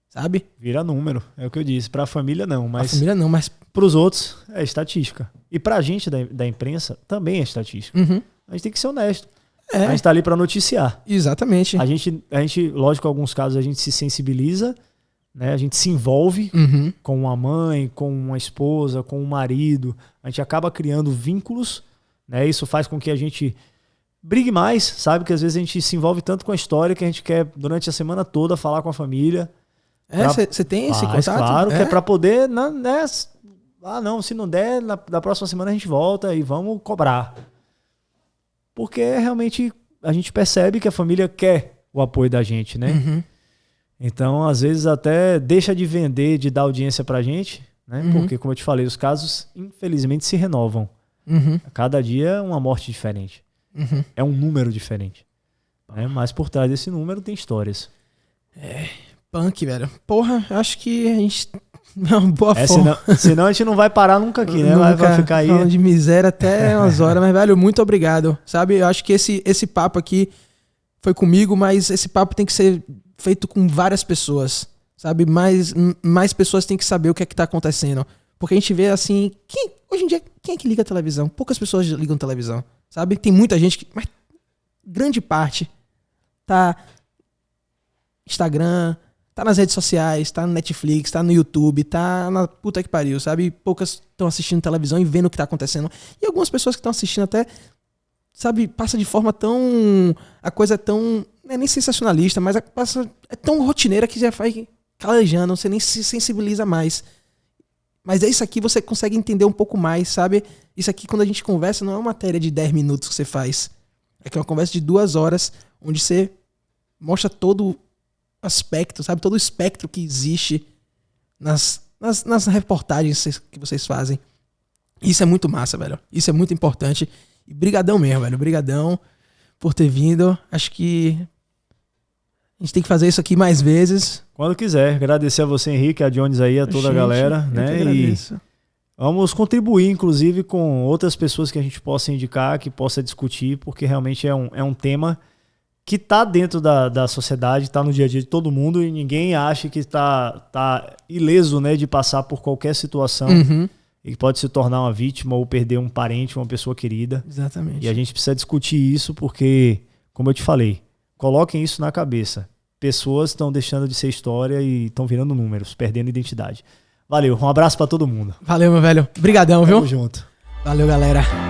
Sabe? Vira número, é o que eu disse. Pra família não, mas... A família não, mas... Pros outros, é estatística. E pra gente da imprensa, também é estatística. Uhum. A gente tem que ser honesto. É. A gente tá ali pra noticiar. Exatamente. A gente, lógico, em alguns casos a gente se sensibiliza, né? A gente se envolve com uma mãe, com uma esposa, com um marido. A gente acaba criando vínculos, né? Isso faz com que a gente brigue mais, sabe? Que às vezes a gente se envolve tanto com a história que a gente quer, durante a semana toda, falar com a família. Você tem esse contato? Claro, que é pra poder... Né? Não, se não der, da próxima semana a gente volta e vamos cobrar. Porque realmente a gente percebe que a família quer o apoio da gente, né? Uhum. Então, às vezes até deixa de vender, de dar audiência pra gente, né? Porque, como eu te falei, os casos, infelizmente, se renovam. A cada dia é uma morte diferente. É um número diferente. Né? Mas por trás desse número tem histórias. Punk, velho. Porra, acho que a gente... É uma boa forma. Senão a gente não vai parar nunca aqui, né? Vai ficar aí. Falando de miséria até umas horas. Mas, velho, muito obrigado. Sabe, eu acho que esse papo aqui foi comigo, mas esse papo tem que ser feito com várias pessoas. Sabe, mais pessoas têm que saber o que é que tá acontecendo. Porque a gente vê assim... Hoje em dia, quem é que liga a televisão? Poucas pessoas ligam a televisão. Sabe, tem muita gente que... Mas grande parte tá... Instagram... Tá nas redes sociais, tá no Netflix, tá no YouTube, tá na puta que pariu, sabe? Poucas estão assistindo televisão e vendo o que tá acontecendo. E algumas pessoas que estão assistindo até, sabe, passa de forma tão... A coisa é tão... Não é nem sensacionalista, mas é tão rotineira que já vai calejando, você nem se sensibiliza mais. Mas é isso aqui, você consegue entender um pouco mais, sabe? Isso aqui, quando a gente conversa, não é uma matéria de 10 minutos que você faz. É uma conversa de 2 horas, onde você mostra todo aspecto, sabe? Todo o espectro que existe nas reportagens que vocês fazem. Isso é muito massa, velho. Isso é muito importante. E brigadão mesmo, velho. Brigadão por ter vindo. Acho que a gente tem que fazer isso aqui mais vezes. Quando quiser. Agradecer a você, Henrique, a Jones aí, a toda a galera. Né? E vamos contribuir, inclusive, com outras pessoas que a gente possa indicar, que possa discutir, porque realmente é um tema que tá dentro da sociedade, tá no dia a dia de todo mundo e ninguém acha que tá ileso, né, de passar por qualquer situação e pode se tornar uma vítima ou perder um parente, uma pessoa querida. Exatamente. E a gente precisa discutir isso porque, como eu te falei, coloquem isso na cabeça. Pessoas estão deixando de ser história e estão virando números, perdendo identidade. Valeu, um abraço pra todo mundo. Valeu, meu velho. Brigadão, viu? Tamo junto. Valeu, galera.